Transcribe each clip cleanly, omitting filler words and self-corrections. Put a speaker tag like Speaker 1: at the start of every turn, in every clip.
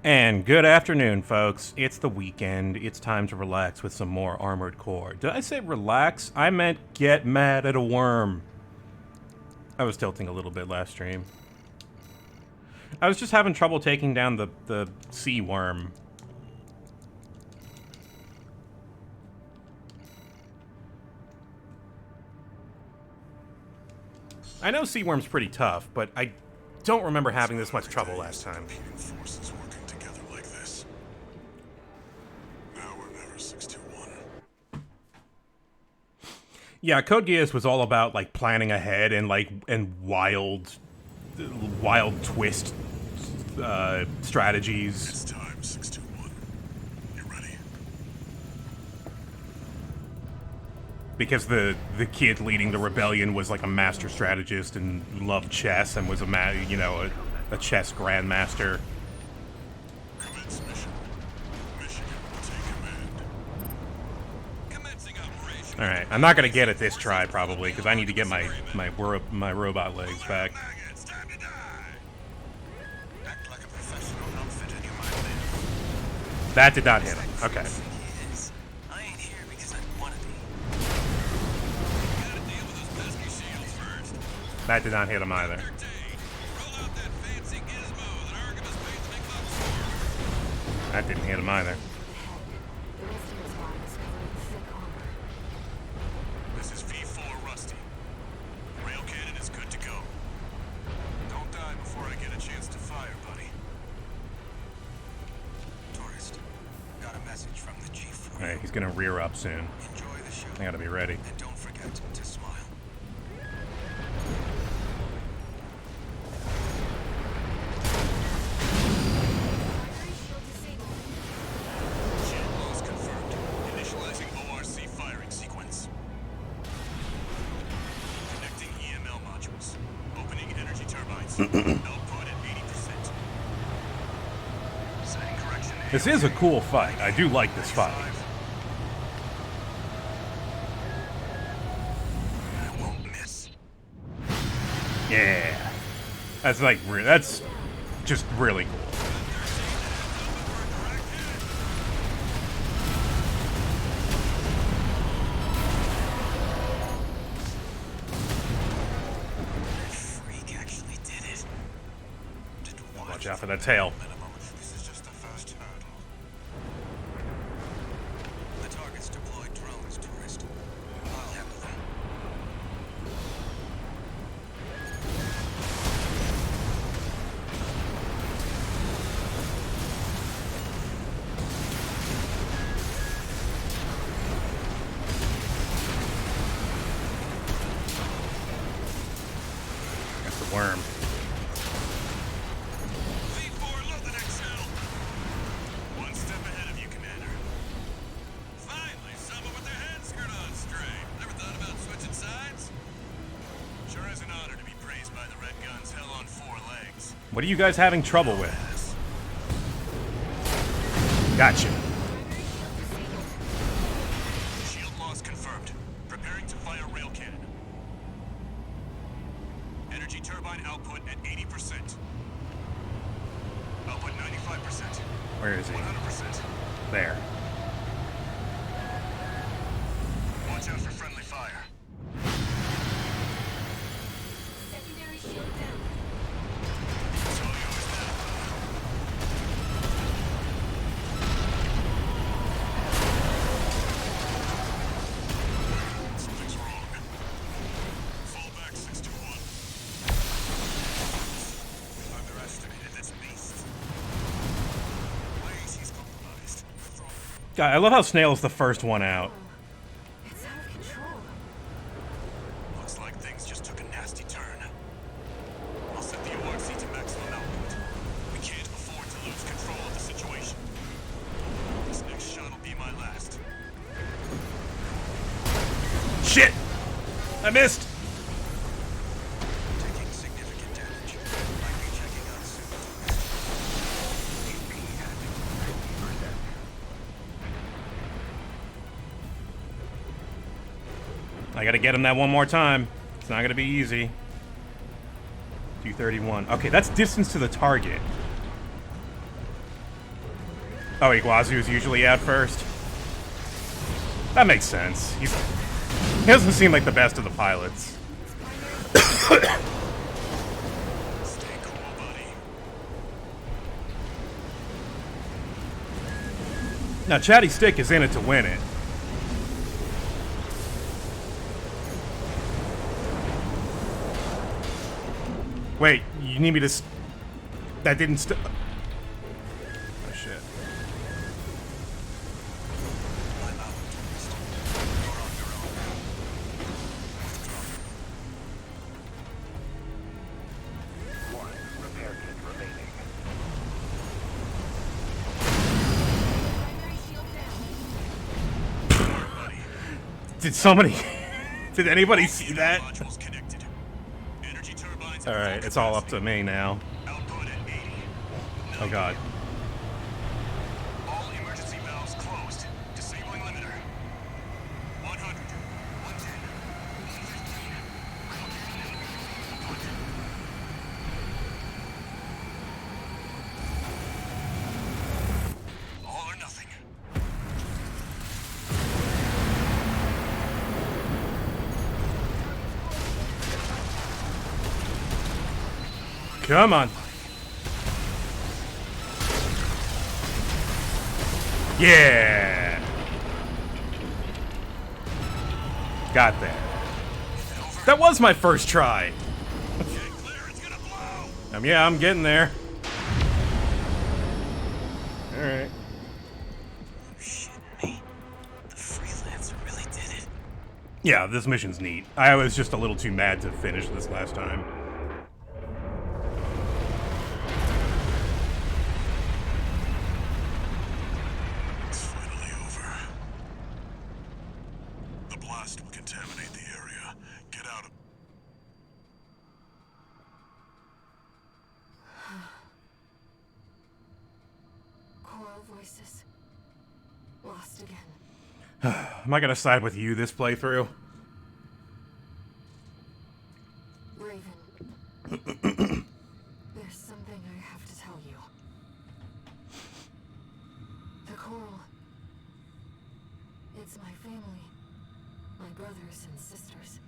Speaker 1: And good afternoon, folks. It's the weekend. It's time to relax with some more Armored Core. Did I say relax? I meant get mad at a worm. I was tilting a little bit last stream. I was just having trouble taking down the sea worm. I know sea worm's pretty tough, but I don't remember having this much trouble last time. Yeah, Code Geass was all about like planning ahead and wild twist strategies.
Speaker 2: It's time, 621. You ready?
Speaker 1: Because the kid leading the rebellion was like a master strategist and loved chess and was a chess grandmaster.
Speaker 2: Commence mission. Mission, take command.
Speaker 3: Commencing operation.
Speaker 1: All right, I'm not gonna get it this try probably because I need to get my robot legs back.
Speaker 2: It's time to die. Act like a professional outfit and you might live.
Speaker 1: That did not hit him. Okay.
Speaker 3: I ain't here because I want to be. Gotta deal with those pesky shields first.
Speaker 1: That did not hit him either.
Speaker 3: Roll out that fancy gizmo that Archimedes made to make my sword.
Speaker 1: That didn't hit him either.
Speaker 2: This is V4 Rusty. Rail cannon is good to go. Don't die before I get a chance to fire, buddy. Tourist, got a message from the chief for
Speaker 1: All right,
Speaker 2: you.
Speaker 1: he's gonna rear up soon.
Speaker 2: Enjoy the show.
Speaker 1: I gotta be ready.
Speaker 2: And don't forget to smile. Shield loss confirmed. Initializing ORC firing sequence. Connecting EML modules. Opening energy turbines. Output at 80%. Setting correction.
Speaker 1: This is a cool fight. I do like this fight.
Speaker 2: I won't miss.
Speaker 1: Yeah. That's just really cool.
Speaker 2: Freak actually did it. Just
Speaker 1: Watch out for that tail.
Speaker 2: minimum. This is just the first hurdle. The target's deployed drones, tourist. I'll handle them.
Speaker 1: That's the worm.
Speaker 2: V4, load the next cell. One step ahead of you, Commander.
Speaker 3: Finally, someone with their head skirt on straight. Never thought about switching sides?
Speaker 2: Sure is an honor to be praised by the Red Guns hell on four legs.
Speaker 1: What are you guys having trouble with? Gotcha.
Speaker 2: Shield loss confirmed. Preparing to fire rail cannon. Energy turbine output at 80%. Output 95%.
Speaker 1: Where is he?
Speaker 2: 100%.
Speaker 1: There.
Speaker 2: Watch out for friendly fire.
Speaker 4: Secondary shield down.
Speaker 2: It's all yours now. Something's wrong. Fall back, 621. We've underestimated this beast. Ways he's compromised.
Speaker 1: God, I love how Snail's the first one out.
Speaker 4: It's out of control.
Speaker 2: Looks like things just took a nasty turn. I'll set the ORC to maximum output. We can't afford to lose control of the situation. This next shot will be my last.
Speaker 1: Shit! I missed!
Speaker 2: Taking significant damage. Might be checking out soon.
Speaker 1: I gotta get him that one more time. It's not gonna be easy. 231. Okay, that's distance to the target. Oh, Iguazu's usually out first. That makes sense. He doesn't seem like the best of the pilots.
Speaker 2: Stay cool, buddy.
Speaker 1: Now, Chatty Stick is in it to win it. Wait, you need me to... That didn't Oh, shit.
Speaker 3: I'm out. You're on your own now.
Speaker 5: One repair kit remaining.
Speaker 4: Primary shield down.
Speaker 1: Did somebody... Did anybody see that?
Speaker 2: Modules connected. Energy turbines.
Speaker 1: Alright, it's all up to me now.
Speaker 2: Output at 80.
Speaker 1: Oh god.
Speaker 2: All emergency valves closed. Disabling limiter. 100. 110. 115. All or nothing.
Speaker 1: Come on. Yeah. Got there. That was my first try.
Speaker 2: Get clear, it's gonna blow!
Speaker 1: Yeah, I'm getting there. Alright.
Speaker 3: Shit, me. The freelancer really did it.
Speaker 1: Yeah, this mission's neat. I was just a little too mad to finish this last time.
Speaker 2: It's finally over. The blast will contaminate the area. Get out of...
Speaker 4: Choral voices. Lost again.
Speaker 1: Am I gonna side with you this playthrough?
Speaker 4: Raven. There's something I have to tell you. The coral. It's my family. My brothers and sisters.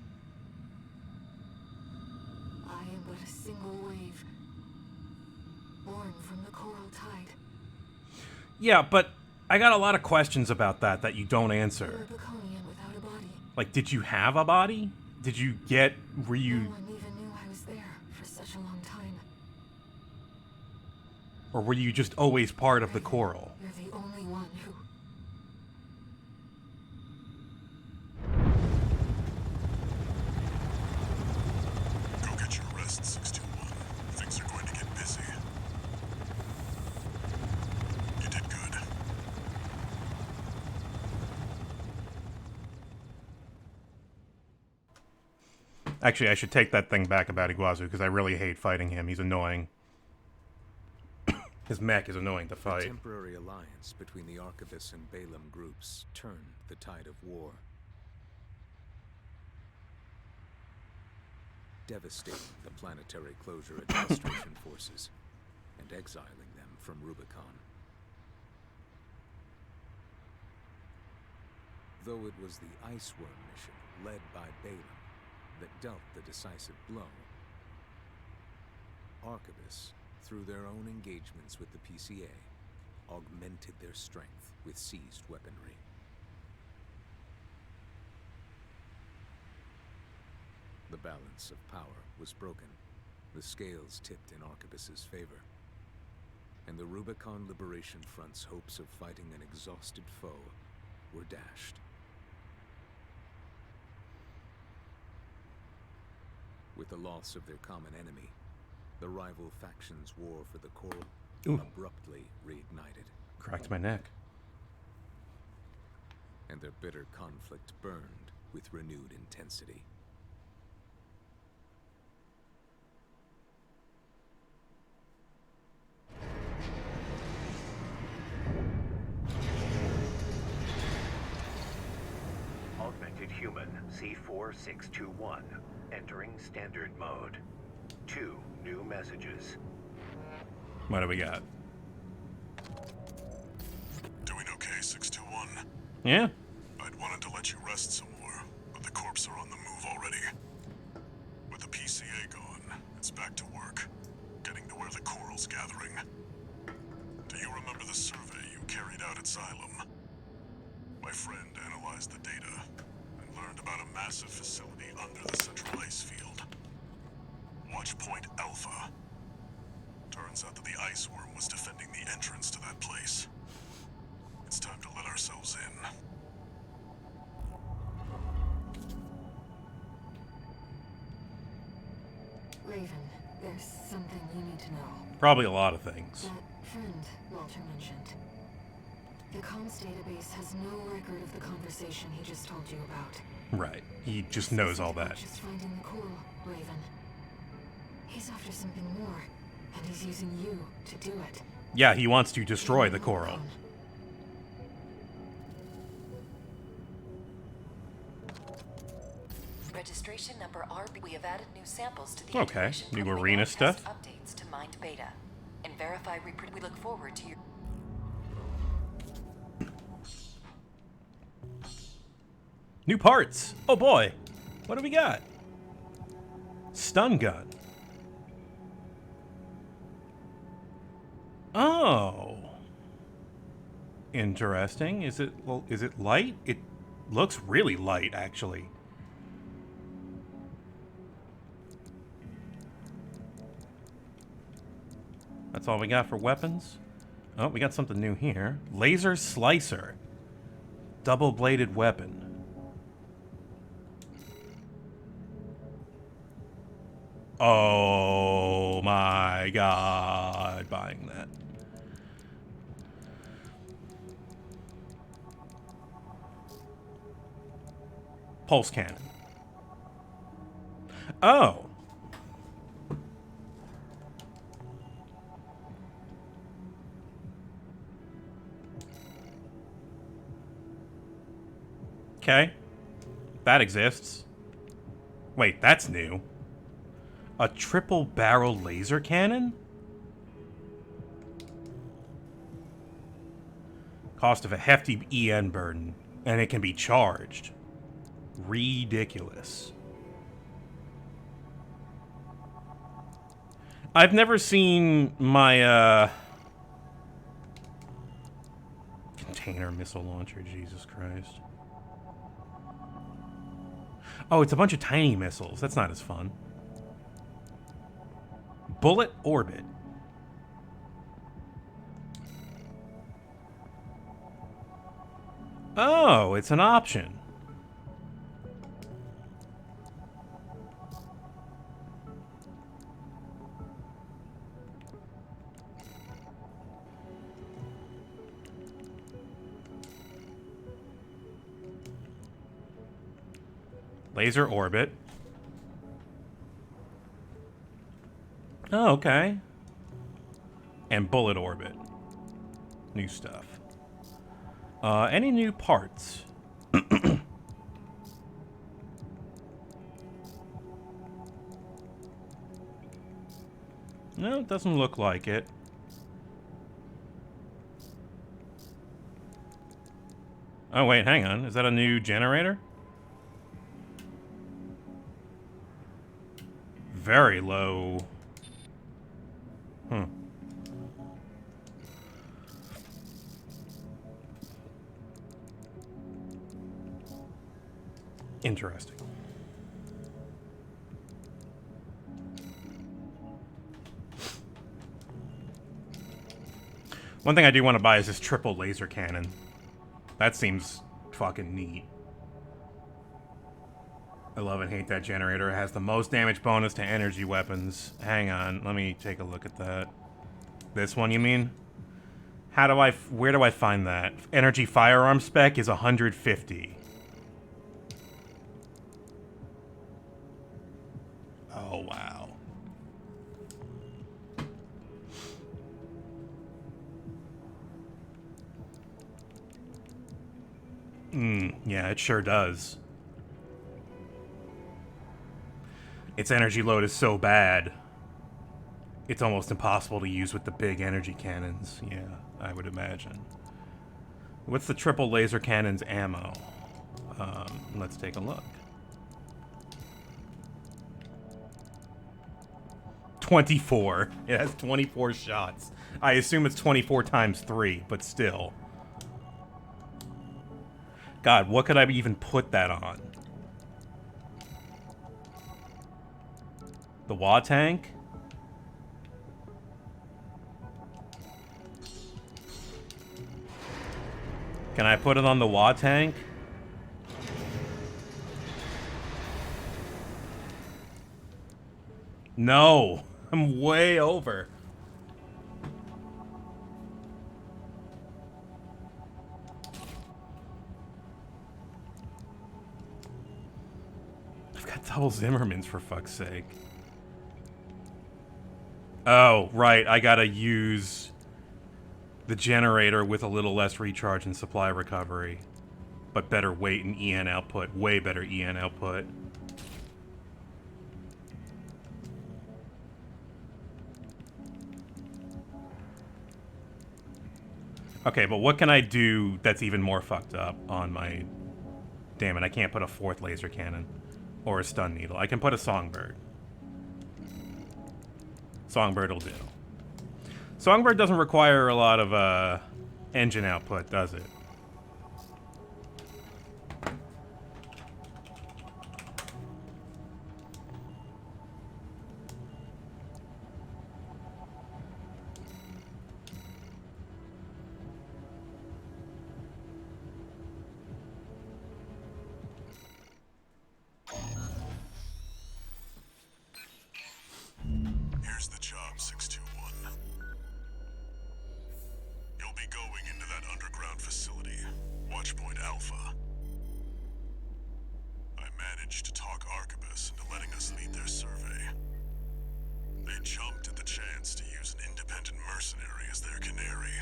Speaker 4: I am but a single wave. Born from the coral tide.
Speaker 1: Yeah, but I got a lot of questions about that you don't answer.
Speaker 4: Rubiconian without a body.
Speaker 1: Like, did you have a body? Did you get... Were
Speaker 4: No
Speaker 1: you...
Speaker 4: one even knew I was there for such a long time.
Speaker 1: Or were you just always part of the coral?
Speaker 4: You're the only one who...
Speaker 2: Go get your rest, 621. Things are going to get busy. You did good.
Speaker 1: Actually, I should take that thing back about Iguazu, because I really hate fighting him. He's annoying. His mech is annoying to
Speaker 6: The
Speaker 1: fight.
Speaker 6: temporary alliance between the Arquebus and Balaam groups turned the tide of war, devastating the Planetary Closure Administration forces and exiling them from Rubicon. Though it was the Iceworm mission led by Balaam that dealt the decisive blow, Arquebus, through their own engagements with the PCA, augmented their strength with seized weaponry. The balance of power was broken, the scales tipped in Arquebus's favor, and the Rubicon Liberation Front's hopes of fighting an exhausted foe were dashed. With the loss of their common enemy, the rival factions' war for the coral
Speaker 1: Ooh.
Speaker 6: abruptly reignited,
Speaker 1: Cracked my neck.
Speaker 6: and their bitter conflict burned with renewed intensity.
Speaker 5: Augmented human C4621 entering standard mode. 2 new messages.
Speaker 1: What do we got? Yeah.
Speaker 2: I'd wanted to let you rest some more, but the corps are on the move already. With the PCA gone, it's back to work, getting to where the coral's gathering. Do you remember the survey you carried out at Xylem? My friend analyzed the data and learned about a massive facility under the central ice field. Watch Point Alpha. Turns out that the ice worm was defending the entrance to that place. It's time to let ourselves in.
Speaker 4: Raven, there's something you need to know.
Speaker 1: Probably a lot of things.
Speaker 4: That friend Walter mentioned. The comms database has no record of the conversation he just told you about.
Speaker 1: Right. He just knows all that.
Speaker 4: Just finding the coral, Raven. He's after something more, and he's using you to do it.
Speaker 1: Yeah, he wants to destroy the coral.
Speaker 7: Registration number RB. We have added new samples to the
Speaker 1: Okay,
Speaker 7: integration
Speaker 1: new
Speaker 7: permitting
Speaker 1: arena
Speaker 7: all test
Speaker 1: stuff.
Speaker 7: Updates to Mind Beta. And verify we look forward to your...
Speaker 1: New parts! Oh boy! What do we got? Stun gun. Oh. Interesting. Is it light? It looks really light, actually. That's all we got for weapons. Oh, we got something new here. Laser slicer. Double-bladed weapon. Oh my god, buying that. Pulse cannon. Oh. Okay. That exists. Wait, that's new. A triple barrel laser cannon? Cost of a hefty EN burden, and it can be charged. Ridiculous. I've never seen my, container missile launcher, Jesus Christ. Oh, it's a bunch of tiny missiles. That's not as fun. Bullet orbit. Oh, it's an option. Laser orbit. Oh, okay. And bullet orbit. New stuff. Any new parts? No, it doesn't look like it. Oh, wait, hang on. Is that a new generator? Very low. Hmm. Interesting. One thing I do want to buy is this triple laser cannon. That seems fucking neat. I love and hate that generator. It has the most damage bonus to energy weapons. Hang on, let me take a look at that. This one, you mean? How do where do I find that? Energy firearm spec is 150. Oh, wow. Yeah, it sure does. Its energy load is so bad, it's almost impossible to use with the big energy cannons. Yeah, I would imagine. What's the triple laser cannon's ammo? Let's take a look. 24. It has 24 shots. I assume it's 24 times 3, but still. God, what could I even put that on? The Wa tank? Can I put it on the Wa tank? No, I'm way over. I've got double Zimmermans for fuck's sake. Oh, right, I gotta use the generator with a little less recharge and supply recovery, but better weight and EN output. Way better EN output. Okay, but what can I do that's even more fucked up on my... Damn it, I can't put a 4th laser cannon. Or a stun needle. I can put a Songbird. Songbird will do. Songbird doesn't require a lot of engine output, does it?
Speaker 2: Here's the job, 621. You'll be going into that underground facility, Watchpoint Alpha. I managed to talk Arquebus into letting us lead their survey. They jumped at the chance to use an independent mercenary as their canary.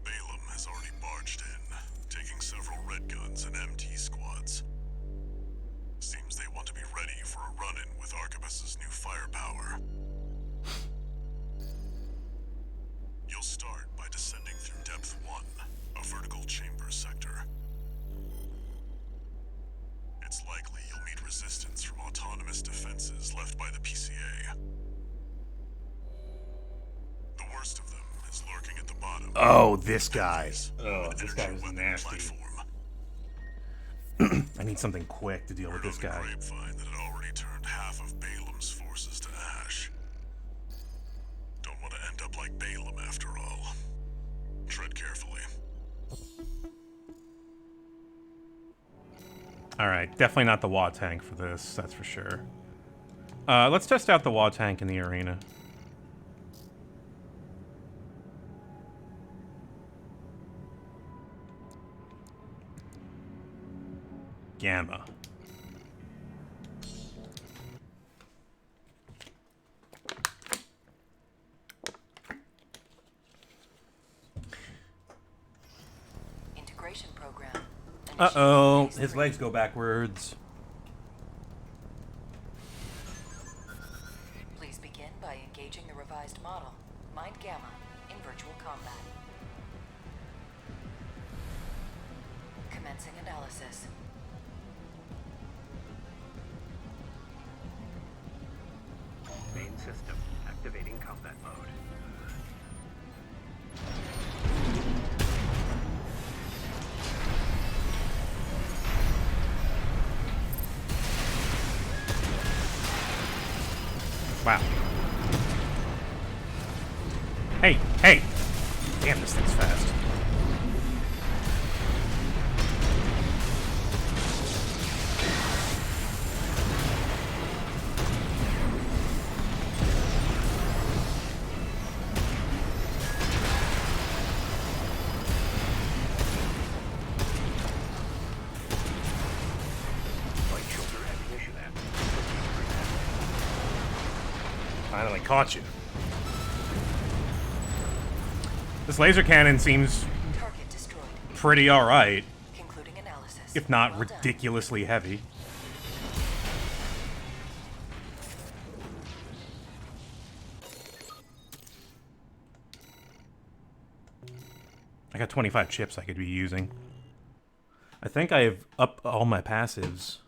Speaker 2: Balaam has already barged in, taking several red guns and MT squads. Seems they want to be ready for a run-in with Arquebus's new firepower. You'll start by descending through Depth 1, a vertical chamber sector. It's likely you'll meet resistance from autonomous defenses left by the PCA. The worst of them is lurking at the bottom.
Speaker 1: Oh, this guy. Oh, this guy is nasty.
Speaker 2: Platform.
Speaker 1: I need something quick to deal with this guy.
Speaker 2: Grapevine that had already turned half of Balaam's forces to ash. Don't want to end up like Balaam after all. Tread carefully.
Speaker 1: Alright, definitely not the Wa tank for this, that's for sure. Let's test out the Wa tank in the arena. Gamma.
Speaker 7: Integration program.
Speaker 1: Uh-oh,
Speaker 7: Phase
Speaker 1: his
Speaker 7: 3.
Speaker 1: legs go backwards.
Speaker 7: Please begin by engaging the revised model, Mind Gamma, in virtual combat. Commencing analysis.
Speaker 5: Main system activating combat mode.
Speaker 1: Wow. Hey, hey! Damn, this thing's fast.
Speaker 5: Light shoulder ammunition at 50%.
Speaker 1: Finally caught you. This laser cannon seems
Speaker 7: Target destroyed.
Speaker 1: pretty alright,
Speaker 7: Concluding analysis.
Speaker 1: if not
Speaker 7: Well done.
Speaker 1: ridiculously heavy. I got 25 chips I could be using. I think I have up all my passives.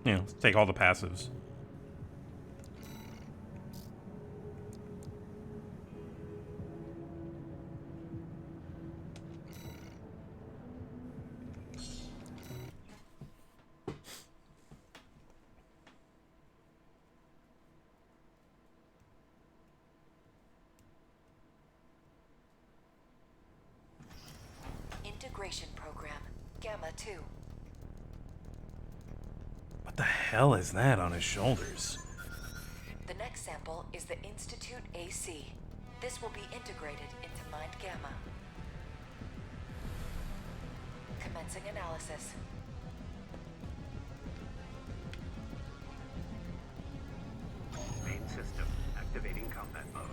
Speaker 1: You know, take all the passives.
Speaker 7: Integration program, Gamma 2.
Speaker 1: What the hell is that on his shoulders?
Speaker 7: The next sample is the Institute AC. This will be integrated into Mind Gamma. Commencing analysis.
Speaker 5: Main system activating combat mode.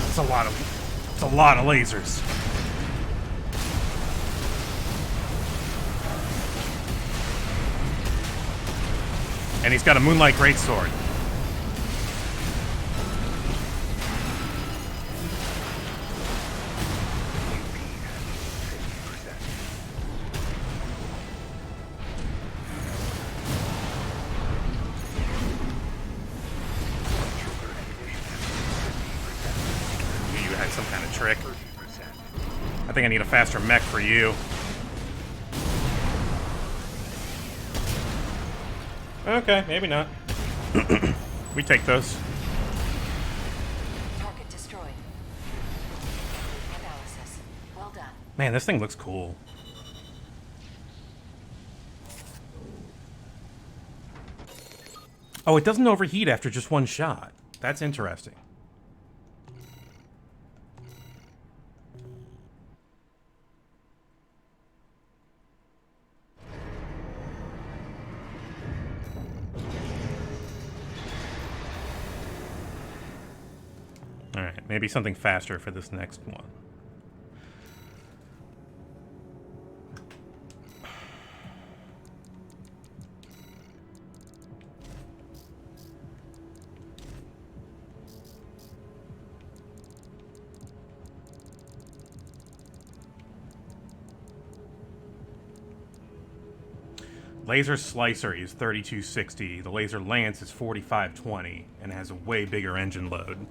Speaker 1: It's a lot of lasers. And he's got a Moonlight Greatsword. You had some kind of trick. I think I need a faster mech for you. Okay, maybe not. We take those.
Speaker 7: Target destroyed. Analysis. Well done.
Speaker 1: Man, this thing looks cool. Oh, it doesn't overheat after just one shot. That's interesting. Alright, maybe something faster for this next one. Laser Slicer is 3260. The Laser Lance is 4520 and has a way bigger engine load.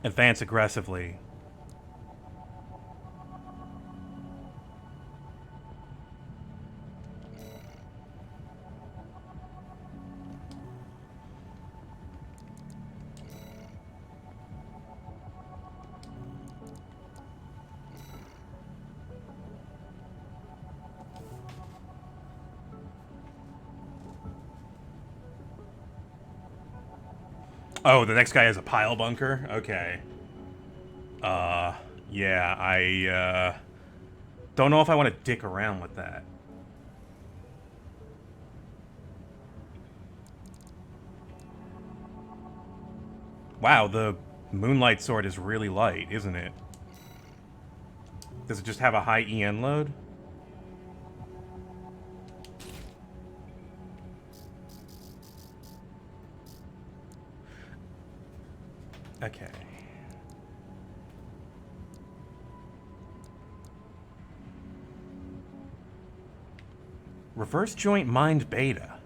Speaker 1: Advance aggressively. Oh, the next guy has a pile bunker? Okay. Yeah, I, don't know if I want to dick around with that. Wow, the Moonlight Sword is really light, isn't it? Does it just have a high EN load? Okay. Reverse joint mind beta.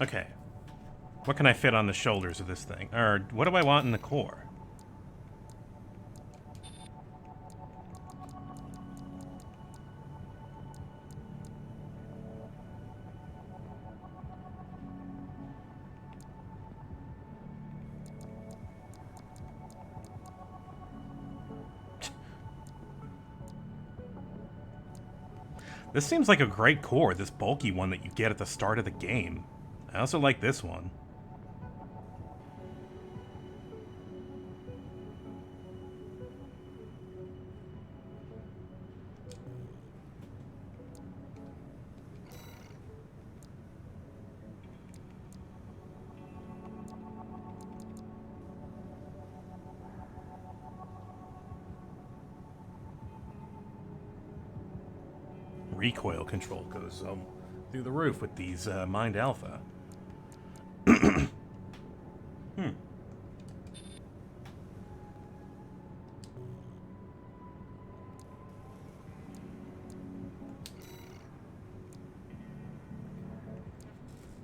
Speaker 1: Okay. What can I fit on the shoulders of this thing? Or what do I want in the core? This seems like a great core, this bulky one that you get at the start of the game. I also like this one. Recoil control goes through the roof with these Mind Alpha.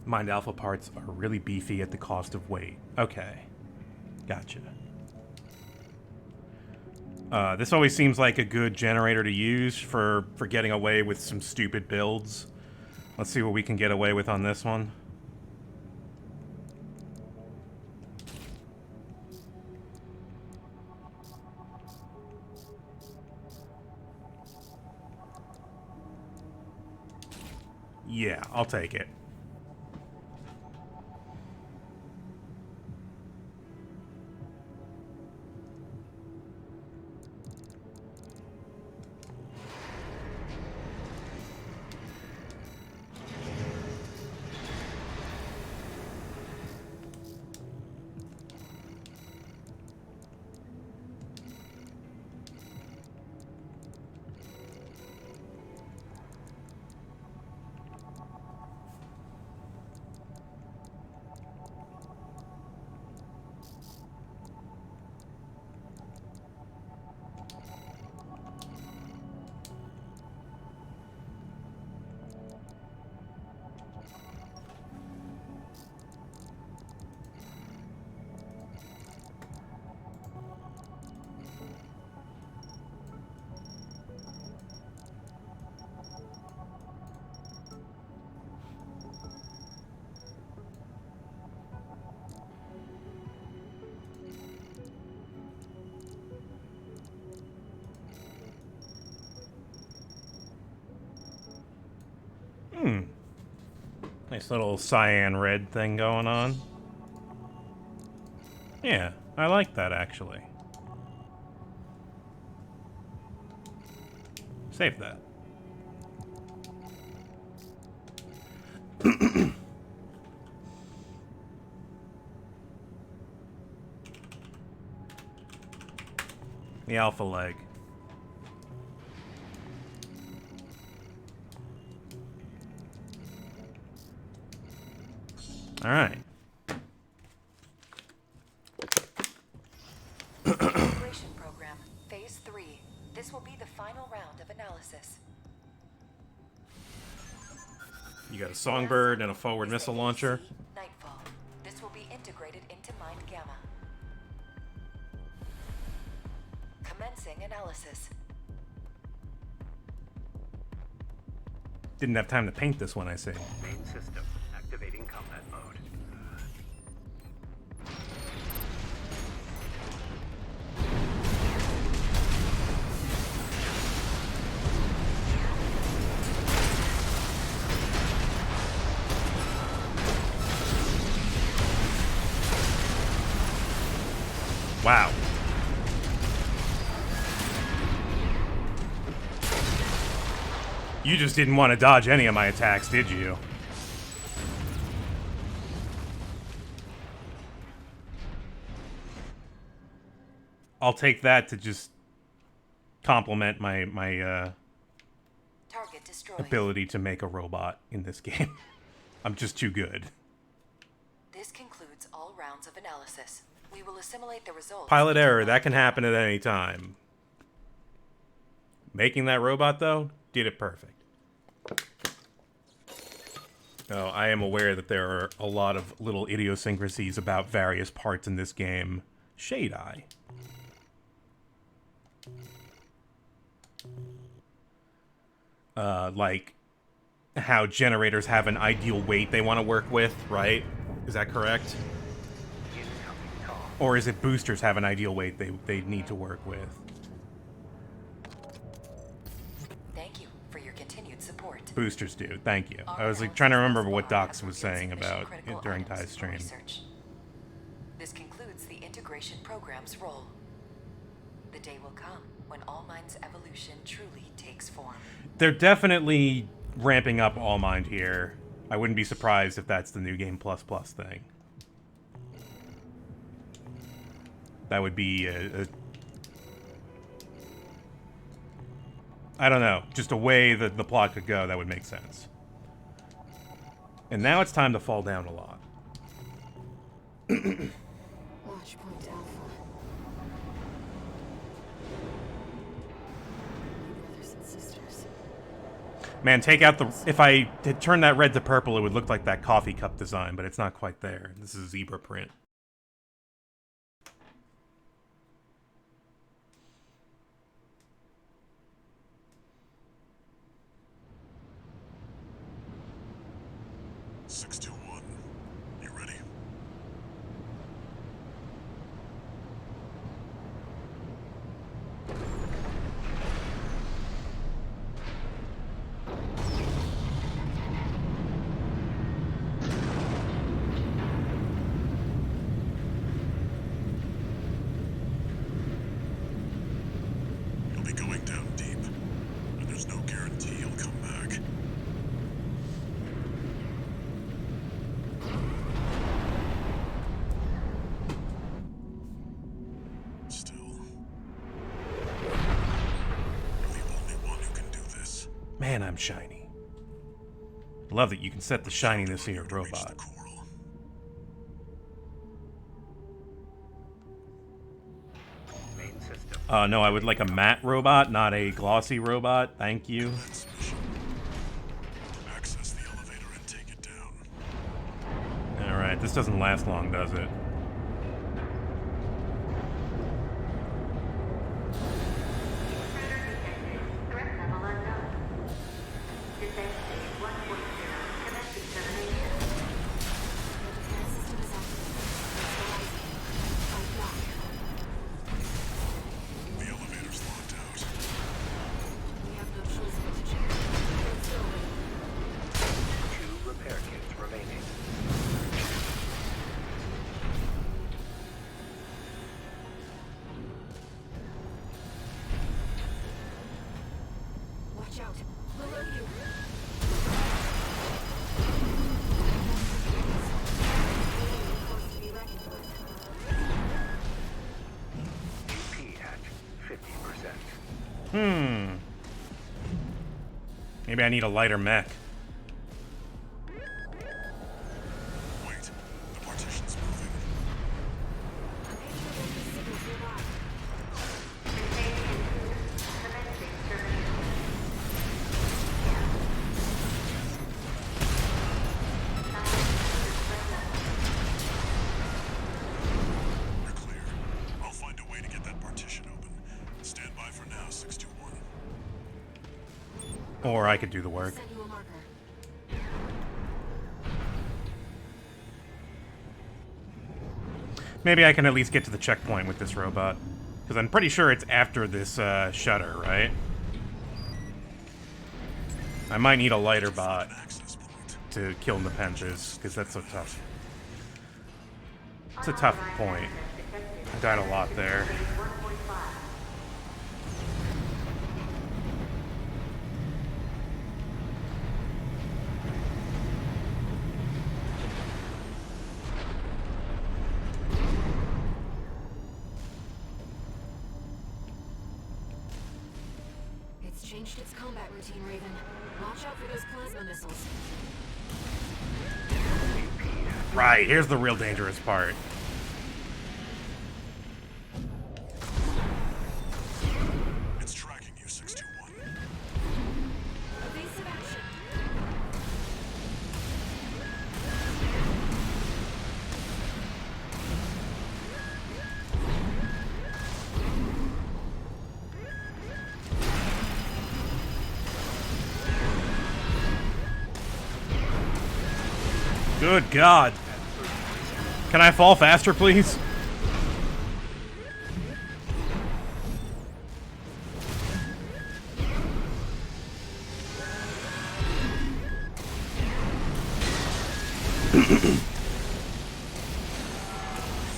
Speaker 1: Mind Alpha parts are really beefy at the cost of weight. Okay. Gotcha. This always seems like a good generator to use for getting away with some stupid builds. Let's see what we can get away with on this one. Yeah, I'll take it. Nice little cyan red thing going on. Yeah, I like that actually. Save that. The alpha leg. All right.
Speaker 7: Integration program, phase 3. This will be the final round of analysis.
Speaker 1: You got a Songbird and a forward
Speaker 7: Is
Speaker 1: missile
Speaker 7: the
Speaker 1: launcher.
Speaker 7: AC Nightfall. This will be integrated into Mind Gamma. Commencing analysis.
Speaker 1: Didn't have time to paint this one, I see.
Speaker 5: Main system activating combat mode.
Speaker 1: Wow. You just didn't want to dodge any of my attacks, did you? I'll take that to just compliment my
Speaker 7: Target destroyed.
Speaker 1: ability to make a robot in this game. I'm just too good.
Speaker 7: This concludes all rounds of analysis. We will assimilate the results.
Speaker 1: Pilot
Speaker 7: into
Speaker 1: error, that
Speaker 7: Mind
Speaker 1: can
Speaker 7: Gamma.
Speaker 1: happen at any time. Making that robot, though, did it perfect. Oh, I am aware that there are a lot of little idiosyncrasies about various parts in this game. Shade Eye. Like how generators have an ideal weight they want to work with, right? Is that correct?
Speaker 5: Incoming call.
Speaker 1: Or is it boosters have an ideal weight they need to work with?
Speaker 7: Thank you for your continued support.
Speaker 1: Boosters do. Thank you.
Speaker 7: Our
Speaker 1: I was like
Speaker 7: analysis
Speaker 1: trying to remember
Speaker 7: thus
Speaker 1: what
Speaker 7: far
Speaker 1: Docs
Speaker 7: has
Speaker 1: was
Speaker 7: revealed
Speaker 1: saying
Speaker 7: some
Speaker 1: about
Speaker 7: mission-critical
Speaker 1: it during
Speaker 7: items
Speaker 1: Ty's
Speaker 7: for
Speaker 1: stream.
Speaker 7: research. This concludes the integration program's role. The day will come when All Mind's evolution truly takes form.
Speaker 1: They're definitely ramping up All Mind here. I wouldn't be surprised if that's the new Game Plus Plus thing. That would be I don't know, just a way that the plot could go that would make sense. And now it's time to fall down a lot.
Speaker 4: Watch point Alpha. My brothers and sisters.
Speaker 1: Man, take out the... If I had turned that red to purple, it would look like that coffee cup design, but it's not quite there. This is zebra print.
Speaker 2: Six two one. You ready? You'll be going down deep, and there's no guarantee you'll come back. Still, you're the only one who can do this.
Speaker 1: Man, I'm shiny. Love that you can set the shininess in your
Speaker 2: To reach the
Speaker 1: robot.
Speaker 2: coral.
Speaker 5: Main system.
Speaker 1: No, I would like a matte robot, not a glossy robot. Thank you.
Speaker 2: Commence mission. Access the elevator and take it down.
Speaker 1: Alright, this doesn't last long, does it?
Speaker 8: Threat level unknown. Defense stage 1.0. Connected termination.
Speaker 4: The defense system is activated. Fight back.
Speaker 2: The elevator's locked out.
Speaker 4: We have no choice but to check. Let's go.
Speaker 5: 2 repair kits remaining.
Speaker 4: Watch out. Below you. Force to be reckoned with.
Speaker 5: AP at 50%.
Speaker 1: Maybe I need a lighter mech.
Speaker 2: Wait, the partition's moving.
Speaker 4: Signals nearby.
Speaker 8: Containing intruder. Commencing termination.
Speaker 2: You're clear. I'll find a way to get that partition open. Stand by for now, 621.
Speaker 1: Or I could do the work.
Speaker 4: Send you a marker.
Speaker 1: Maybe I can at least get to the checkpoint with this robot. Because I'm pretty sure it's after this shutter, right? I might need a lighter bot
Speaker 2: An access point.
Speaker 1: to kill Nepenthes, because that's so tough. It's a tough point. I died a lot there.
Speaker 8: 1.5.
Speaker 4: It's changed its combat routine, Raven. Watch out for those plasma missiles.
Speaker 1: Right, here's the real dangerous part.
Speaker 2: It's tracking you, 621.
Speaker 4: Evasive action.
Speaker 1: Good God. Can I fall faster, please?
Speaker 2: You've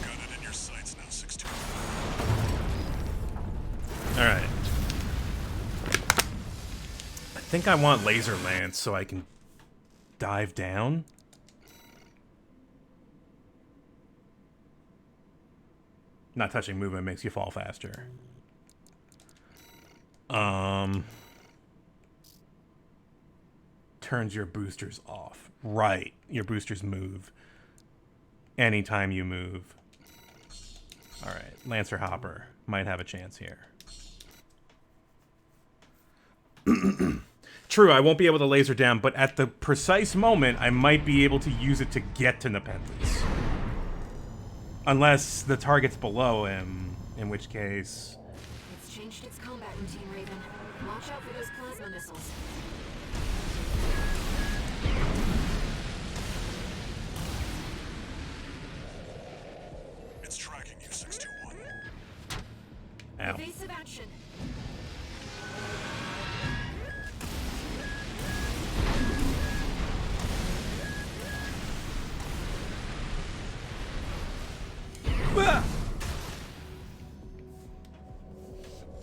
Speaker 2: got it in your sights now, 621.
Speaker 1: Alright. I think I want laser lance so I can dive down. Not touching movement makes you fall faster. Turns your boosters off. Right. Your boosters move anytime you move. Alright. Lancer Hopper might have a chance here. True, I won't be able to laser down, but at the precise moment, I might be able to use it to get to Nepenthes. Unless the target's below him, in which case...
Speaker 4: It's changed its combat routine, Raven. Watch out for those plasma missiles.
Speaker 2: It's tracking you, 621.
Speaker 1: Ow.
Speaker 4: Evasive action.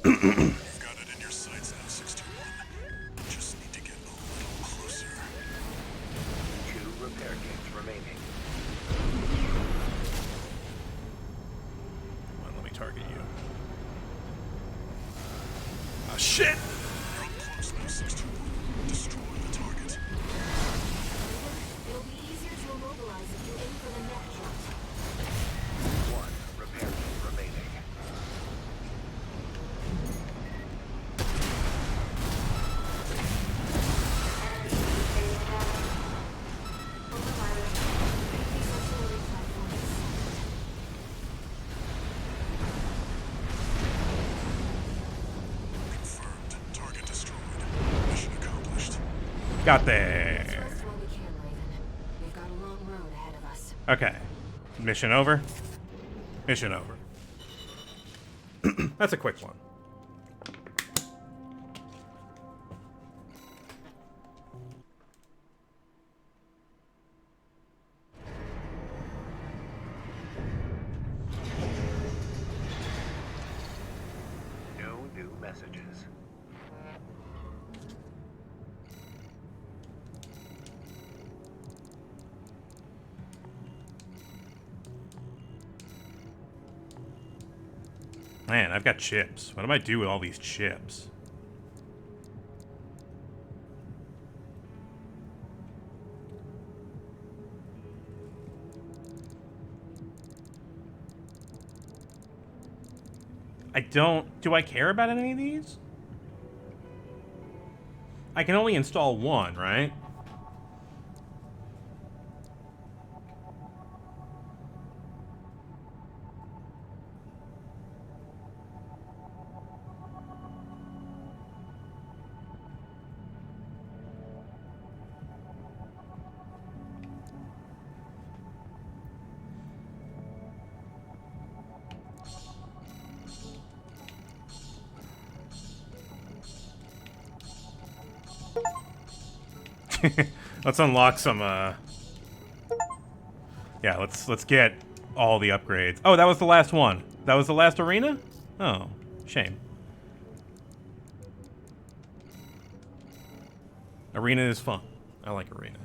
Speaker 2: You've got it in your sights now, 621. Just need to get a little closer.
Speaker 5: 2 repair kits remaining.
Speaker 1: Come on, let me target you. Oh, shit!
Speaker 2: You're up close now, 621. Destroy the target.
Speaker 4: It'll be easier to immobilize if you aim for the neck joint.
Speaker 5: 1 repair kit remaining.
Speaker 4: Artillery platform is set.
Speaker 2: Confirmed. Target destroyed. Mission accomplished.
Speaker 1: Got there.
Speaker 4: Rest while we can, Raven. We've got a long road ahead of us.
Speaker 1: Okay. Mission over. Mission over. That's a quick one.
Speaker 5: No new messages.
Speaker 1: Man, I've got chips. What do I do with all these chips? I don't... Do I care about any of these? I can only install one, right? Let's unlock some, yeah, let's get all the upgrades. Oh, that was the last one. That was the last arena? Oh, shame. Arena is fun. I like arena.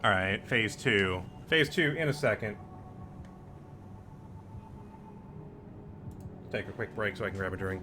Speaker 1: Alright, phase 2. Phase 2 in a second. Take a quick break so I can grab a drink.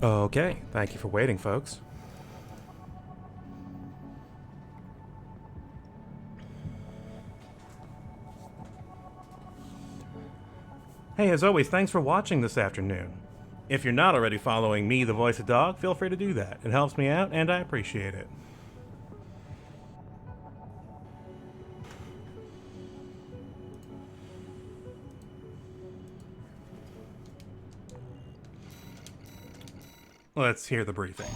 Speaker 1: Okay, thank you for waiting, folks. Hey, as always, thanks for watching this afternoon. If you're not already following me, the voice of Dog, feel free to do that. It helps me out, and I appreciate it. Let's hear the briefing.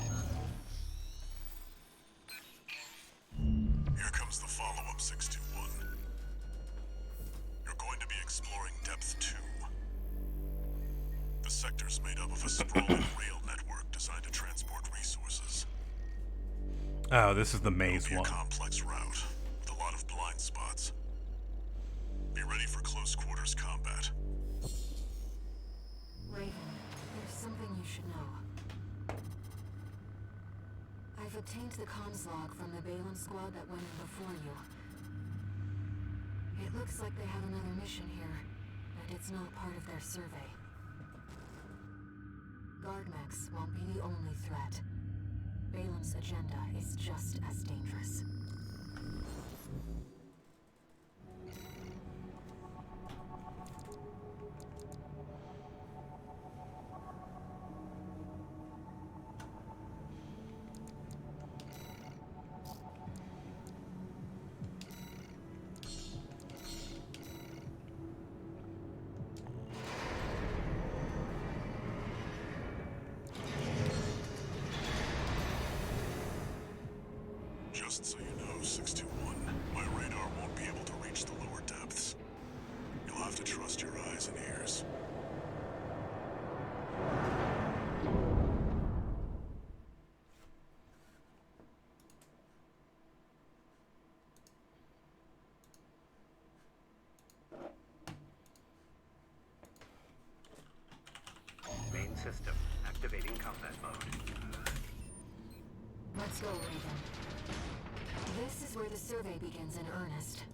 Speaker 2: Here comes the follow-up 621. You're going to be exploring Depth 2. The sector's made up of a sprawling rail network designed to transport resources.
Speaker 1: Oh, this is the maze
Speaker 2: It'll be
Speaker 1: one.
Speaker 2: a complex route with a lot of blind spots. Be ready for close quarters combat.
Speaker 4: Raven, there's something you should know. I've obtained the comms log from the Balin squad that went in before you. It looks like they have another mission here, and it's not part of their survey. Guard mechs won't be the only threat. Balin's agenda is just as dangerous.
Speaker 2: Just so you know, 621, my radar won't be able to reach the lower depths. You'll have to trust your eyes and ears.
Speaker 5: Main system activating combat mode.
Speaker 4: Let's go, Raven. This is where the survey begins in earnest.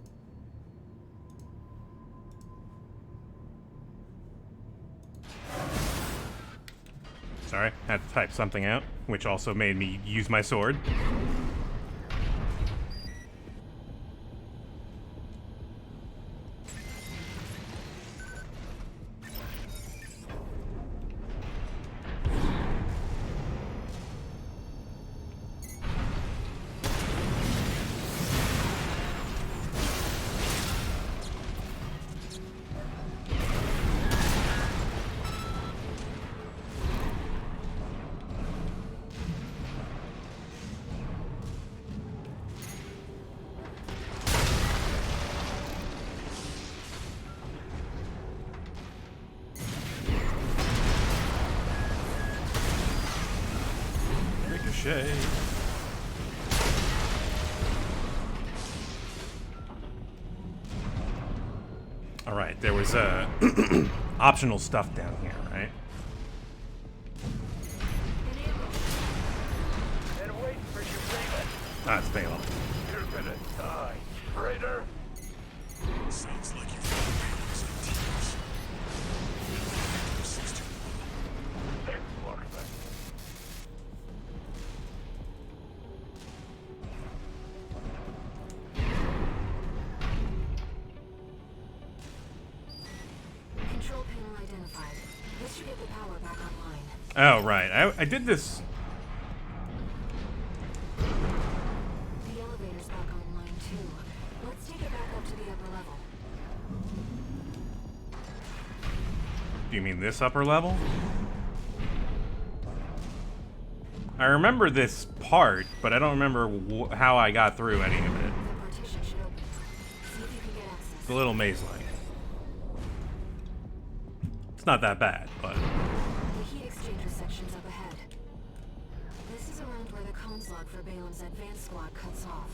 Speaker 1: Sorry, had to type something out, which also made me use my sword. Ricochet. Alright, there was optional stuff down here, right? Ah, it's Balaam.
Speaker 2: You're gonna die, traitor. Sounds like you've got Balaam's ideas. Sister. Excellent.
Speaker 4: Control panel identified. This should get the power back online.
Speaker 1: Oh, right. I did this.
Speaker 4: The elevator's back online too. Let's take it back up to the upper level.
Speaker 1: Do you mean this upper level? I remember this part, but I don't remember how I got through any of it.
Speaker 4: The partition should open. See if you can get access.
Speaker 1: It's a little maze-like. It's not that bad, but...
Speaker 4: The heat exchanger section's up ahead. This is around where the comms log for Balaam's advanced squad cuts off.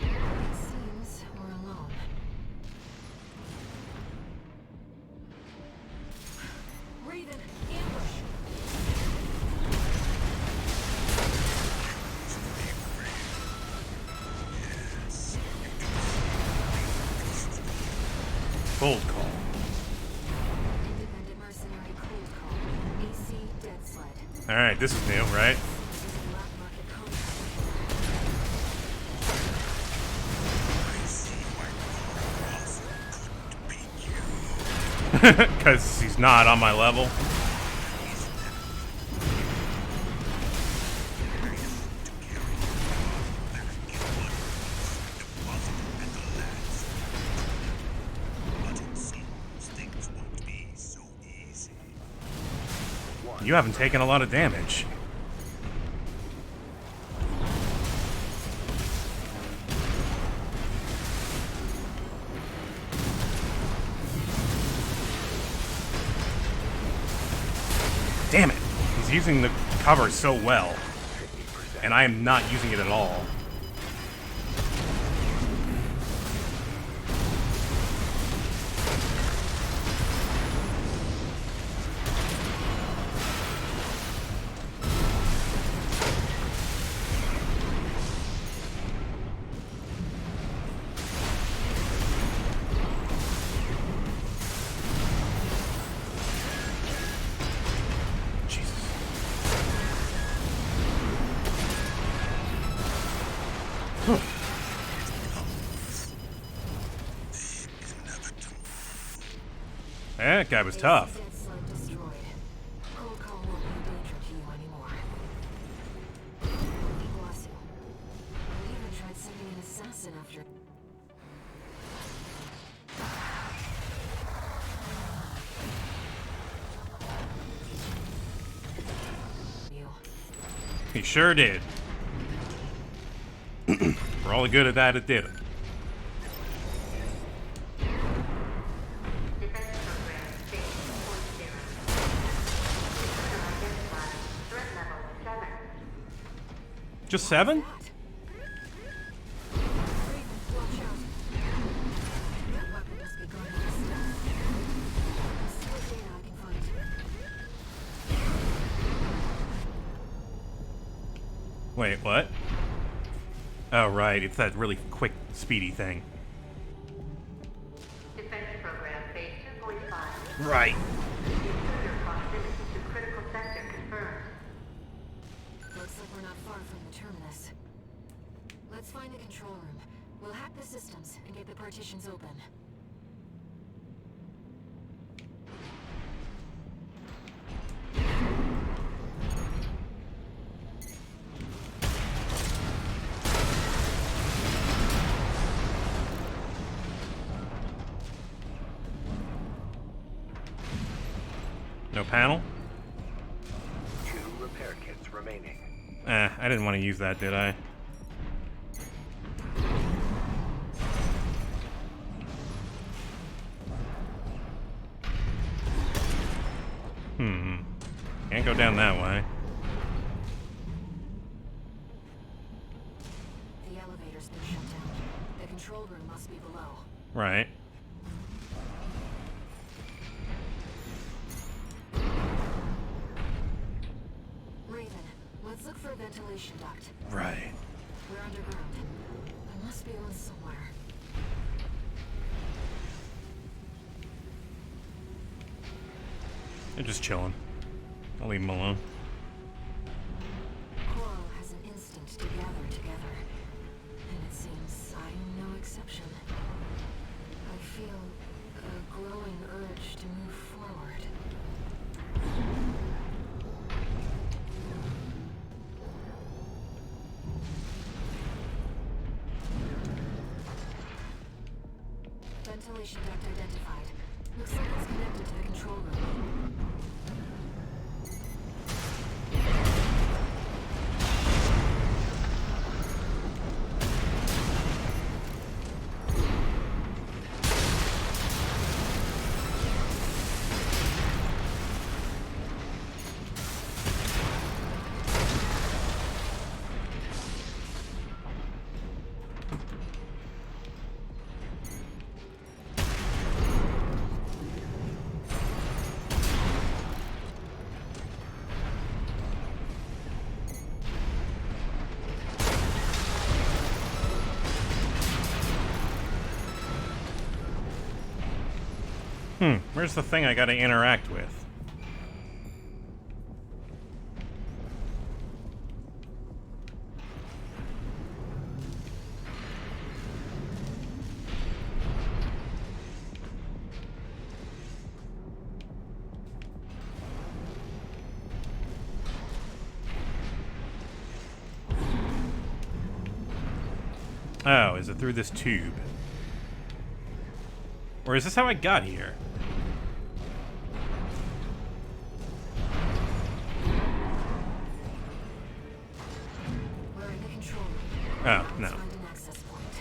Speaker 4: It seems we're alone. Raven, ambush!
Speaker 1: Cold call.
Speaker 4: Independent mercenary cold call. AC dead sled.
Speaker 1: Alright, this is new, right?
Speaker 4: Using black market contract.
Speaker 1: Because he's not on my level. You haven't taken a lot of damage. Damn it! He's using the cover so well, and I am not using it at all. That guy was tough.
Speaker 4: Dead sled destroyed. Cold call won't be a danger to you anymore. Iguazu. We even tried sending an assassin after. You.
Speaker 1: He sure did. For all the good of that, it did.
Speaker 8: Defense program stage 2.0. Identified. Threat level 7.
Speaker 1: Just 7?
Speaker 4: That. Raven, watch out. That weapon must be guarded with stealth. See what data I can find.
Speaker 1: Wait, what? Oh, right. It's that really quick, speedy thing.
Speaker 8: Defense program phase 2.5.
Speaker 1: Right.
Speaker 8: Intruder proximity to critical sector confirmed.
Speaker 4: Looks like we're not far from the terminus. Let's find the control room. We'll hack the systems and get the partitions open.
Speaker 1: No panel?
Speaker 5: 2 repair kits remaining.
Speaker 1: I didn't want to use that, did I? down that way.
Speaker 4: The elevator's been shut down. The control room must be below.
Speaker 1: Right.
Speaker 4: Raven, let's look for a ventilation duct.
Speaker 1: Right.
Speaker 4: We're underground. There must be one somewhere.
Speaker 1: They're just chilling. I'll leave them alone.
Speaker 4: Coral has an instinct to gather together. And it seems I'm no exception. I feel a growing urge to move forward. Ventilation duct identified. Looks like it's connected to the control room.
Speaker 1: Where's the thing I gotta interact with? Oh, is it through this tube? Or is this how I got here?
Speaker 4: We're in the control room.
Speaker 1: Oh,
Speaker 4: Now
Speaker 1: no.
Speaker 4: let's find an access point.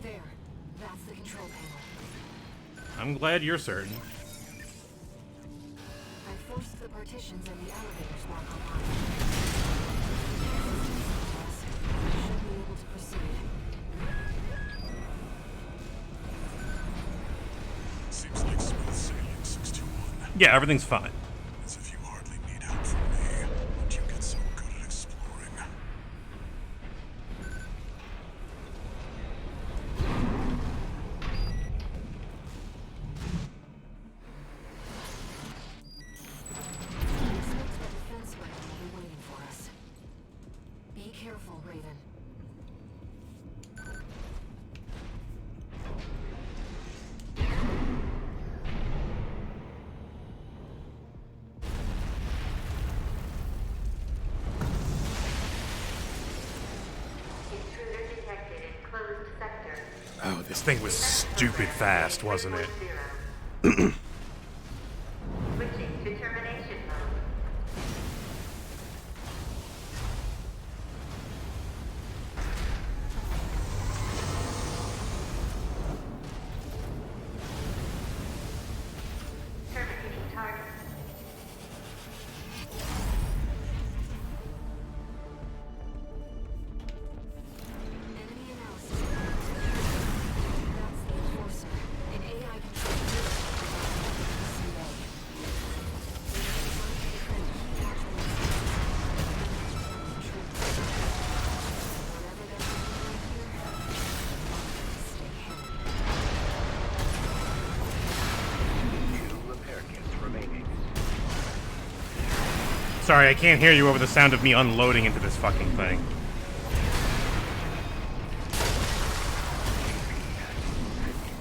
Speaker 4: There. That's the control panel.
Speaker 1: I'm glad you're certain.
Speaker 4: I forced the partitions and the elevators back online. Should be able to proceed.
Speaker 2: Seems like smooth sailing, 621.
Speaker 1: Yeah, everything's fine.
Speaker 2: As if you hardly need help from me, but you get so good at exploring.
Speaker 4: Looks like the defense weapon will be waiting for us. Be careful, Raven.
Speaker 8: Intruder detected in closed sector.
Speaker 1: Oh, this thing was stupid fast, wasn't it?
Speaker 8: 310. Switching to termination mode. Terminating target.
Speaker 4: Enemy analysis. That's the Enforcer, an AI controlled unit. CA.
Speaker 5: Two repair kits remaining.
Speaker 1: Sorry, I can't hear you over the sound of me unloading into this fucking thing.
Speaker 5: AP at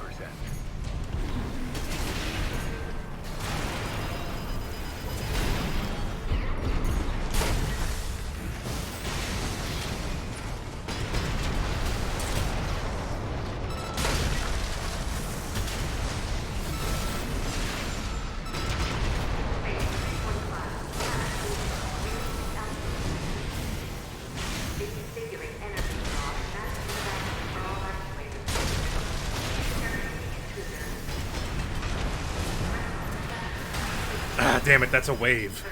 Speaker 5: 50%.
Speaker 8: reconfiguring energy draw and maximum value for all actuators.
Speaker 1: Ah, damn it, that's a wave.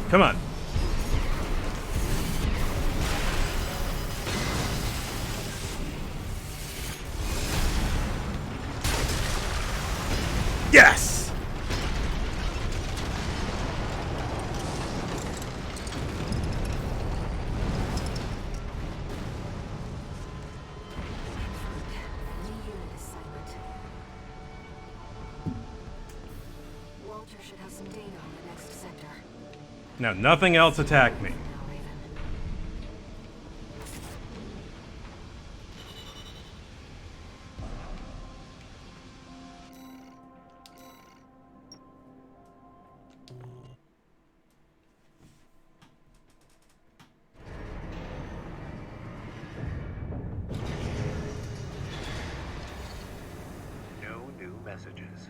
Speaker 1: Come on. Yes!
Speaker 4: Unit is silent. Walter should have some data on the next sector.
Speaker 1: Now, nothing else attacked me.
Speaker 4: Now, Raven.
Speaker 5: No new messages.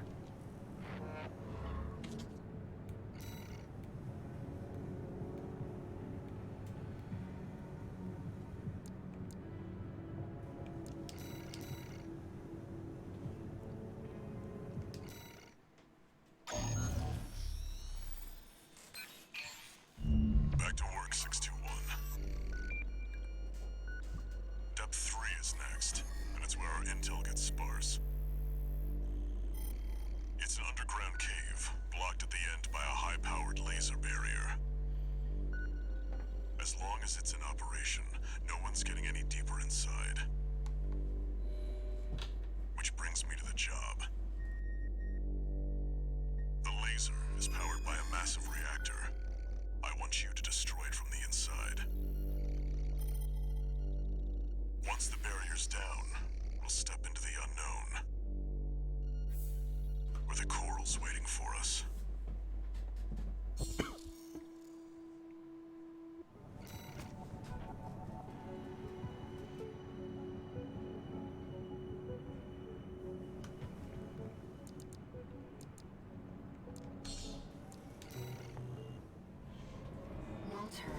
Speaker 2: Back to work, 621. Depth 3 is next, and it's where our intel gets sparse. It's an underground cave, blocked at the end by a high-powered laser barrier. As long as it's in operation, no one's getting any deeper inside. Which brings me to the job. The laser is powered by a massive reactor. I want you to destroy it from the inside. Once the barrier's down, we'll step into the unknown. Where the coral's waiting for us.
Speaker 4: Walter.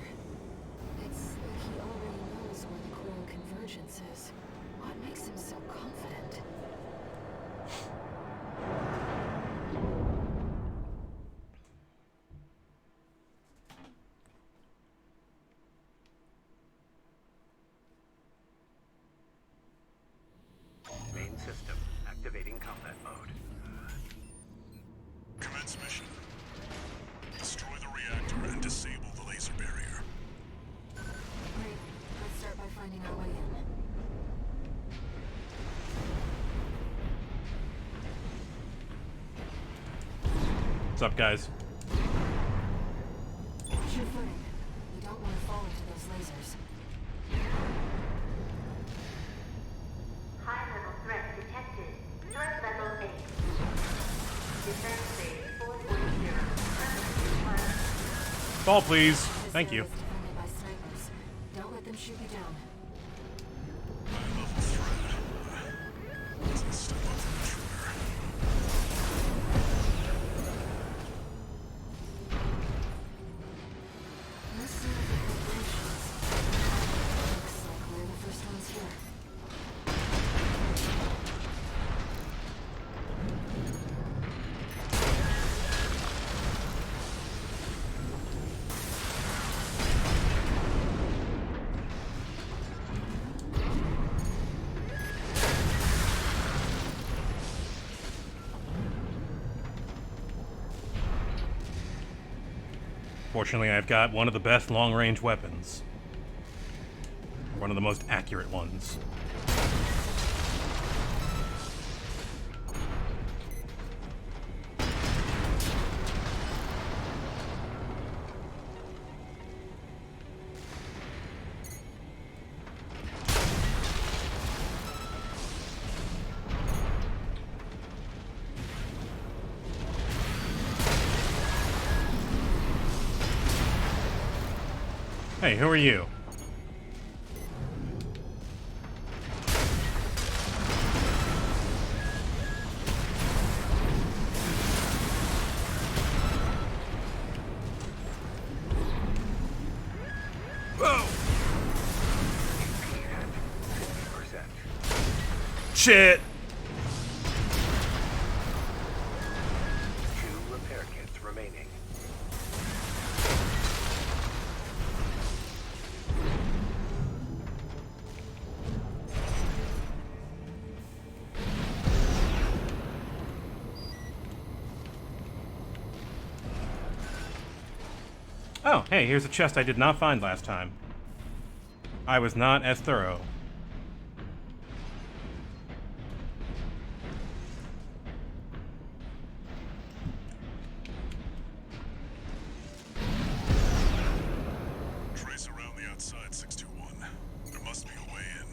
Speaker 4: It's like he already knows where the coral convergence is. What makes him so confident?
Speaker 5: Main system activating combat mode.
Speaker 2: Commence mission. Destroy the reactor and disable the laser barrier.
Speaker 4: Great. Let's start by finding our way in.
Speaker 1: What's up, guys?
Speaker 4: Watch your footing. You don't want to fall into those lasers.
Speaker 8: High-level threat detected. Threat level 8. Defense phase 440.
Speaker 1: Fall, please.
Speaker 4: This
Speaker 1: Thank you.
Speaker 4: area is defended by snipers. Don't let them shoot you down.
Speaker 2: High-level threat. Let's step up to the trigger.
Speaker 4: Let's see what the corporations. Looks like we're the first ones here.
Speaker 1: Fortunately, I've got one of the best long-range weapons. One of the most accurate ones. Hey, who are you? Shit!
Speaker 5: 2 repair kits remaining.
Speaker 1: Oh, hey, here's a chest I did not find last time. I was not as thorough.
Speaker 2: Trace around the outside, 621. There must be a way in.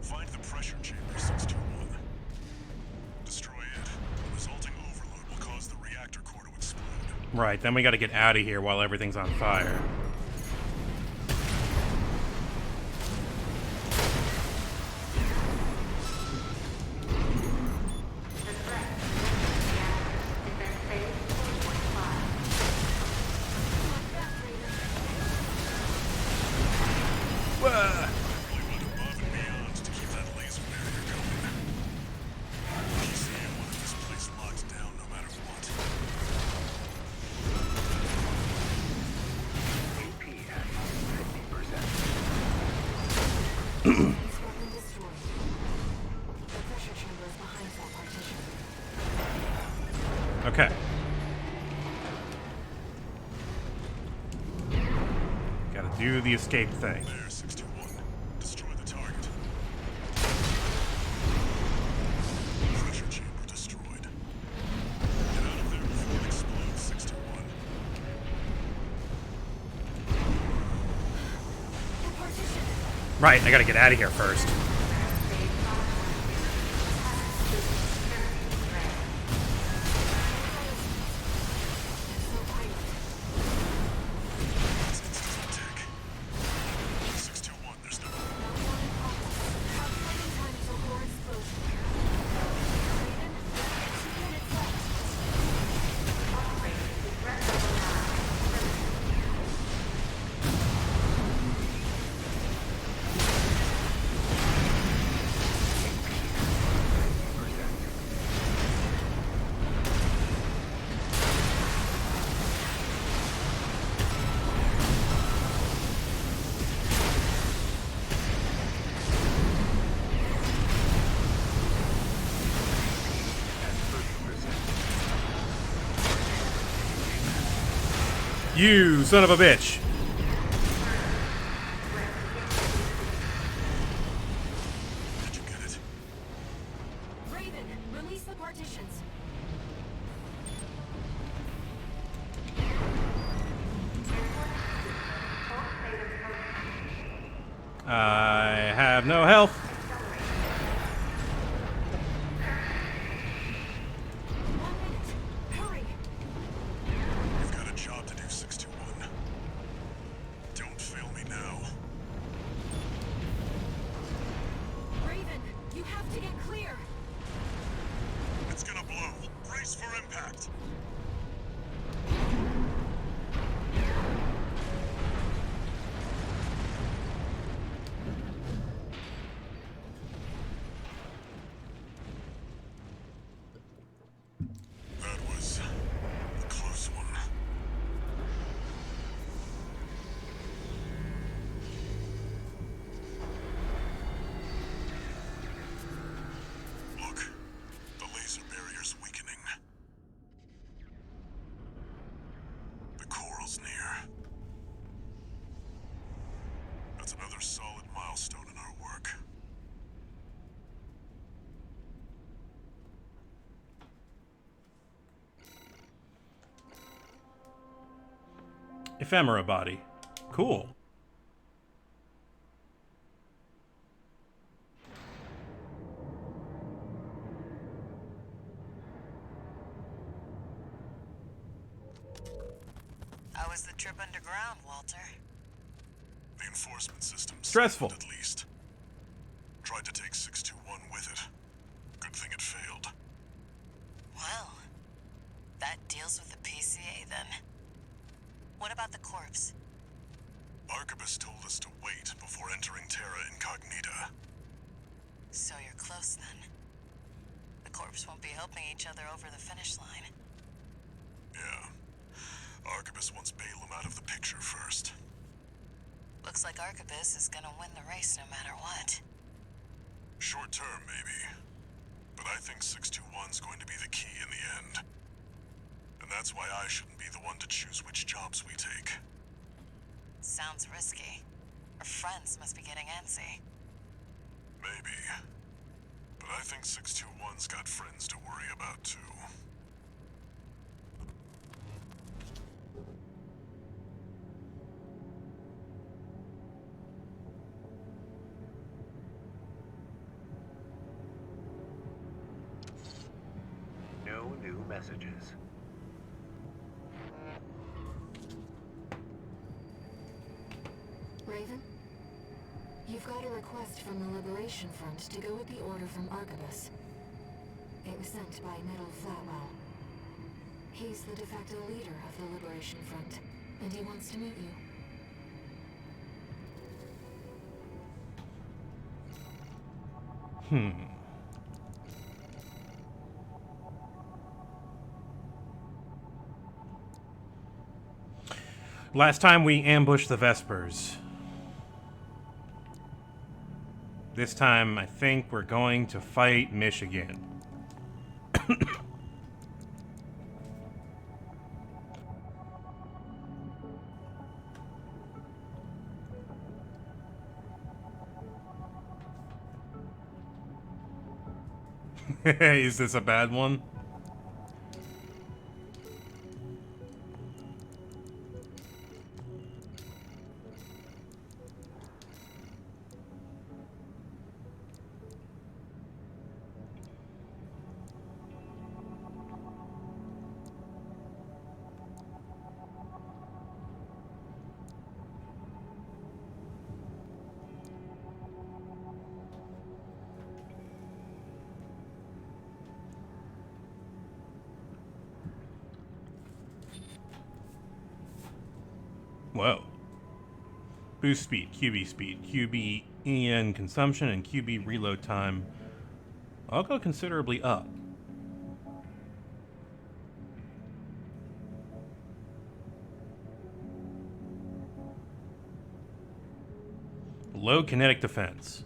Speaker 2: Find the pressure chamber, 621. Destroy it. The resulting overload will cause the reactor core to explode.
Speaker 1: Right, then we gotta get out of here while everything's on fire. Whoa.
Speaker 2: We went above and beyond to keep that laser barrier going. PCM wanted this place locked down no matter what.
Speaker 5: AP at 50%.
Speaker 4: Base weapon destroyed. The pressure chamber is behind that partition.
Speaker 1: Okay. Gotta do the escape thing.
Speaker 2: There, 621. Destroy the target. Pressure chamber destroyed. Get out of there before it explodes, 621.
Speaker 4: The partition!
Speaker 1: Right, I gotta get out of here first.
Speaker 4: So violent.
Speaker 2: Tick. 621, there's no...
Speaker 4: Calculating time until core explosion. Raven, 2 minutes left.
Speaker 1: You son of a bitch!
Speaker 2: Did you get it?
Speaker 4: Raven, release the partitions.
Speaker 1: I have no health.
Speaker 4: 1 minute. Hurry!
Speaker 2: You've got a job to do, 621. Don't fail me now.
Speaker 4: Raven, you have to get clear.
Speaker 2: It's gonna blow. Brace for impact. That was a close one. Look, the laser barrier's weakening. The coral's near. That's another solid milestone in our work.
Speaker 1: Ephemera body. Cool.
Speaker 9: How was the trip underground, Walter?
Speaker 2: The enforcement system
Speaker 1: Stressful.
Speaker 2: at least. Tried to take 621 with it. Good thing it failed.
Speaker 9: Well, That deals with the PCA then. What about the corpse?
Speaker 2: Arquebus told us to wait before entering Terra Incognita.
Speaker 9: So you're close then. The corpse won't be helping each other over the finish line.
Speaker 2: Yeah. Arquebus wants Balaam out of the picture first.
Speaker 9: Looks like Arquebus is gonna win the race no matter what.
Speaker 2: Short term, maybe. But I think 621's going to be the key in the end. And that's why I shouldn't be the one to choose which jobs we take.
Speaker 9: Sounds risky. Our friends must be getting antsy.
Speaker 2: Maybe. But I think 621's got friends to worry about, too.
Speaker 5: No new messages.
Speaker 4: Raven? You've got a request from the Liberation Front to go with the order from Arquebus. It was sent by Metal Flatwell. He's the de facto leader of the Liberation Front, and he wants to meet you.
Speaker 1: Last time we ambushed the Vespers. This time, I think we're going to fight Michigan. Is this a bad one? Whoa. Boost speed, QB EN consumption, and QB reload time all go considerably up. Low kinetic defense.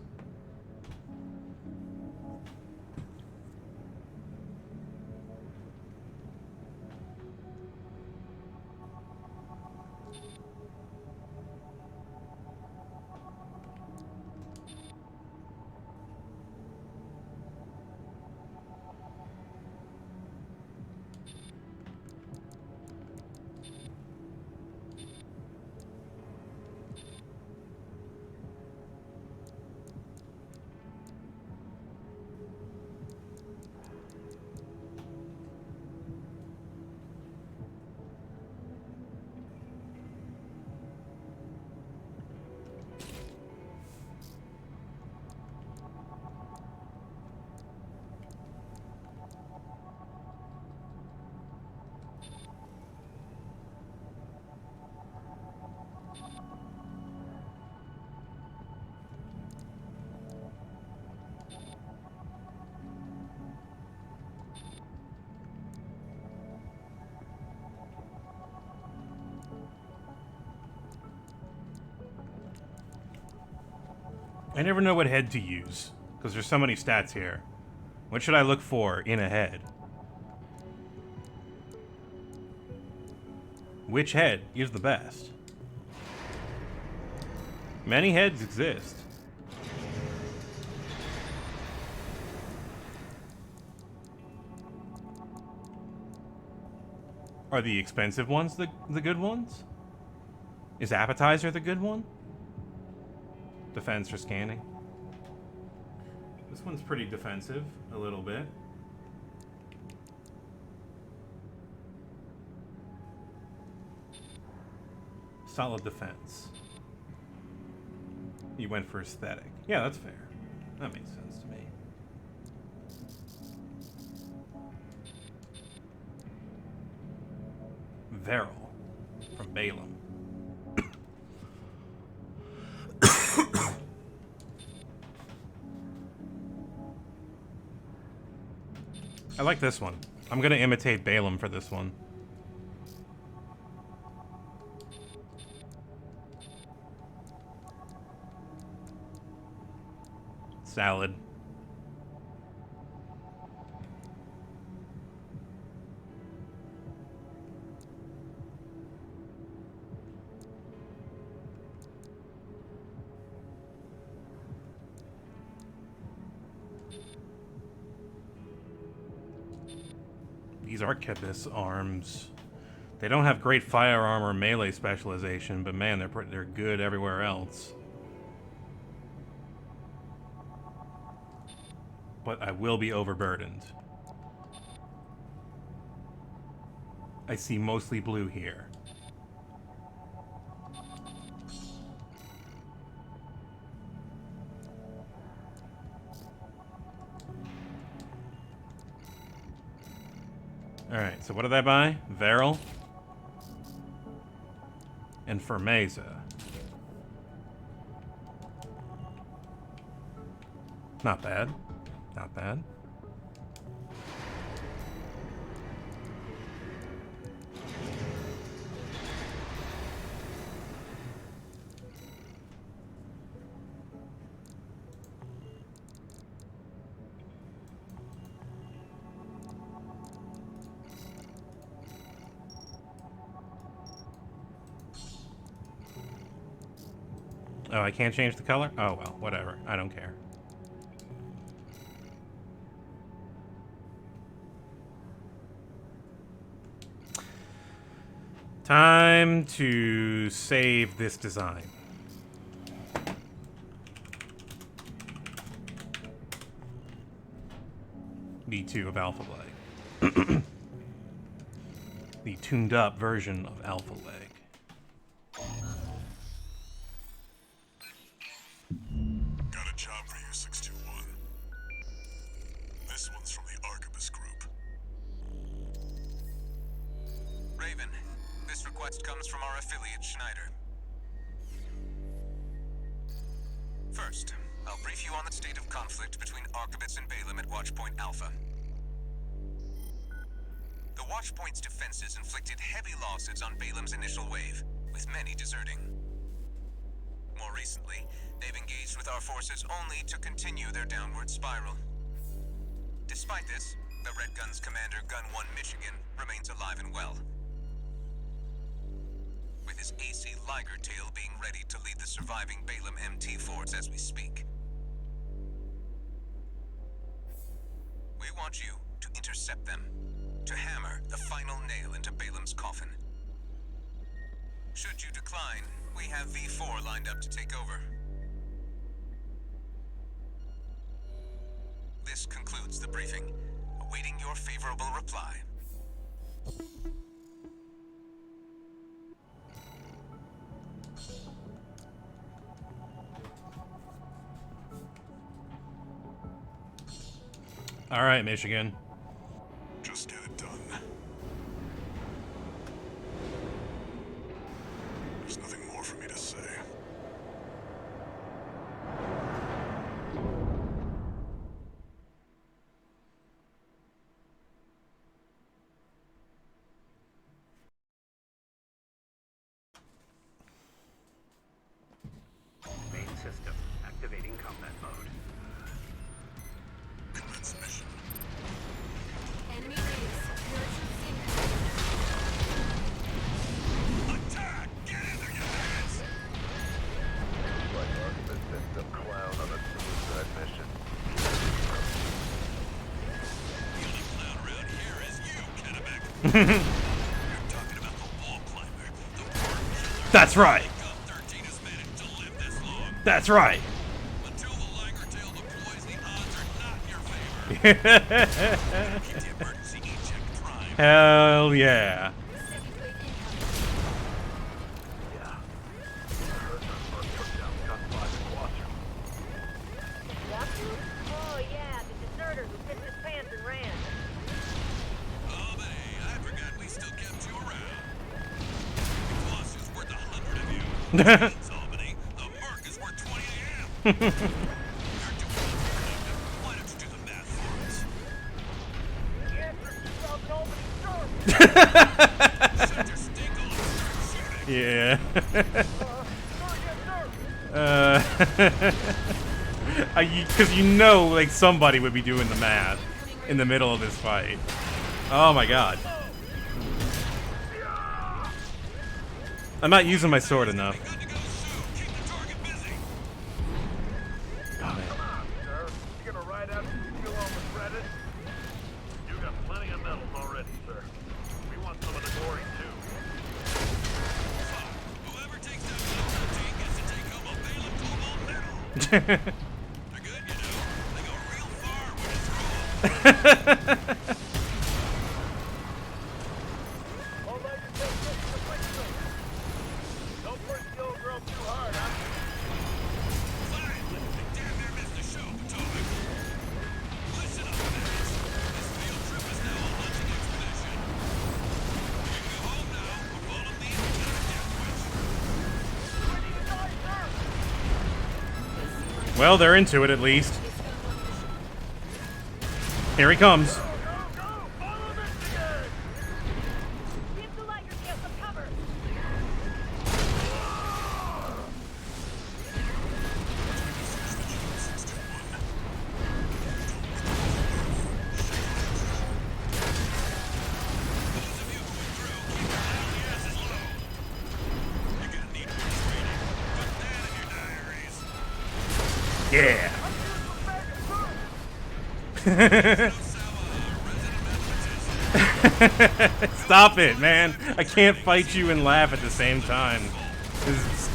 Speaker 1: I never know what head to use, because there's so many stats here. What should I look for in a head? Which head is the best? Many heads exist. Are the expensive ones the good ones? Is appetizer the good one? Defense for scanning. This one's pretty defensive, a little bit. Solid defense. You went for aesthetic. Yeah, that's fair. That makes sense to me. Veril from Balaam. I like this one. I'm gonna imitate Balaam for this one. Salad. These Arquebus arms. They don't have great firearm or melee specialization, but man, they're good everywhere else. But I will be overburdened. I see mostly blue here. Alright, so what did I buy? Veril. And Firmeza. Not bad. Not bad. Oh, I can't change the color? Oh, well, whatever. I don't care. Time to save this design. V2 of Alpha Leg. The tuned up version of Alpha Leg.
Speaker 2: Got a job for you, 621. This one's from the Arquebus Group.
Speaker 3: Raven, this request comes from our affiliate, Schneider. First, I'll brief you on the state of conflict between Arquebus and Balaam at Watchpoint Alpha. The Watchpoint's defenses inflicted heavy losses on Balaam's initial wave, with many deserting. More recently, they've engaged with our forces only to continue their downward spiral. Despite this, the Red Gun's commander, Gun 1 Michigan, remains alive and well, with his AC Liger tail being ready to lead the surviving Balaam MT force as we speak. We want you to intercept them, to hammer the final nail into Balaam's coffin. Should you decline, we have V4 lined up to take over. This concludes the briefing, awaiting your favorable reply.
Speaker 1: All right, Michigan.
Speaker 2: Just get it done. There's nothing more for me to say.
Speaker 5: Main system activating combat mode.
Speaker 2: Commence mission.
Speaker 4: Enemy base.
Speaker 2: Attack! Get in there, you idiots!
Speaker 10: Like Arquebus sent some clown on a suicide mission.
Speaker 2: The only clown around here is you, Kennebec. You're talking about the wall climber, the worm killer.
Speaker 1: That's right.
Speaker 2: Gun 13 has managed to live this long.
Speaker 1: That's right.
Speaker 2: Until the Liger tail deploys, the odds are not in your favor. Keep the emergency eject prime.
Speaker 1: Hell yeah.
Speaker 10: Yeah. Heard that Bud took down gunfire squatter.
Speaker 8: Oh, yeah, the deserter who pissed his pants and ran.
Speaker 2: Oh, I forgot we still kept you around. Albany, the Merc is worth 20 AM. You're doing nothing productive. Why don't you do the math for us?
Speaker 10: The answer is 2000 Albany, sir.
Speaker 2: Set your stink on and start shooting.
Speaker 1: Yeah.
Speaker 10: Sir, yes, sir.
Speaker 1: Because you know, like, somebody would be doing the math in the middle of this fight. Oh my god. I'm not using my sword enough.
Speaker 2: Good to go soon. Keep the target busy.
Speaker 1: Oh, man.
Speaker 10: Come on, sir. You gonna ride out and kill all the credit? You got plenty of medals already, sir. We want some of the glory, too.
Speaker 2: Whoever takes that medal 13 gets to take home a Balaam Cobalt medal. They're good, you know. They go real far when you throw them.
Speaker 10: All right, you take this to the quick thing. Don't push the old girl too hard, huh?
Speaker 2: Fine. They damn near missed the show, Potomac. Listen up, Max. This field trip is now a hunting expedition. You can go home now or follow me and get a death wish.
Speaker 10: Ready to die, sir.
Speaker 1: Well, they're into it at least. Here he comes.
Speaker 10: Go, go! Follow Michigan!
Speaker 8: Give the Liger Tail some cover.
Speaker 2: Those of you who withdrew, keep your alley asses low. You're gonna need more training. Put that in your diaries.
Speaker 1: Yeah. Stop it, man. I can't fight you and laugh at the same time.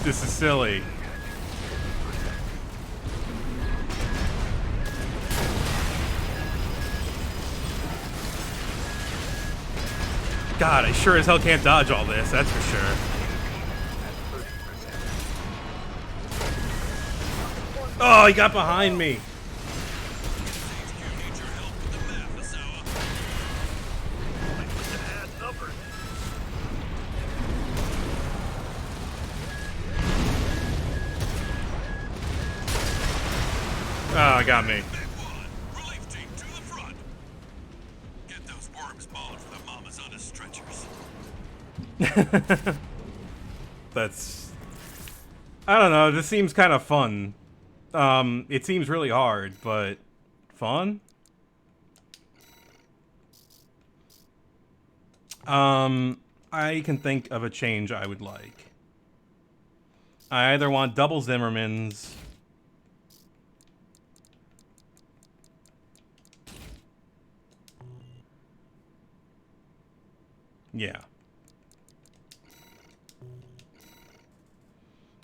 Speaker 1: This is silly. God, I sure as hell can't dodge all this, that's for sure. Oh, he got behind me.
Speaker 2: You need your help with the map, Masawa.
Speaker 10: We can add numbers.
Speaker 1: Oh, got me.
Speaker 2: Big one. Relief team to the front. Get those worms mauled for the mamas on his stretchers.
Speaker 1: That's... I don't know, this seems kind of fun. It seems really hard, but fun? I can think of a change I would like. I either want double Zimmermans... Yeah.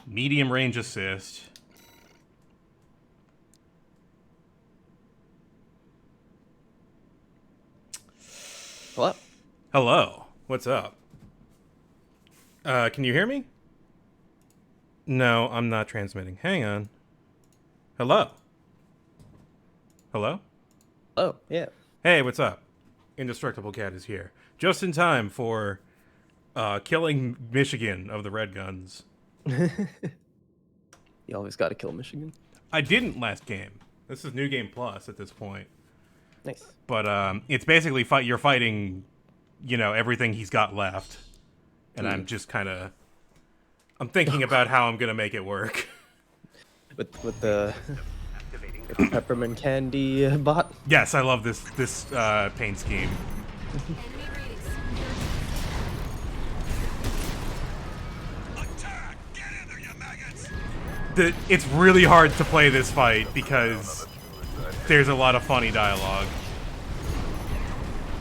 Speaker 1: Medium range assist.
Speaker 11: Hello?
Speaker 1: Hello. What's up? Can you hear me? No, I'm not transmitting. Hang on. Hello? Hello?
Speaker 11: Oh, yeah.
Speaker 1: Hey, what's up? Indestructible Cat is here. Just in time for killing Michigan of the Red Guns.
Speaker 11: You always gotta kill Michigan.
Speaker 1: I didn't last game. This is New Game Plus at this point.
Speaker 11: Nice.
Speaker 1: But it's basically you're fighting, you know, everything he's got left. And I'm just kind of... I'm thinking about how I'm going to make it work.
Speaker 11: With the peppermint candy bot?
Speaker 1: Yes, I love this paint scheme.
Speaker 2: Attack! Get in there, you maggots!
Speaker 1: It's really hard to play this fight because there's a lot of funny dialogue.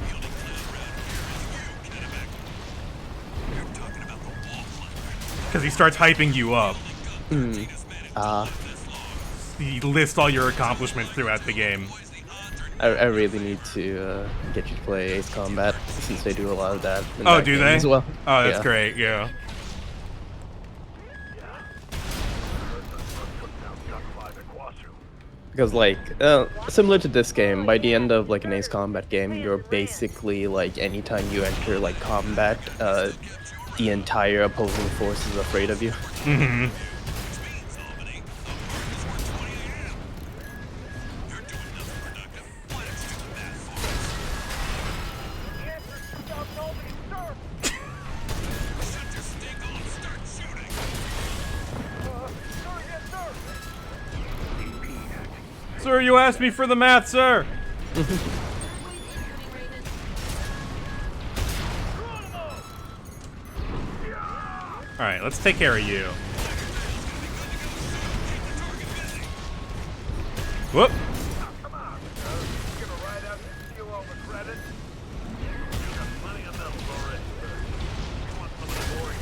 Speaker 2: The only clown around here is you, Kennebec. You're talking about the wall climber.
Speaker 1: Because he starts hyping you up. He lists all your accomplishments throughout the game.
Speaker 11: I really need to get you to play Ace Combat since they do a lot of that. In
Speaker 1: Oh,
Speaker 11: that
Speaker 1: do
Speaker 11: game
Speaker 1: they?
Speaker 11: As well.
Speaker 1: Oh, that's
Speaker 11: Yeah.
Speaker 1: great, yeah.
Speaker 11: Because like similar to this game, by the end of like an Ace Combat game, you're basically like anytime you enter like combat, the entire opposing force is afraid of you.
Speaker 1: Mm-hmm.
Speaker 2: Which means, Albany, the work is worth 20 a.m. You're doing nothing productive. Why don't you do the math for us?
Speaker 10: The answer is 2,000 Albany, sir.
Speaker 2: Shut your stinkle and start shooting.
Speaker 10: Sir, yes, sir.
Speaker 1: Sir, you asked me for the math, sir. All right, let's take care of you. Whoop.
Speaker 10: Come on, sir. You gonna ride out and steal all the credit? You got plenty of medals already, sir. We want some of the glory,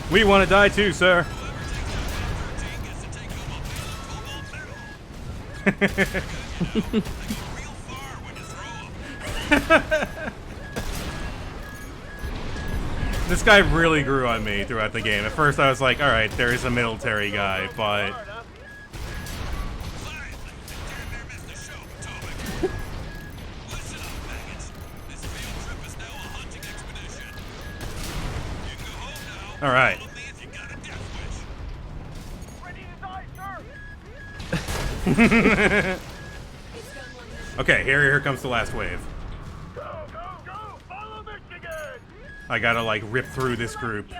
Speaker 10: too.
Speaker 1: We want to die too, sir. This guy really grew on me throughout the game. At first I was like, alright, there's a military guy, but... Alright.
Speaker 10: Ready to die, sir.
Speaker 1: Okay, here comes the last wave.
Speaker 10: Go, go, go! Follow Michigan!
Speaker 1: I gotta, like, rip through this group.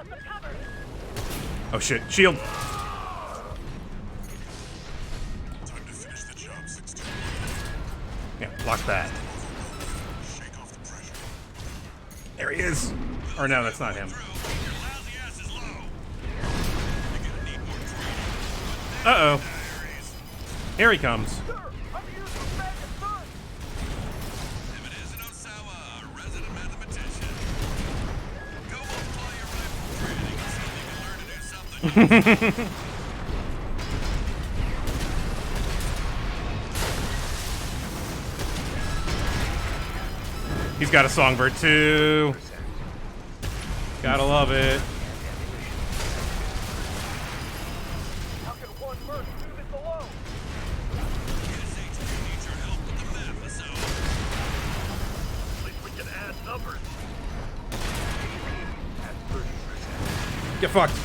Speaker 1: Oh shit, shield!
Speaker 2: Time to finish the job, 16.
Speaker 1: Yeah, block that.
Speaker 2: Shake off the pressure.
Speaker 1: There he is! Or no, that's not him.
Speaker 2: Your lousy ass is low. You're gonna need more training.
Speaker 1: Uh-oh. Here he comes.
Speaker 10: Sir, I'm using the magnet, sir!
Speaker 2: If it isn't Osawa, a resident mathematician, go multiply your rifle training and see if you can learn to do something.
Speaker 1: He's got a songbird too. Gotta love it.
Speaker 10: How can one merc do this alone?
Speaker 2: SHQ needs your help with the math, Osawa.
Speaker 10: At least we can add numbers.
Speaker 1: Get fucked.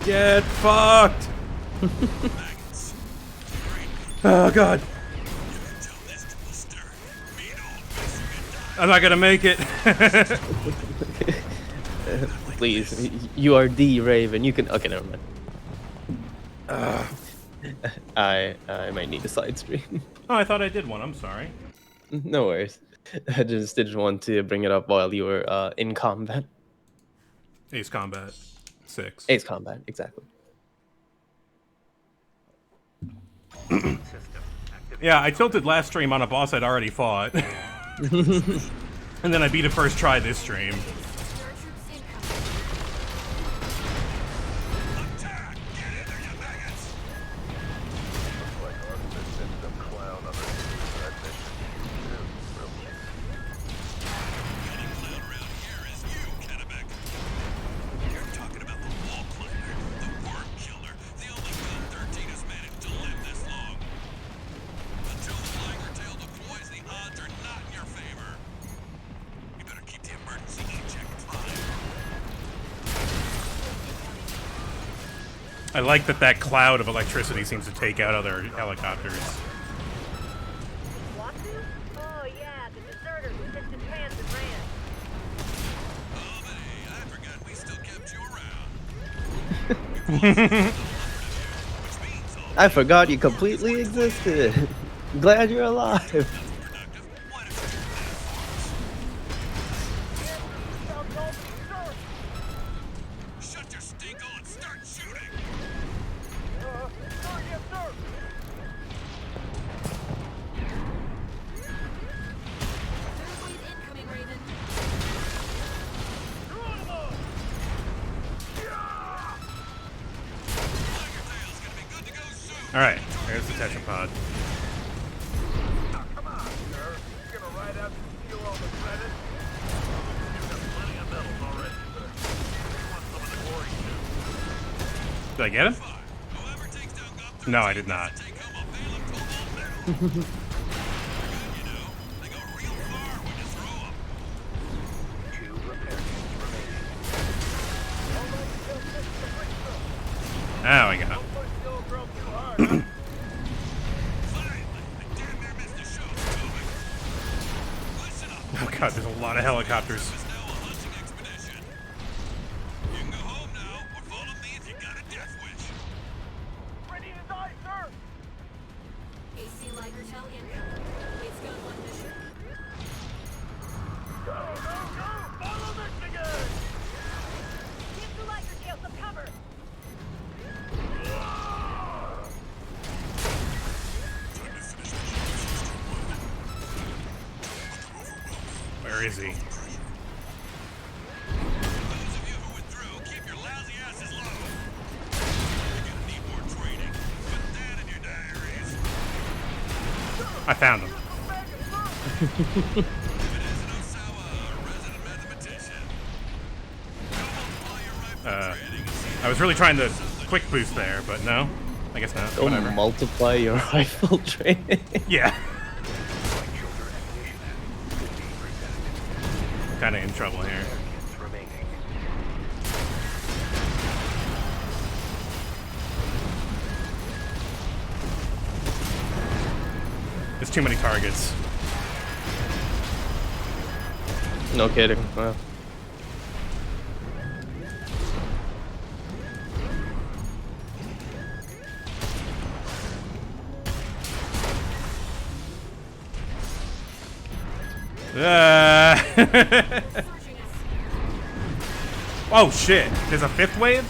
Speaker 1: Get fucked.
Speaker 2: Maggots.
Speaker 1: Oh god.
Speaker 2: Tell this to the stern. Mean old Michigan die.
Speaker 1: I'm not gonna make it.
Speaker 11: Please, you are the Raven. You can. Okay, never mind. I might need a side stream.
Speaker 1: Oh, I thought I did one. I'm sorry.
Speaker 11: No worries. I just didn't want to bring it up while you were in combat.
Speaker 1: Ace Combat 6.
Speaker 11: Ace Combat, exactly.
Speaker 5: System activated.
Speaker 1: Yeah, I tilted last stream on a boss I'd already fought. And then I beat it first try this stream.
Speaker 2: Attack! Get in there, you maggots!
Speaker 10: Looks like Artemis sent some clown on the suicide mission. Brilliant.
Speaker 2: The only clown around here is you, Kennebec. You're talking about the wall climber, the worm killer, the only gun 13 has managed to live this long. Until the Liger Tail deploys, the odds are not in your favor. You better keep the emergency eject time.
Speaker 1: I like that cloud of electricity seems to take out other helicopters.
Speaker 8: Watson? Oh, yeah, the deserter who pissed his pants and ran.
Speaker 2: Oh, but hey, I forgot we still kept you around. Which means all
Speaker 11: I forgot you completely existed. Glad you're alive.
Speaker 2: productive. Why don't you do that for us? Shut your stinkle and start shooting!
Speaker 10: Sir, yes, sir!
Speaker 4: Incoming, Raven.
Speaker 10: Geronimo!
Speaker 2: Liger Tail's gonna be good to go soon!
Speaker 1: Alright, there's the tetrapod.
Speaker 10: Come on, sir. You gonna ride out and steal all the credit? You got plenty of medals already, sir. We want some of the glory, too.
Speaker 1: Did I get him?
Speaker 2: Whoever takes down Gop
Speaker 1: No, I did not.
Speaker 2: take home a Balaam Cobalt medal. They're good, you know. They go real far when you throw them.
Speaker 1: Now we go. Oh god, there's a lot of helicopters.
Speaker 8: AC Liger Tail incoming. It's got one mission. Go, go, go! Follow Michigan! Give the Liger Tail some cover!
Speaker 1: Where is he? I found him. I was really trying to quick boost there, but no. I guess not.
Speaker 11: Don't
Speaker 1: Whatever.
Speaker 11: multiply your rifle training.
Speaker 1: Yeah. Kind of in trouble here. There's too many targets.
Speaker 11: No kidding. Wow.
Speaker 1: Oh shit! There's a fifth wave?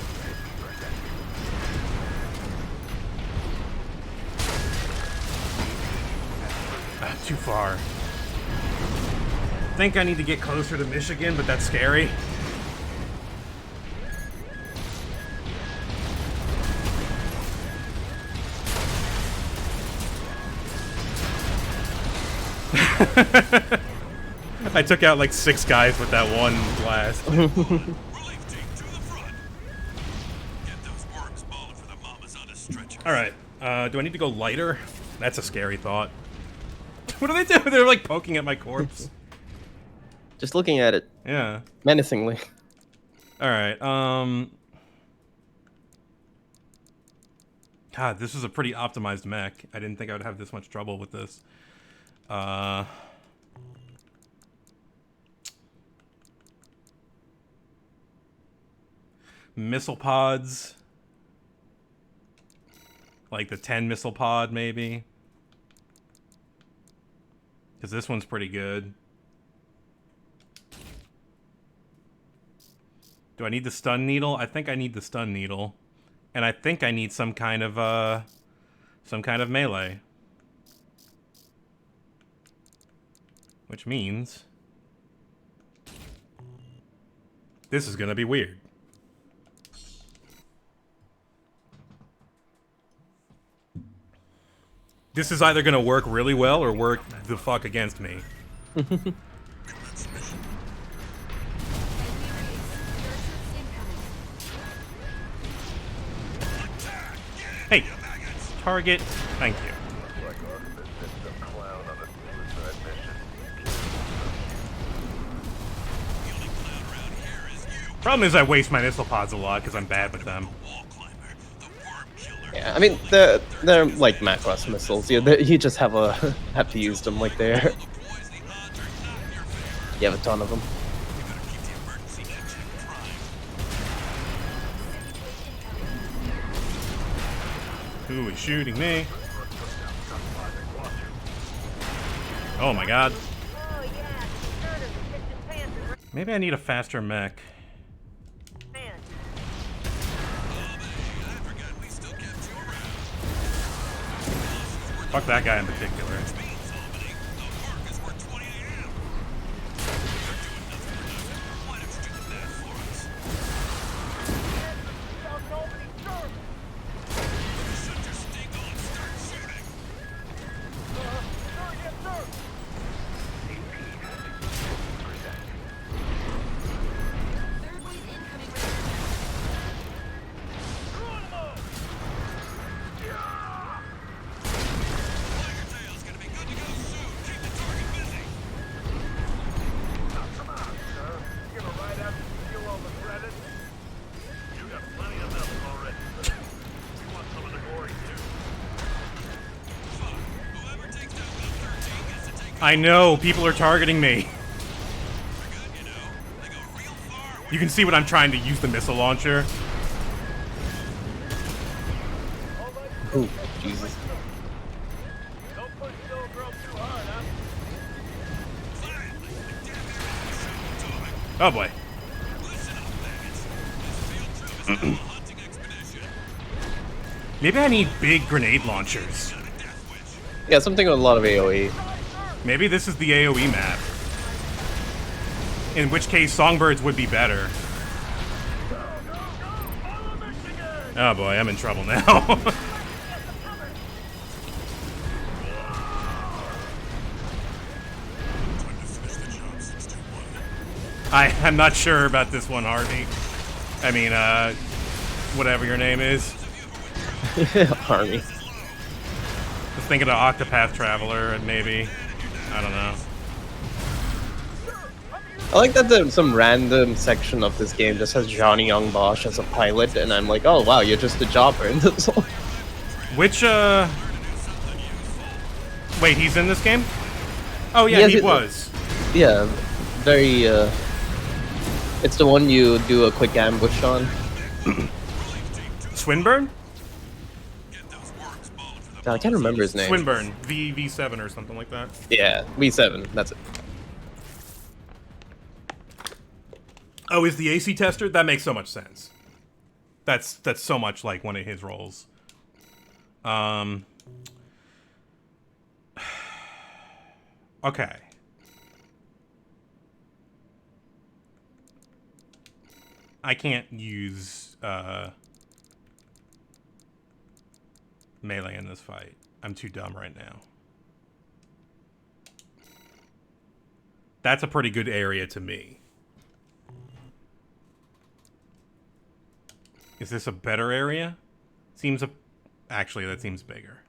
Speaker 1: Too far. Think I need to get closer to Michigan, but that's scary. I took out like 6 guys with that one blast. Alright, do I need to go lighter? That's a scary thought. What are they doing? They're like poking at my corpse.
Speaker 11: Just looking at it.
Speaker 1: Yeah.
Speaker 11: Menacingly.
Speaker 1: Alright, God, this is a pretty optimized mech. I didn't think I would have this much trouble with this. Missile pods. Like the 10 missile pod, maybe. Because this one's pretty good. Do I need the stun needle? I think I need the stun needle. And I think I need some kind of melee. Which means this is gonna be weird. This is either gonna work really well or work the fuck against me. Hey, target. Thank you. Problem is I waste my missile pods a lot because I'm bad with them.
Speaker 11: Yeah, I mean they're like Macross missiles. You just have to use them like they're. You have a ton of them.
Speaker 1: Who is shooting me? Oh my god. Maybe I need a faster mech. Fuck that guy in particular. I know, people are targeting me. You can see what I'm trying to use the missile launcher.
Speaker 11: Oh, Jesus.
Speaker 10: Don't push the old girl too hard, huh?
Speaker 1: Oh boy. Maybe I need big grenade launchers.
Speaker 11: Yeah, something with a lot of AoE.
Speaker 1: Maybe this is the AoE map. In which case, Songbirds would be better. Oh boy, I'm in trouble now. I'm not sure about this one, Harvey. I mean, whatever your name is.
Speaker 11: Army.
Speaker 1: Just thinking of Octopath Traveler, and maybe. I don't know.
Speaker 11: I like that some random section of this game just has Johnny Young Bosch as a pilot, and I'm like, oh wow, you're just a jobber in this one.
Speaker 1: Which, Wait, he's in this game? Oh yeah, he was.
Speaker 11: Yeah, very, It's the one you do a quick ambush on.
Speaker 1: Swinburne?
Speaker 11: I can't remember his name.
Speaker 1: Swinburne. V7 or something like that.
Speaker 11: Yeah, V7, that's it.
Speaker 1: Oh, is the AC tester? That makes so much sense. That's so much like one of his roles. Okay. I can't use melee in this fight. I'm too dumb right now. That's a pretty good area to me. Is this a better area? Seems actually, that seems bigger.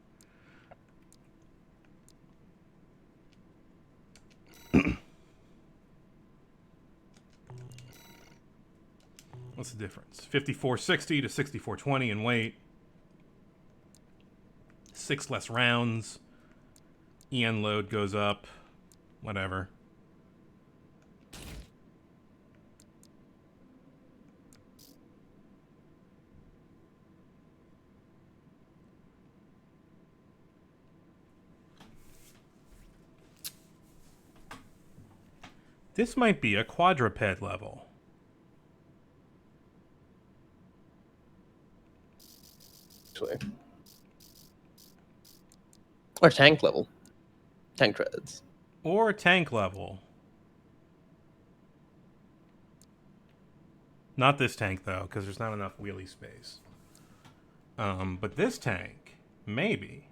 Speaker 1: What's the difference? 5460 to 6420 in weight. 6 less rounds. EN load goes up. Whatever. This might be a quadruped level.
Speaker 11: Or tank level. Tank treads.
Speaker 1: Or tank level. Not this tank, though, because there's not enough wheelie space. But this tank, maybe.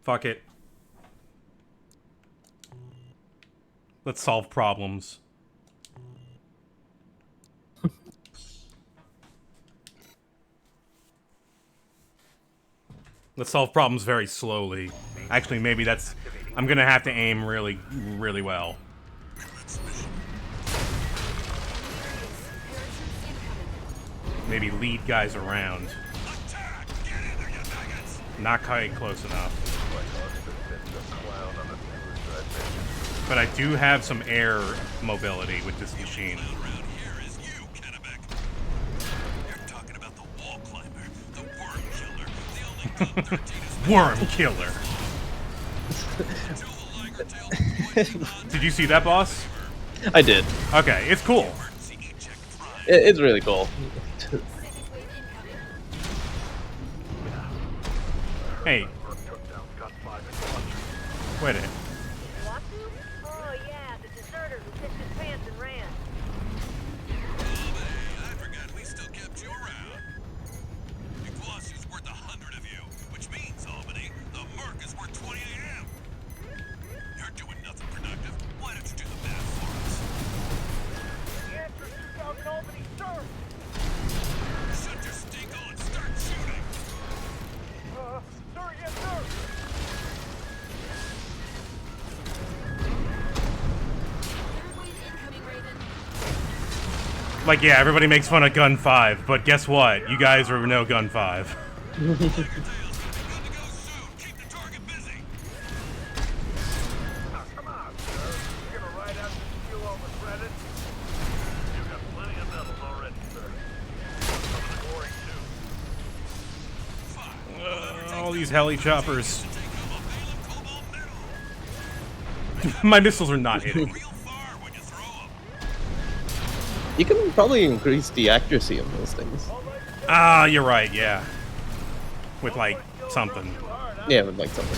Speaker 1: Fuck it. Let's solve problems. Let's solve problems very slowly. Actually, maybe that's... I'm gonna have to aim really, really well. Maybe lead guys around. Not quite close enough. But I do have some air mobility with this machine. Worm killer. Did you see that, boss?
Speaker 11: I did.
Speaker 1: Okay, it's cool.
Speaker 11: It's really cool.
Speaker 1: Hey. Wait a minute.
Speaker 8: Oh yeah, the deserter who pissed his pants and ran.
Speaker 2: I forgot we still kept you around. Iguazu's worth 100 of you, which means, Albany, the Merc is worth 20 AM. You're doing nothing productive. Why don't you do the math for us?
Speaker 1: Like, yeah, everybody makes fun of Gun 5, but guess what? You guys are no Gun 5. All these heli choppers. My missiles are not hitting.
Speaker 11: You can probably increase the accuracy of those things.
Speaker 1: Ah, you're right, yeah. With, like, something.
Speaker 11: Yeah, with like something.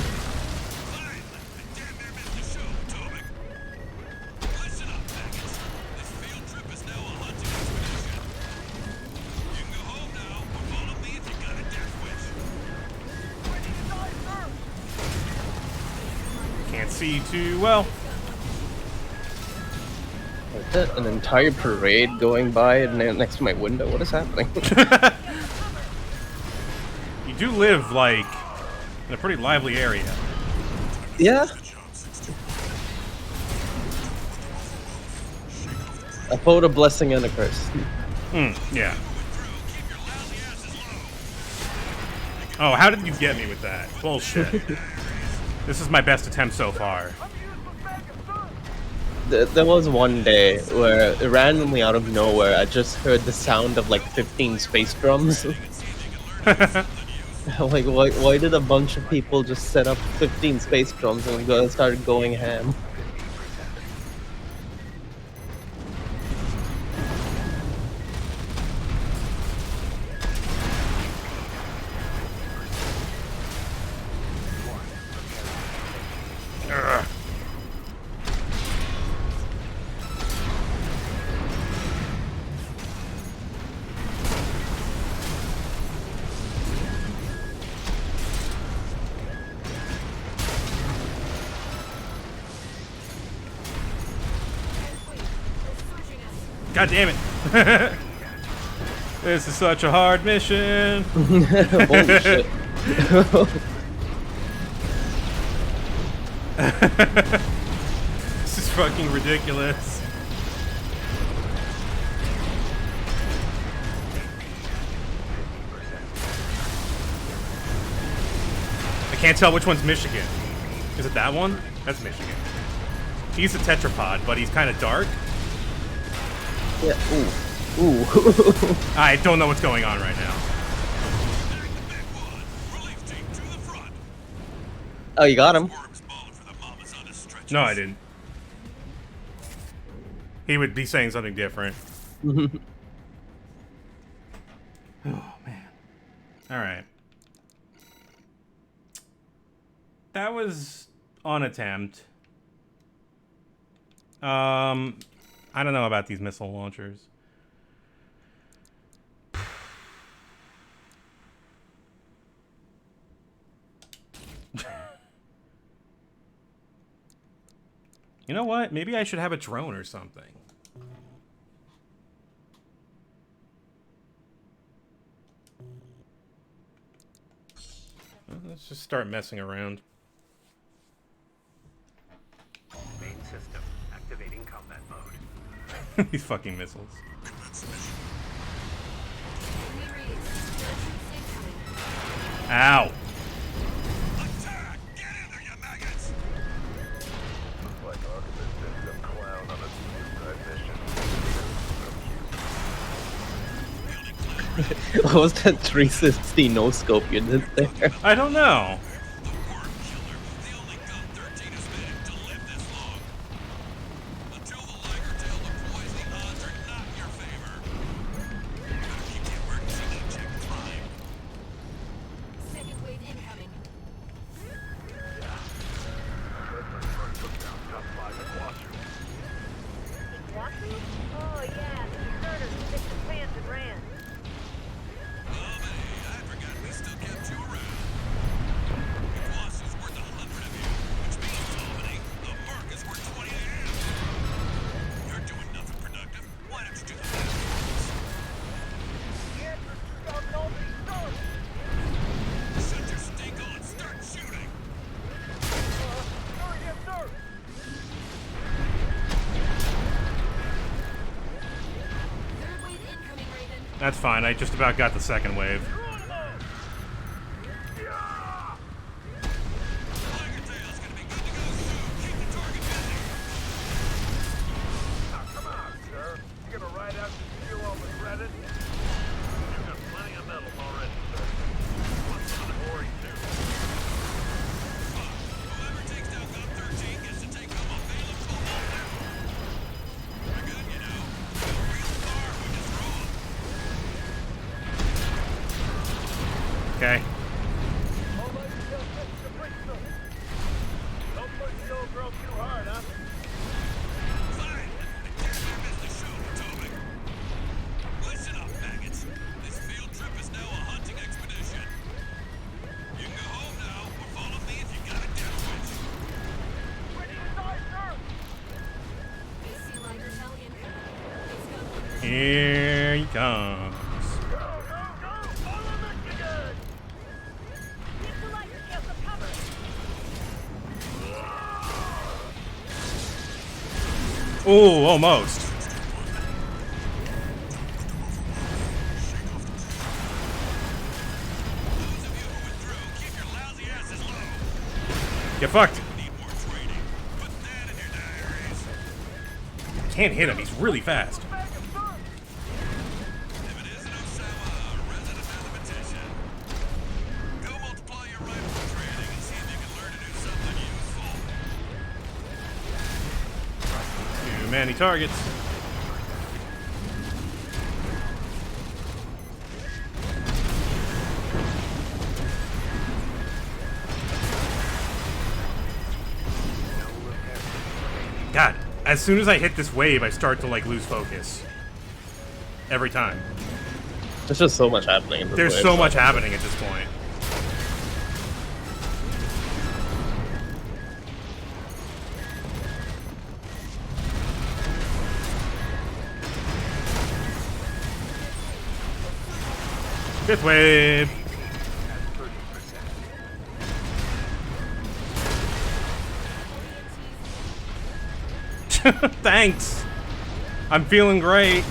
Speaker 1: Can't see too well.
Speaker 11: Is that an entire parade going by next to my window? What is happening?
Speaker 1: You do live, like, in a pretty lively area.
Speaker 11: Yeah. Both a blessing and a curse.
Speaker 1: Yeah. Oh, how did you get me with that? Bullshit. This is my best attempt so far.
Speaker 11: There was one day where, randomly out of nowhere, I just heard the sound of like 15 space drums. Like, why did a bunch of people just set up 15 space drums and started going ham?
Speaker 1: God damn it. This is such a hard mission.
Speaker 11: Holy shit.
Speaker 1: This is fucking ridiculous. I can't tell which one's Michigan. Is it that one? That's Michigan. He's a tetrapod, but he's kind of dark.
Speaker 11: Yeah, ooh.
Speaker 1: I don't know what's going on right now.
Speaker 11: Oh, you got him.
Speaker 1: No, I didn't. He would be saying something different. Oh, man. Alright. That was an attempt. I don't know about these missile launchers. You know what? Maybe I should have a drone or something. Let's just start messing around.
Speaker 5: Main system activating combat mode.
Speaker 1: These fucking missiles. Ow!
Speaker 10: Attack! Get in there, you maggots! Looks like Archibald sent some clown on a suicide mission.
Speaker 11: What was that 360 no scope you did there?
Speaker 1: I don't know.
Speaker 8: Oh yeah, the deserters kicked his pants and ran.
Speaker 1: That's fine. I just about got the second wave.
Speaker 10: Come on, sir. You gonna ride out to steal all the credit? You've got plenty of metal already, sir. You want some of the glory, too.
Speaker 2: Whoever takes down Gun 13 gets to take home a Balaam's Mahal. They're good, you know. They'll real far when you throw 'em.
Speaker 1: Okay.
Speaker 10: All right, still fix the pistol. Don't push the old girl too hard, huh?
Speaker 2: Fine. I can't miss the show, Potomac. Listen up, maggots. This field trip is now a hunting expedition. You can go home now, or follow me if you got a death wish.
Speaker 10: Ready to die, sir?
Speaker 1: Here he comes.
Speaker 10: Go, go, go! Follow Michigan!
Speaker 1: Ooh, almost. Get fucked. Can't hit him. He's really fast. Too many targets. God, as soon as I hit this wave, I start to like lose focus. Every time.
Speaker 11: There's just so much happening. In this
Speaker 1: There's
Speaker 11: wave,
Speaker 1: so much happening at this point. Fifth wave. Thanks. I'm feeling great.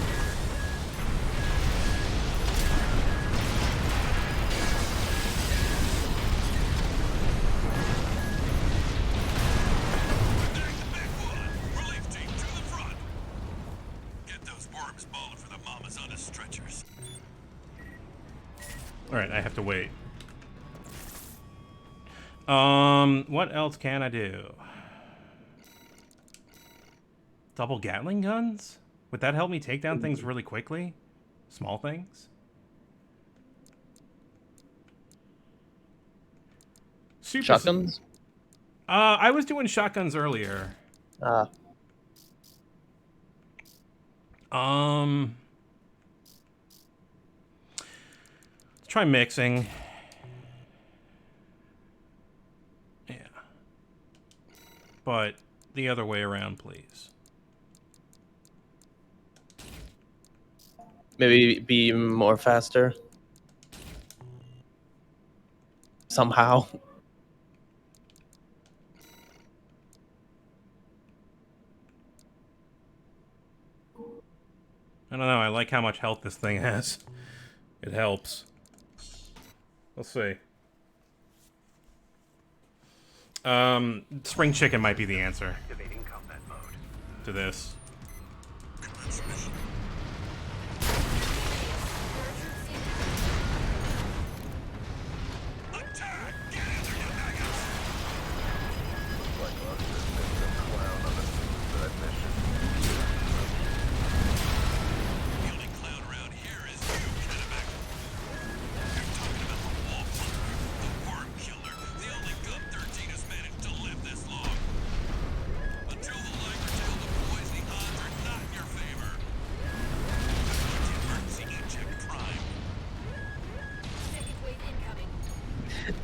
Speaker 1: Alright, I have to wait. What else can I do? Double Gatling guns? Would that help me take down things really quickly? Small things?
Speaker 11: Shotguns?
Speaker 1: I was doing shotguns earlier.
Speaker 11: Ah.
Speaker 1: Let's try mixing. Yeah. But the other way around, please.
Speaker 11: Maybe be more faster. Somehow.
Speaker 1: I don't know, I like how much health this thing has. It helps. We'll see. Spring chicken might be the answer
Speaker 5: Activating combat mode.
Speaker 1: to this.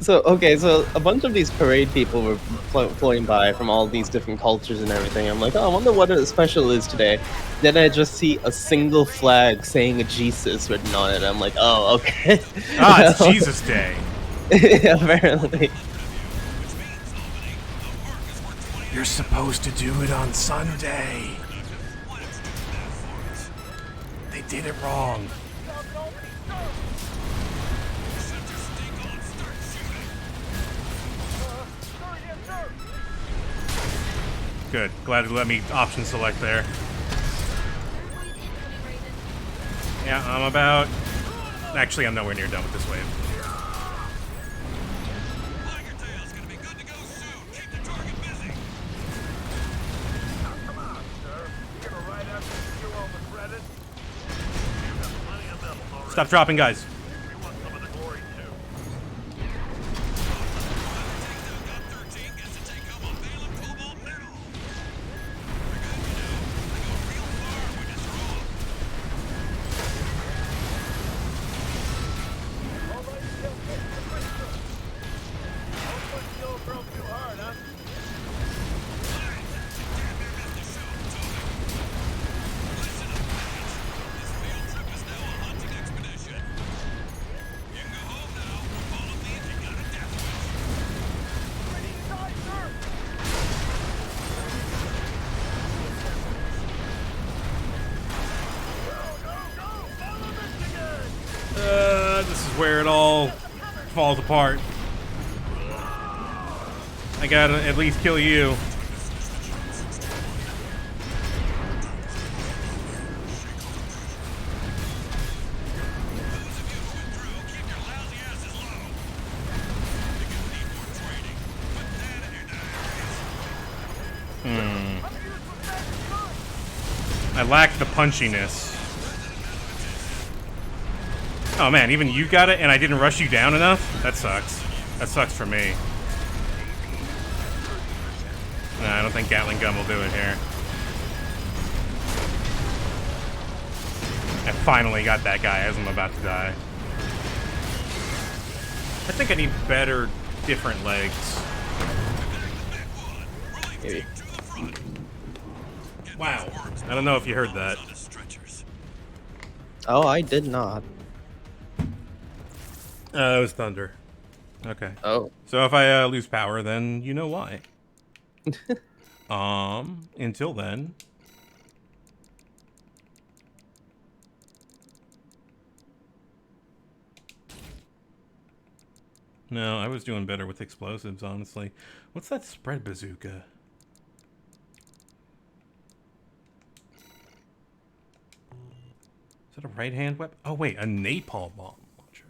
Speaker 11: So, okay, so a bunch of these parade people were floating by from all these different cultures and everything. I'm like, oh, I wonder what a special is today. Then I just see a single flag saying a Jesus written on it. I'm like, oh, okay.
Speaker 1: Ah, it's Jesus Day.
Speaker 11: Apparently.
Speaker 1: You're supposed to do it on Sunday. They did it wrong.
Speaker 10: Set your stink on, start shooting! Sir, yes, sir!
Speaker 1: Good. Glad you let me option select there. Yeah, I'm about... Actually, I'm nowhere near done with this wave.
Speaker 10: Liger Tail's gonna be good to go soon. Keep the target busy. Come on, sir. You gonna ride out and steal all the credit? You've got plenty of metal already.
Speaker 1: Stop dropping, guys.
Speaker 10: We want some of the glory, too. Got 13, gets to take home on Balaam Cobalt Metal. They're good, you know. They go real far when you throw them. All right, still get the picture. Hopefully still broke too hard, huh? Damn near missed the show, Tony. Listen up, Paige. This field trip is now a hunting expedition. You can go home now. Follow me if you got a death wish. Ready to die, sir! Go! Follow Michigan!
Speaker 1: This is where it all falls apart. I gotta at least kill you. I lack the punchiness. Oh man, even you got it and I didn't rush you down enough? That sucks. That sucks for me. Nah, I don't think Gatling Gun will do it here. I finally got that guy as I'm about to die. I think I need better, different legs.
Speaker 11: Maybe.
Speaker 1: Wow. I don't know if you heard that.
Speaker 11: Oh, I did not.
Speaker 1: It was thunder. Okay.
Speaker 11: Oh.
Speaker 1: So if I lose power, then you know why. Until then. No, I was doing better with explosives, honestly. What's that spread bazooka? Is that a right-hand weapon? Oh, wait, a napalm bomb launcher.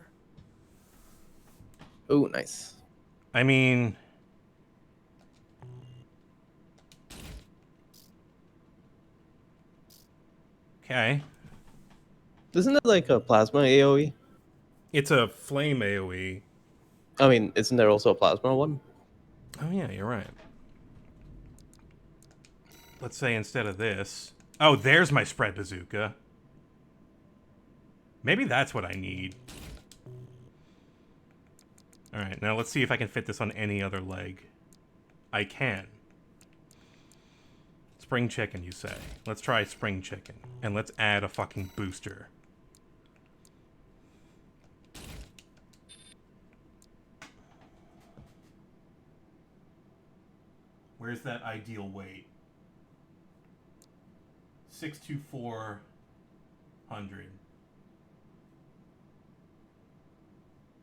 Speaker 11: Oh, nice.
Speaker 1: I mean... Okay.
Speaker 11: Isn't it like a plasma AoE?
Speaker 1: It's a flame AoE.
Speaker 11: I mean, isn't there also a plasma one?
Speaker 1: Oh, yeah, you're right. Let's say instead of this... Oh, there's my spread bazooka. Maybe that's what I need. Alright, now let's see if I can fit this on any other leg. I can. Spring chicken, you say. Let's try spring chicken. And let's add a fucking booster. Where's that ideal weight? 62400.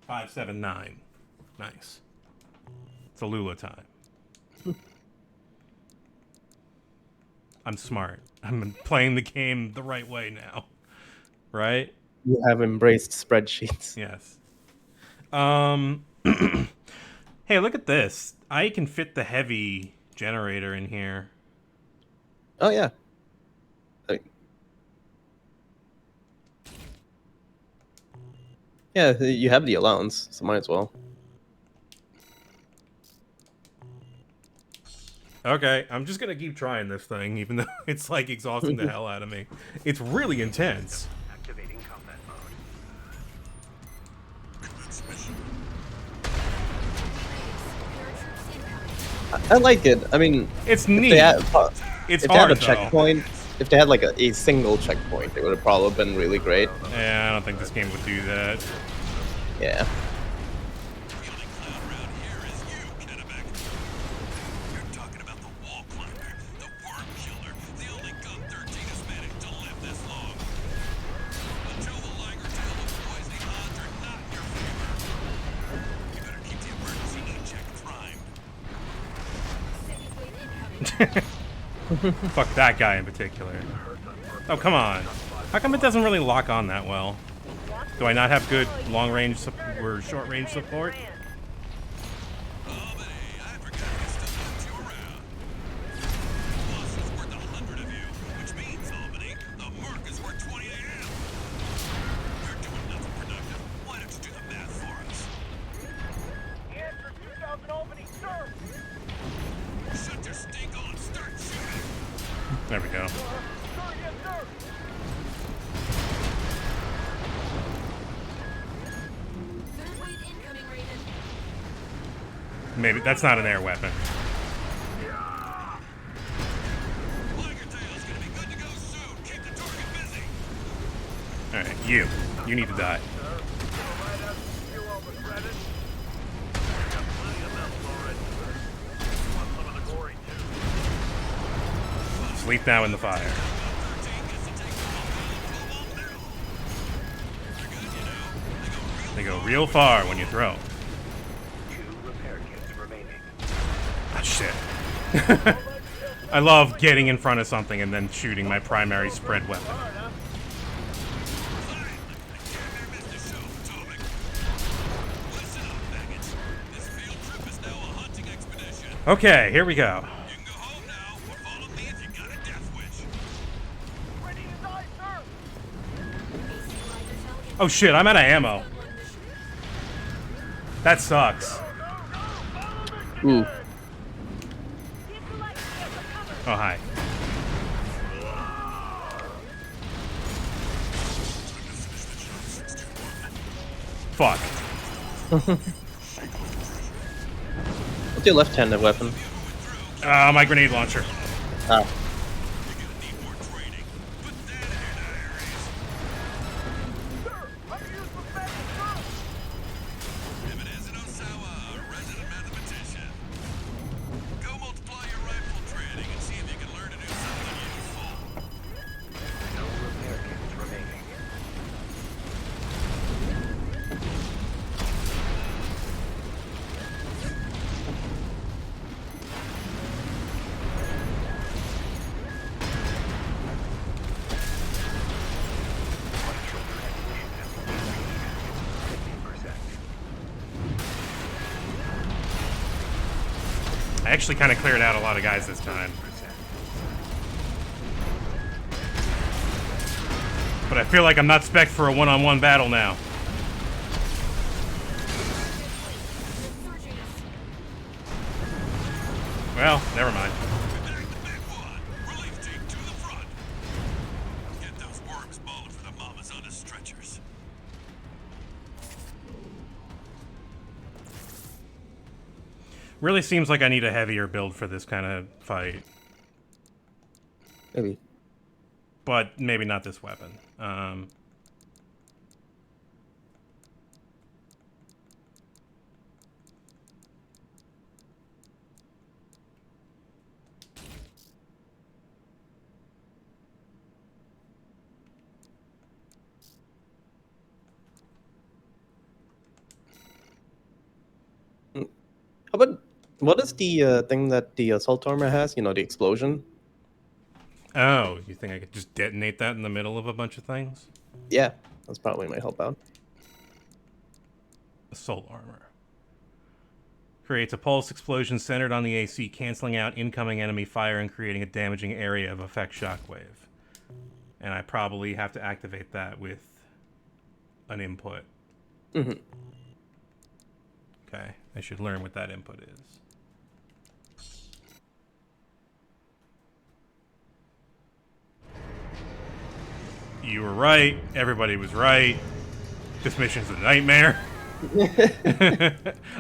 Speaker 1: 579. Nice. It's a Lula time. I'm smart. I'm playing the game the right way now. Right?
Speaker 11: You have embraced spreadsheets.
Speaker 1: Yes. Hey, look at this. I can fit the heavy generator in here.
Speaker 11: Oh, yeah. Yeah, you have the allowance, so might as well.
Speaker 1: Okay, I'm just gonna keep trying this thing, even though it's like exhausting the hell out of me. It's really intense.
Speaker 5: Activating combat mode.
Speaker 11: I like it. I mean,
Speaker 1: it's
Speaker 11: if
Speaker 1: neat.
Speaker 11: They had,
Speaker 1: it's
Speaker 11: if they had
Speaker 1: hard,
Speaker 11: a checkpoint, if they had like a single checkpoint, it would have probably been really great.
Speaker 1: Yeah, I don't think this game would do that.
Speaker 11: Yeah.
Speaker 1: Fuck that guy in particular. Oh, come on. How come it doesn't really lock on that well? Do I not have good long-range or short-range support?
Speaker 2: Albany, I forgot I still left you around. Plus, it's worth 100 of you, which means, Albany, the Merc is worth 20 AM. You're doing nothing productive. Why don't you do the math for us?
Speaker 10: Yes, for 2,000 Albany, sir!
Speaker 2: Shut your stink on and start shooting!
Speaker 1: There we go.
Speaker 10: Sir, yes, sir!
Speaker 4: Third wave incoming, Raven.
Speaker 1: Maybe that's not an air weapon.
Speaker 2: Tiger Tail's gonna be good to go soon. Keep the target busy.
Speaker 1: Alright, you need to die.
Speaker 10: Sir, go right out to fuel all the credit. I got plenty of medals already, sir. You want some of the glory, too?
Speaker 1: Sleep now in the fire.
Speaker 2: 13 gets to take the whole medal. They're good, you know.
Speaker 1: They go real far when you throw.
Speaker 5: 2 repair kits remaining.
Speaker 1: Ah, shit. I love getting in front of something and then shooting my primary spread weapon. Okay, here we go.
Speaker 2: You can go home now, or follow me if you got a death wish.
Speaker 10: Ready to die, sir!
Speaker 1: Oh shit, I'm out of ammo. That sucks.
Speaker 11: Ooh.
Speaker 1: Oh, hi. Fuck.
Speaker 11: What's your left-handed weapon?
Speaker 1: My grenade launcher.
Speaker 11: Ah.
Speaker 2: If it isn't Osawa, a resident mathematician. Go multiply your rifle training and see if you can learn to do something useful.
Speaker 5: No repair kits remaining. Functional transmission amplification 50%.
Speaker 1: I actually kind of cleared out a lot of guys this time. But I feel like I'm not spec'd for a one-on-one battle now. Well, never mind.
Speaker 2: Back the big one. Relief team to the front. Get those worms balling for the mamas on the stretchers.
Speaker 1: Really seems like I need a heavier build for this kind of fight.
Speaker 11: Maybe.
Speaker 1: But maybe not this weapon.
Speaker 11: How about what is the thing that the assault armor has? You know, the explosion.
Speaker 1: Oh, you think I could just detonate that in the middle of a bunch of things?
Speaker 11: Yeah, that's probably might help out.
Speaker 1: Assault armor. Creates a pulse explosion centered on the AC, canceling out incoming enemy fire and creating a damaging area of effect shockwave. And I probably have to activate that with an input.
Speaker 11: Mm-hmm.
Speaker 1: Okay, I should learn what that input is. You were right. Everybody was right. This mission's a nightmare.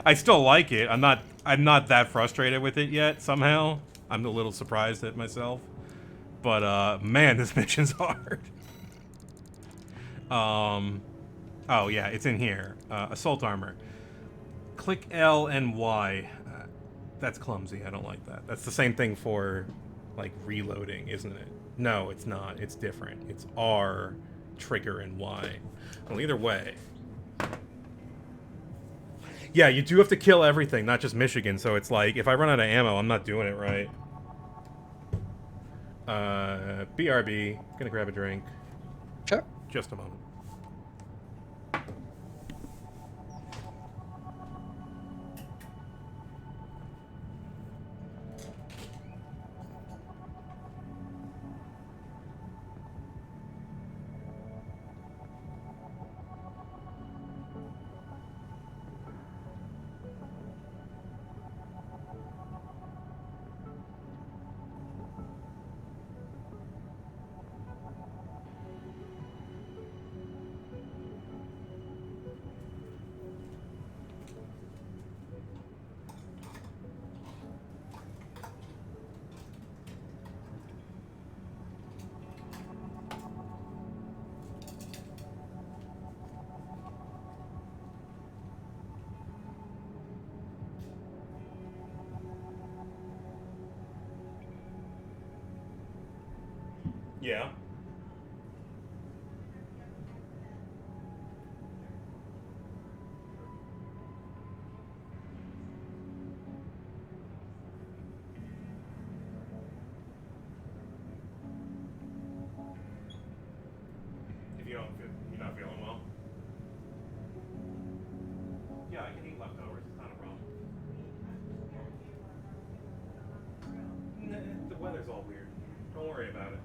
Speaker 1: I still like it. I'm not that frustrated with it yet, somehow. I'm a little surprised at myself. But man, this mission's hard. Oh yeah, it's in here. Assault armor. Click L and Y. That's clumsy. I don't like that. That's the same thing for like reloading, isn't it? No, it's not. It's different. It's R, trigger, and Y. Well, either way. Yeah, you do have to kill everything, not just Michigan. So it's like, if I run out of ammo, I'm not doing it right. BRB. Gonna grab a drink.
Speaker 11: Sure.
Speaker 1: Just a moment. Yeah. If you don't feel, you're not feeling well. Yeah, I can eat leftovers. It's not a problem. Nah, the weather's all weird. Don't worry about it.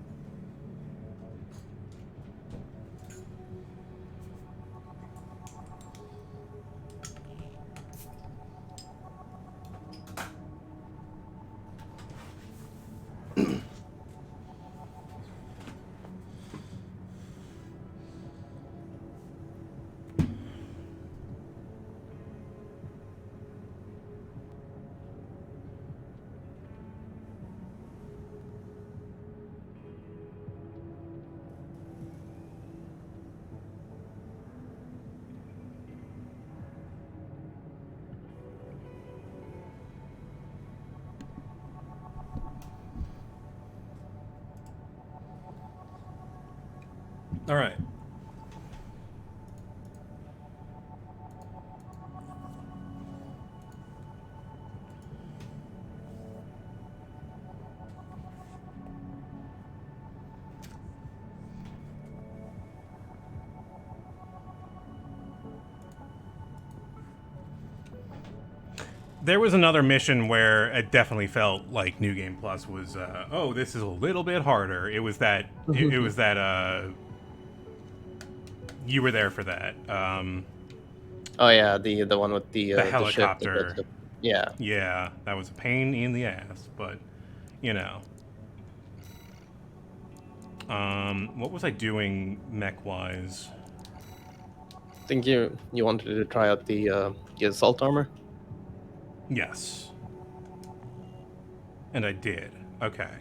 Speaker 1: All right. There was another mission where it definitely felt like New Game Plus was, oh, this is a little bit harder. It was that, it was that, you were there for that.
Speaker 11: Oh yeah, the one with the
Speaker 1: helicopter.
Speaker 11: The ship. Yeah.
Speaker 1: Yeah, that was a pain in the ass, but, you know. What was I doing mech-wise?
Speaker 11: I think you wanted to try out the assault armor.
Speaker 1: Yes. And I did. Okay.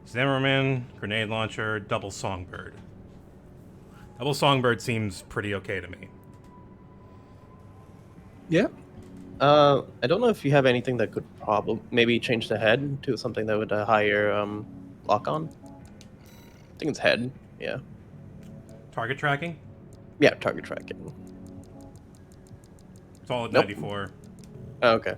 Speaker 1: Zimmerman, grenade launcher, double songbird. Double songbird seems pretty okay to me.
Speaker 11: Yeah. I don't know if you have anything that could probably maybe change the head to something that would higher lock on. I think it's head. Yeah.
Speaker 1: Target tracking?
Speaker 11: Yeah, target tracking.
Speaker 1: Solid
Speaker 11: Nope.
Speaker 1: 94.
Speaker 11: Oh, okay.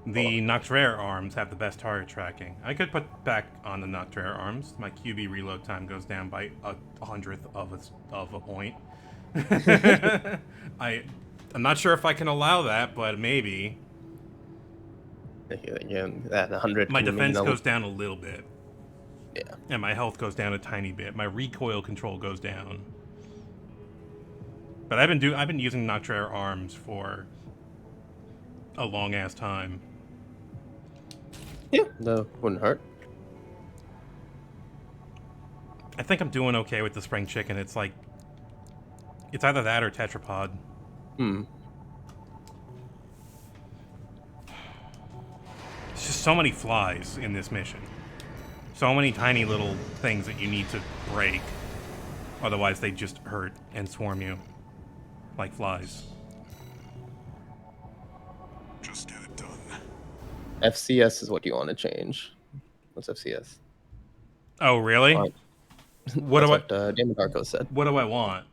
Speaker 1: The Nocturare arms have the best target tracking. I could put back on the Nocturare arms. My QB reload time goes down by a hundredth of a point. I'm not sure if I can allow that, but maybe.
Speaker 11: Yeah, that 100.
Speaker 1: My defense goes down a little bit.
Speaker 11: Yeah.
Speaker 1: And my health goes down a tiny bit. My recoil control goes down. But I've been using Nocturare arms for a long ass time.
Speaker 11: Yeah, no, wouldn't hurt.
Speaker 1: I think I'm doing okay with the spring chicken. It's like, it's either that or tetrapod.
Speaker 11: Hmm.
Speaker 1: There's just so many flies in this mission. So many tiny little things that you need to break. Otherwise they just hurt and swarm you. Like flies.
Speaker 2: Just get it done.
Speaker 11: FCS is what you want to change. What's FCS?
Speaker 1: Oh, really?
Speaker 11: Right.
Speaker 1: What do
Speaker 11: What Damon Darko said.
Speaker 1: What do I want?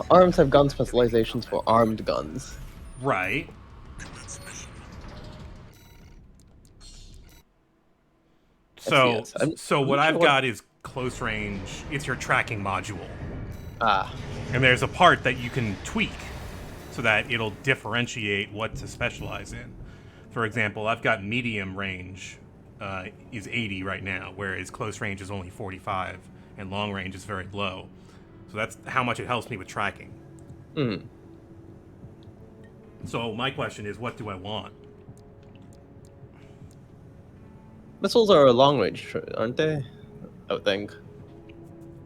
Speaker 11: Arms have gun specializations for armed guns.
Speaker 1: Right. So,
Speaker 11: yes. I'm
Speaker 1: what
Speaker 11: not sure
Speaker 1: I've got is close range. It's your tracking module.
Speaker 11: Ah.
Speaker 1: And there's a part that you can tweak so that it'll differentiate what to specialize in. For example, I've got medium range is 80 right now, whereas close range is only 45, and long range is very low. So that's how much it helps me with tracking.
Speaker 11: Hmm.
Speaker 1: So my question is, what do I want?
Speaker 11: Missiles are long range, aren't they? I would think.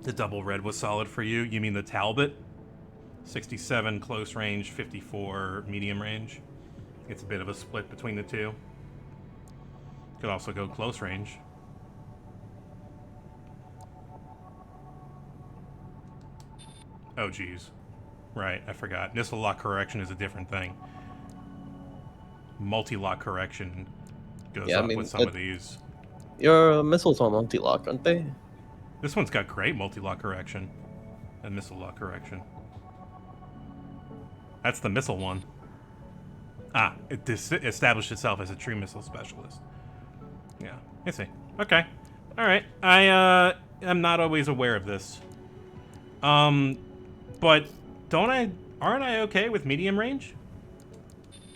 Speaker 1: The double red was solid for you? You mean the Talbot? 67 close range, 54 medium range. It's a bit of a split between the two. Could also go close range. Oh, geez. Right, I forgot. Missile lock correction is a different thing. Multi-lock correction goes up with some of these.
Speaker 11: Your missiles are multi-lock, aren't they?
Speaker 1: This one's got great multi-lock correction and missile lock correction. That's the missile one. Ah, it established itself as a true missile specialist. Yeah, I see. Okay. Alright. I'm not always aware of this. But aren't I okay with medium range?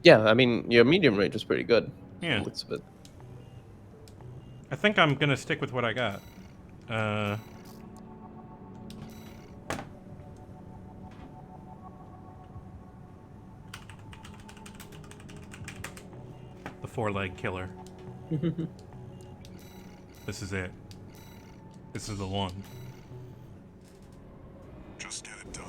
Speaker 11: Yeah, I mean, your medium range is pretty good.
Speaker 1: Yeah.
Speaker 11: Looks of it.
Speaker 1: I think I'm gonna stick with what I got. The 4-leg killer. This is it. This is the one.
Speaker 2: Just get it done.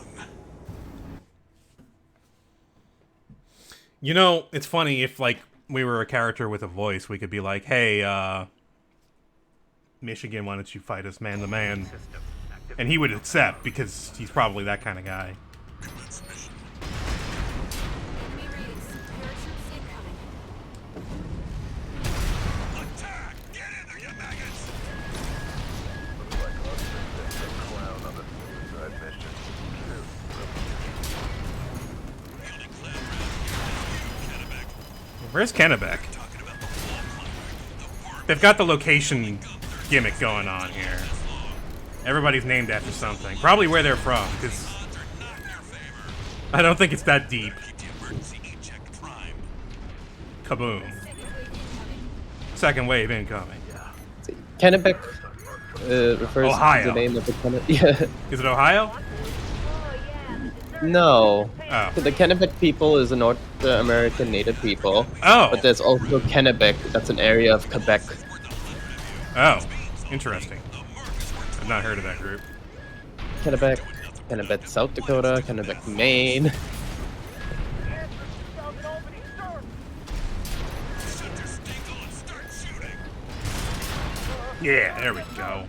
Speaker 1: You know, it's funny if, like, we were a character with a voice, we could be like, hey, Michigan, why don't you fight us man to man? And he would accept, because he's probably that kind of guy.
Speaker 2: Attack! Get in there, you maggots!
Speaker 1: Where's Kennebec? They've got the location gimmick going on here. Everybody's named after something. Probably where they're from, because I don't think it's that deep. Kaboom. Second wave incoming.
Speaker 11: Kennebec refers
Speaker 1: Ohio.
Speaker 11: to the name of the Kennebec. Yeah.
Speaker 1: Is it Ohio?
Speaker 11: No.
Speaker 1: Oh.
Speaker 11: So the Kennebec people is a North American native people.
Speaker 1: Oh.
Speaker 11: But there's also Kennebec, that's an area of Quebec.
Speaker 1: Oh. Interesting. I've not heard of that group.
Speaker 11: Kennebec, Kennebec, South Dakota, Kennebec, Maine.
Speaker 1: Yeah, there we go.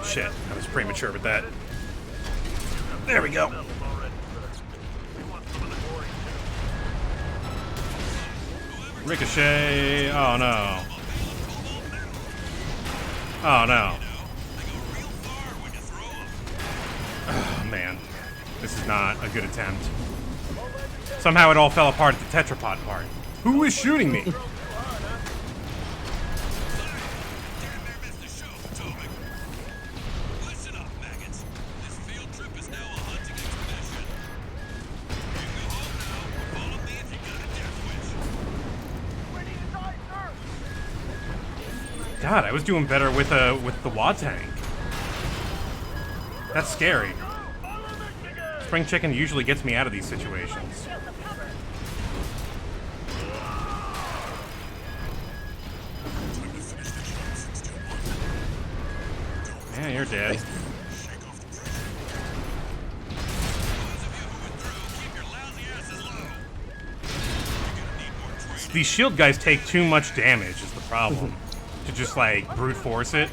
Speaker 1: Shit, I was premature with that. There we go. Ricochet. Oh no. Oh no. Oh man. This is not a good attempt. Somehow it all fell apart at the tetrapod part. Who is shooting me? God, I was doing better with the Wa tank. That's scary. Spring Chicken usually gets me out of these situations. Yeah, you're dead. These shield guys take too much damage is the problem. To just, like, brute force it.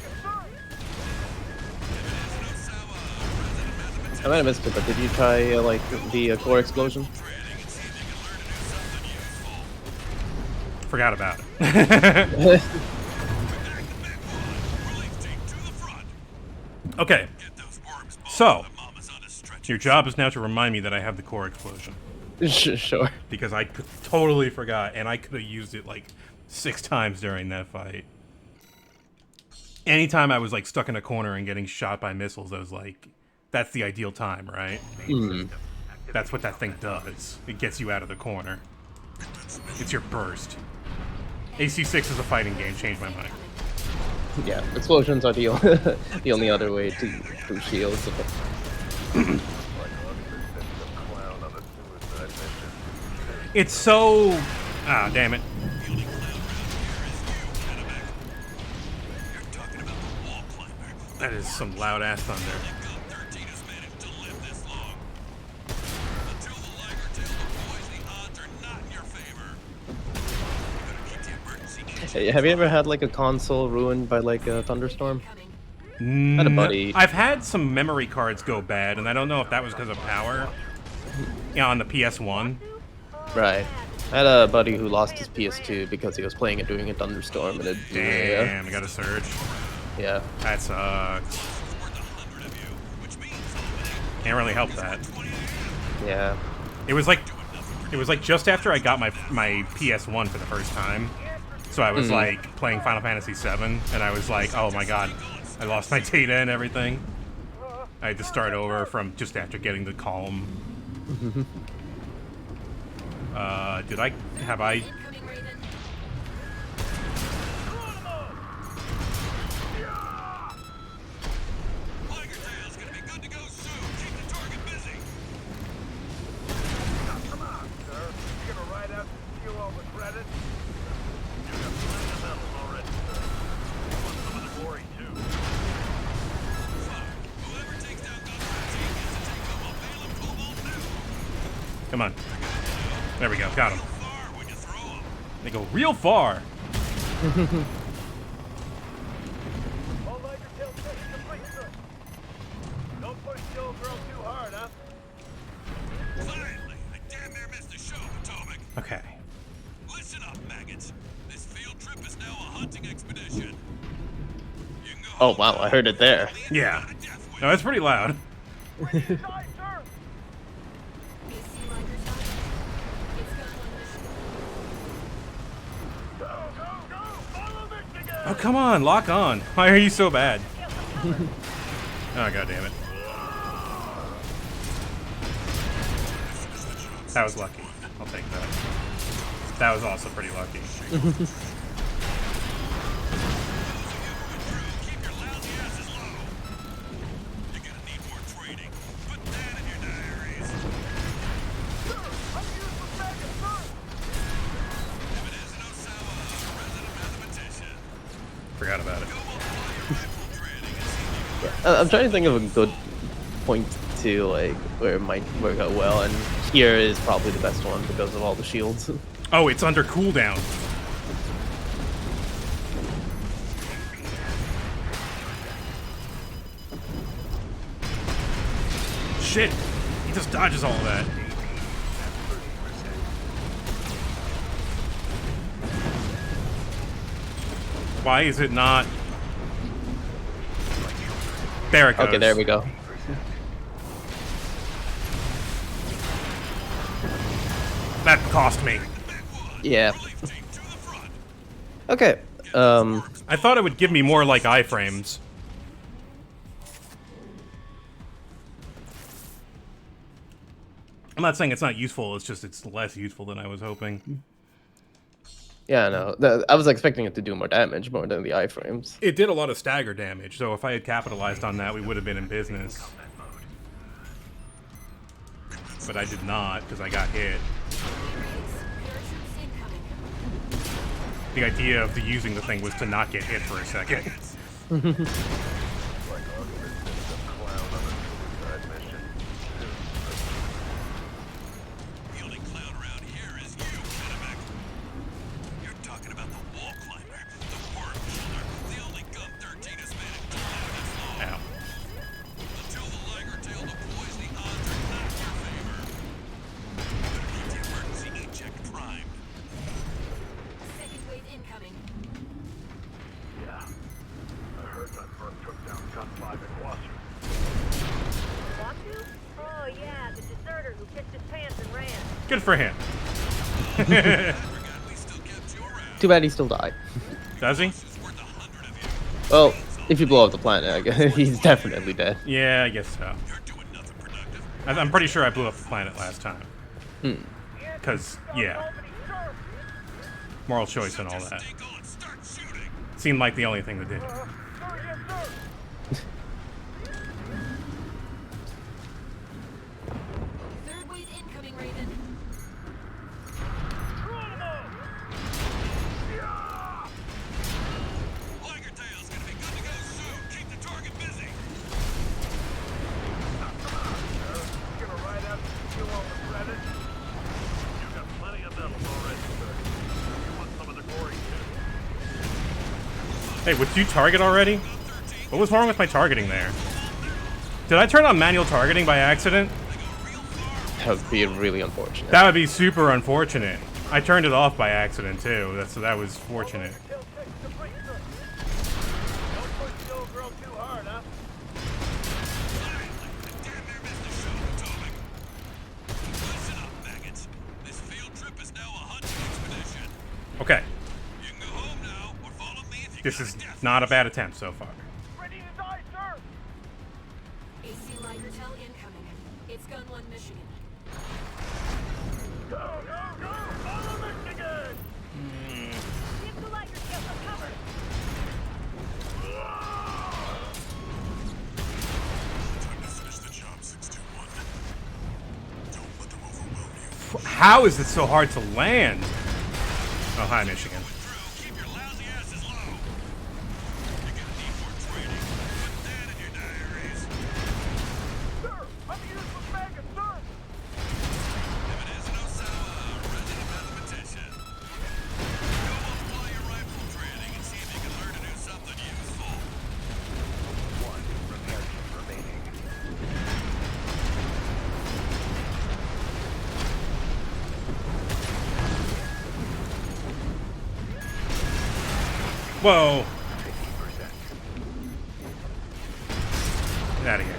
Speaker 11: I might have missed it, but did you try like the core explosion?
Speaker 1: Forgot about it. Okay. So, your job is now to remind me that I have the core explosion.
Speaker 11: Sure.
Speaker 1: Because I totally forgot, and I could have used it like 6 times during that fight. Anytime I was like stuck in a corner and getting shot by missiles, I was like, that's the ideal time, right? That's what that thing does. It gets you out of the corner. It's your burst. AC6 is a fighting game, changed my mind.
Speaker 11: Yeah, explosions are the the only other way to shield. So.
Speaker 1: It's so... Ah, damn it. That is some loud ass thunder.
Speaker 11: Hey, have you ever had like a console ruined by like a thunderstorm?
Speaker 1: Had
Speaker 11: a buddy.
Speaker 1: I've had some memory cards go bad, and I don't know if that was because of power. Yeah, on the PS1.
Speaker 11: Right. I had a buddy who lost his PS2 because he was playing it during a thunderstorm and it.
Speaker 1: Damn, I got a surge.
Speaker 11: Yeah.
Speaker 1: That sucks. Can't really help that.
Speaker 11: Yeah.
Speaker 1: It was like just after I got my PS1 for the first time. So I was like playing Final Fantasy VII, and I was like, oh my god, I lost my data and everything. I had to start over from just after getting the calm. Have I? Come on. There we go. Got him. They go real far.
Speaker 10: Don't push the old girl too hard, huh?
Speaker 2: Finally, I damn near missed the show, Potomac.
Speaker 1: Okay.
Speaker 2: Listen up, maggots. This field trip is now a hunting expedition. You can go
Speaker 11: Oh wow, I heard it there.
Speaker 1: Yeah. No, that's pretty loud. Oh, come on, lock on. Why are you so bad? Oh, god damn it. That was lucky. I'll take that. That was also pretty lucky. Forgot about it.
Speaker 11: I'm trying to think of a good point to like where it might work out well, and here is probably the best one because of all the shields.
Speaker 1: Oh, it's under cooldown. Shit! He just dodges all of that. Why is it not? There it goes.
Speaker 11: Okay, there we go.
Speaker 1: That cost me.
Speaker 11: Yeah. Okay.
Speaker 1: I thought it would give me more like iframes. I'm not saying it's not useful, it's just it's less useful than I was hoping.
Speaker 11: Yeah, no. I was expecting it to do more damage, more than the iframes.
Speaker 1: It did a lot of stagger damage, so if I had capitalized on that, we would have been in business. But I did not, because I got hit. The idea of using the thing was to not get hit for a second. Good for him.
Speaker 11: Too bad he still died.
Speaker 1: Does he?
Speaker 11: Well, if you blow up the planet, I guess he's definitely dead.
Speaker 1: Yeah, I guess so. I'm pretty sure I blew up the planet last time. Because, yeah. Moral choice and all that. Seemed like the only thing to do.
Speaker 4: Third wave incoming, Raven.
Speaker 2: Tigertail's gonna be good to go soon. Keep the target busy.
Speaker 10: Gonna ride out to you on the credit. You got plenty of medals already, sir. You want some of the glory too?
Speaker 1: Hey, would you target already? What was wrong with my targeting there? Did I turn on manual targeting by accident?
Speaker 11: That would be really unfortunate.
Speaker 1: That would be super unfortunate. I turned it off by accident too, so that was fortunate.
Speaker 10: Don't push the old girl too hard, huh?
Speaker 2: Listen up, maggots. This field trip is now a hunting expedition.
Speaker 1: Okay,
Speaker 2: You can go home now, or follow me if you
Speaker 1: this
Speaker 2: got
Speaker 1: is
Speaker 2: a death
Speaker 1: not a
Speaker 2: wish.
Speaker 1: bad attempt so far.
Speaker 10: Ready to die, sir!
Speaker 4: AC Ligertel incoming. It's Gun 1 Michigan.
Speaker 10: Go, go, go! Follow Michigan!
Speaker 8: Give the lighter tail some cover.
Speaker 2: Time to finish the job, 621. Don't let them overwhelm you.
Speaker 1: How is it so hard to land? Oh, hi, Michigan.
Speaker 2: Through, keep your lousy asses low. You're gonna need more training. Put that in your diaries.
Speaker 10: Sir! I'm a useless maggot, sir!
Speaker 2: If it is no Sawa, resident mathematician. Go apply your rifle training and see if you can learn to do something useful.
Speaker 5: One repair kit remaining.
Speaker 1: Whoa!
Speaker 5: 50%.
Speaker 1: Get out of here.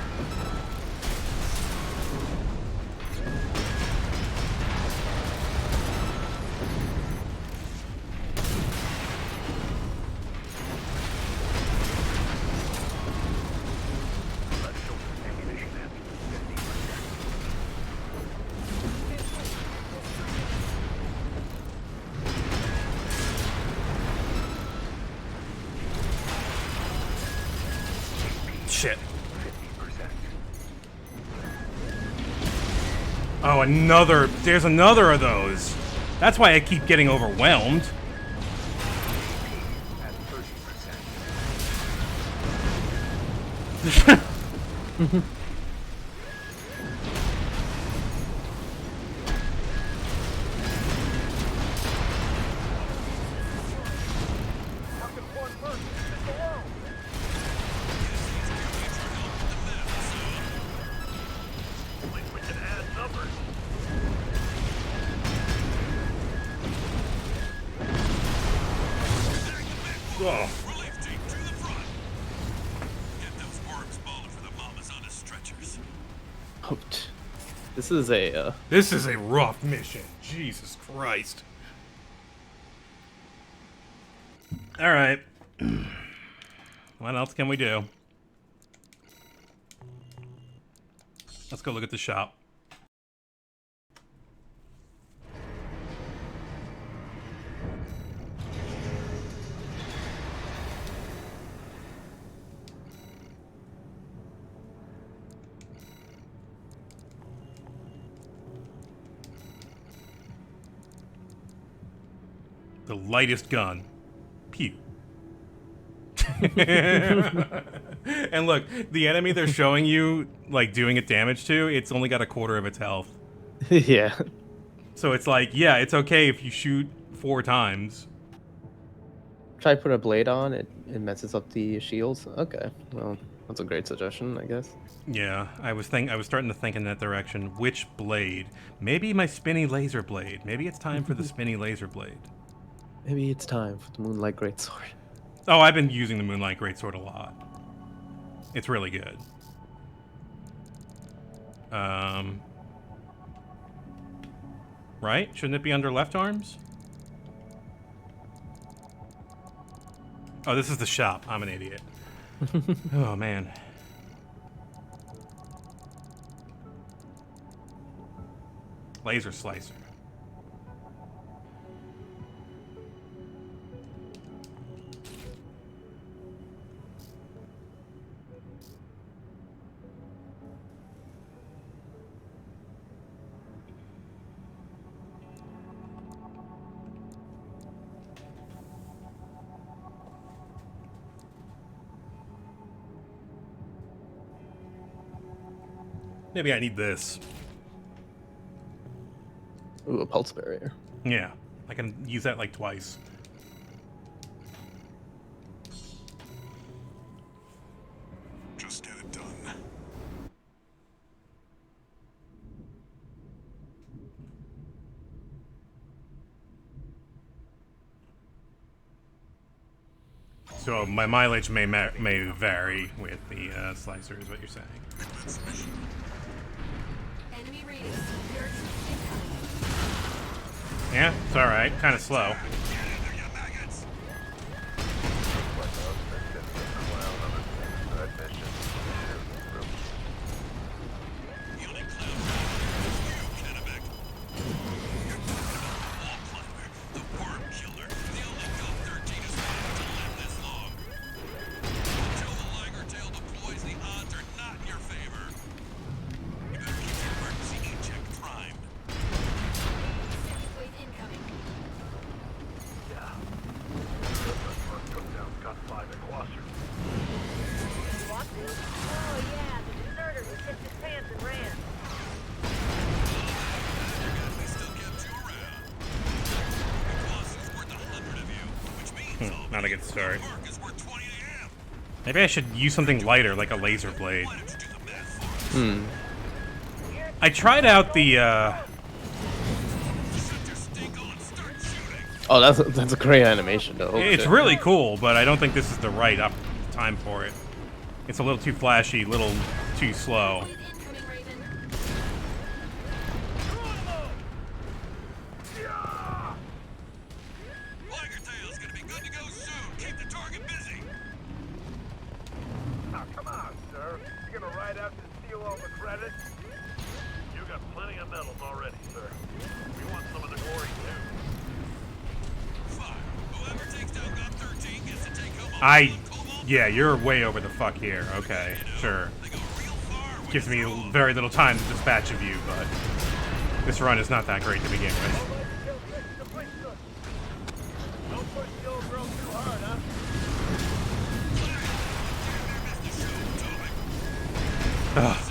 Speaker 5: Let's show ammunition at 50%.
Speaker 1: Shit.
Speaker 5: 50%.
Speaker 1: Oh, another. There's another of those. That's why I keep getting overwhelmed.
Speaker 5: At 30%.
Speaker 10: Fucking one person in the world! At least we can add numbers.
Speaker 1: Oh.
Speaker 2: Relief team to the front. Get those worms balling for the mamas on the stretchers.
Speaker 11: This is a
Speaker 1: This is a rough mission. Jesus Christ. Alright. What else can we do? Let's go look at the shop. The lightest gun. Pew. And look, the enemy they're showing you, like, doing it damage to, it's only got a quarter of its health.
Speaker 11: yeah.
Speaker 1: So it's like, yeah, it's okay if you shoot 4 times.
Speaker 11: Try put a blade on it. It messes up the shields. Okay, well, that's a great suggestion, I guess.
Speaker 1: Yeah, I was starting to think in that direction. Which blade? Maybe my spinny laser blade. Maybe it's time for the spinny laser blade.
Speaker 11: Maybe it's time for the Moonlight Greatsword.
Speaker 1: Oh, I've been using the Moonlight Greatsword a lot. It's really good. right? Shouldn't it be under left arms? Oh, this is the shop. I'm an idiot. Oh, man. Laser slicer. Maybe I need this.
Speaker 11: Ooh, a pulse barrier.
Speaker 1: Yeah, I can use that like twice.
Speaker 2: Just get it done.
Speaker 1: So my mileage may vary with the slicer, is what you're saying.
Speaker 4: Enemy readings. Appearance incoming.
Speaker 1: Yeah, it's all right. Kind of slow. Not a good start. Maybe I should use something lighter, like a laser blade. I tried out the,
Speaker 11: Oh, that's a great animation, though.
Speaker 1: It's really cool, but I don't think this is the right time for it. It's a little too flashy, a little too slow. Yeah, you're way over the fuck here. Okay, sure. Gives me very little time to dispatch of you, but this run is not that great to begin with. Ugh.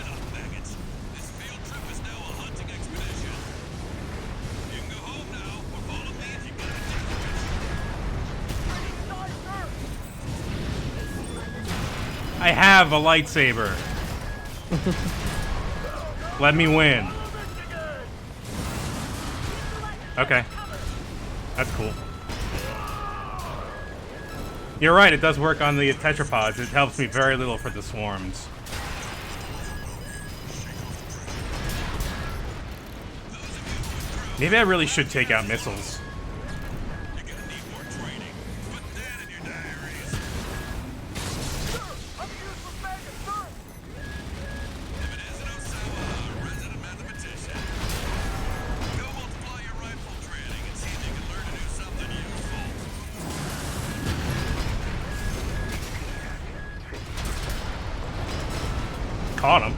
Speaker 1: I have a lightsaber. Let me win. Okay. That's cool. You're right, it does work on the tetrapods. It helps me very little for the swarms. Maybe I really should take out missiles. Caught him.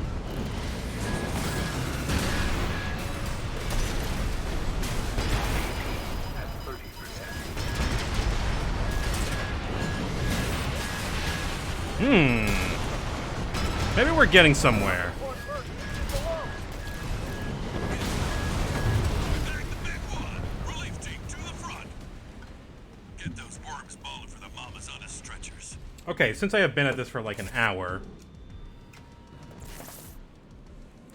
Speaker 1: Maybe we're getting somewhere. Okay, since I have been at this for like an hour,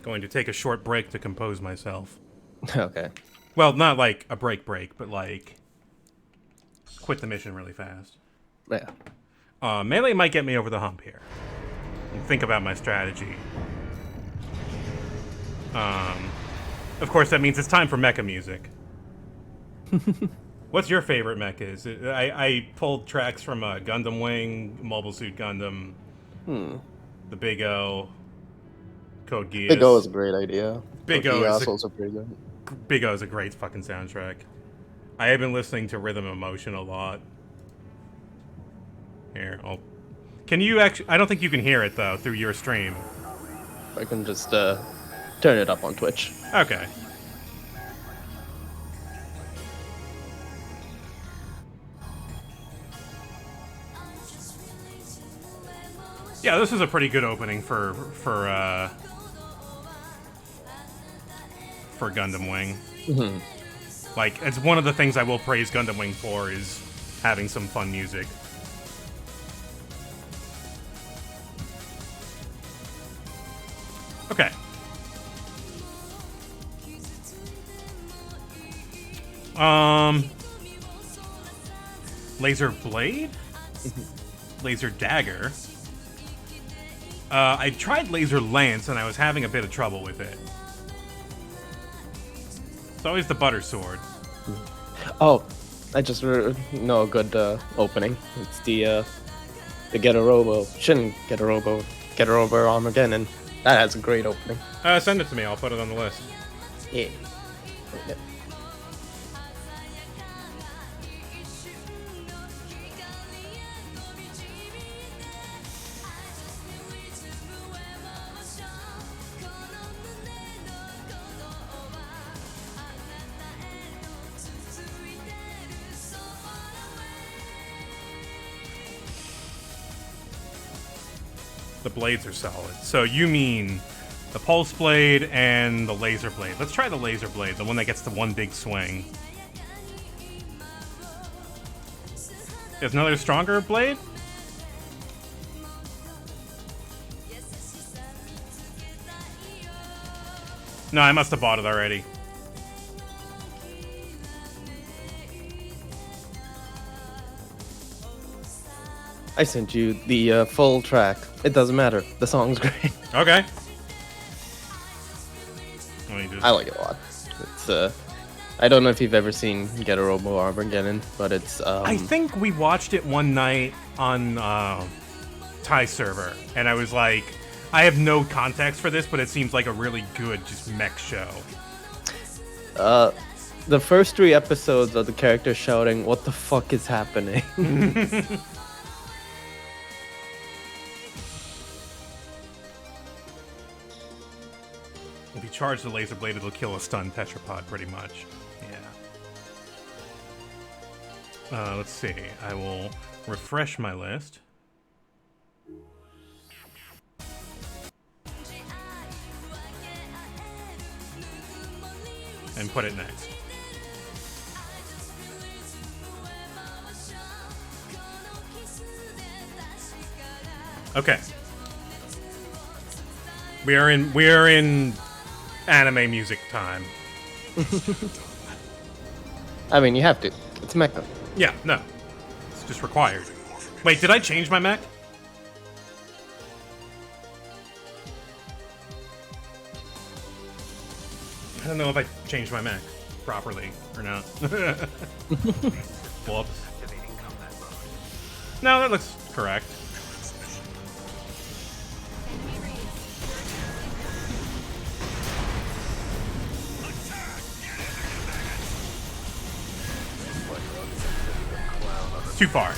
Speaker 1: going to take a short break to compose myself.
Speaker 11: Okay.
Speaker 1: Well, not like a break, but like quit the mission really fast.
Speaker 11: Yeah.
Speaker 1: Melee might get me over the hump here. And think about my strategy. Of course, that means it's time for mecha music. What's your favorite mechas? I pulled tracks from Gundam Wing, Mobile Suit Gundam, the Big O, Code Geass.
Speaker 11: Big O is a great idea.
Speaker 1: Big
Speaker 11: Code
Speaker 1: O is
Speaker 11: Geass also pretty good.
Speaker 1: Big O is a great fucking soundtrack. I have been listening to Rhythm Emotion a lot. Here, can you actually? I don't think you can hear it though through your stream.
Speaker 11: I can just turn it up on Twitch.
Speaker 1: Okay. Yeah, this is a pretty good opening for Gundam Wing. Like, it's one of the things I will praise Gundam Wing for is having some fun music. Okay. Laser Blade? Laser Dagger? I tried Laser Lance and I was having a bit of trouble with it. It's always the Butter Sword.
Speaker 11: Oh, I just know a good opening. It's the Shin Get-A-Robo Armageddon. That has a great opening.
Speaker 1: Send it to me. I'll put it on the list.
Speaker 11: Yeah.
Speaker 1: The blades are solid. So you mean the Pulse Blade and the Laser Blade. Let's try the Laser Blade, the one that gets the one big swing. There's another stronger blade? No, I must have bought it already.
Speaker 11: I sent you the full track. It doesn't matter. The song's great.
Speaker 1: Okay.
Speaker 11: I like it a lot. It's I don't know if you've ever seen Get-A-Robo Armageddon, but it's
Speaker 1: I think we watched it one night on Thai server, and I was like, I have no context for this, but it seems like a really good just mech show.
Speaker 11: The first 3 episodes of the character shouting, "What the fuck is happening?"
Speaker 1: If you charge the laser blade, it'll kill a stunned tetrapod, pretty much. Yeah. Let's see. I will refresh my list. And put it next. Okay. We are in anime music time.
Speaker 11: I mean, you have to. It's mecha.
Speaker 1: Yeah, no. It's just required. Wait, did I change my mech? I don't know if I changed my mech properly or not. Whoops. No, that looks correct. Too far.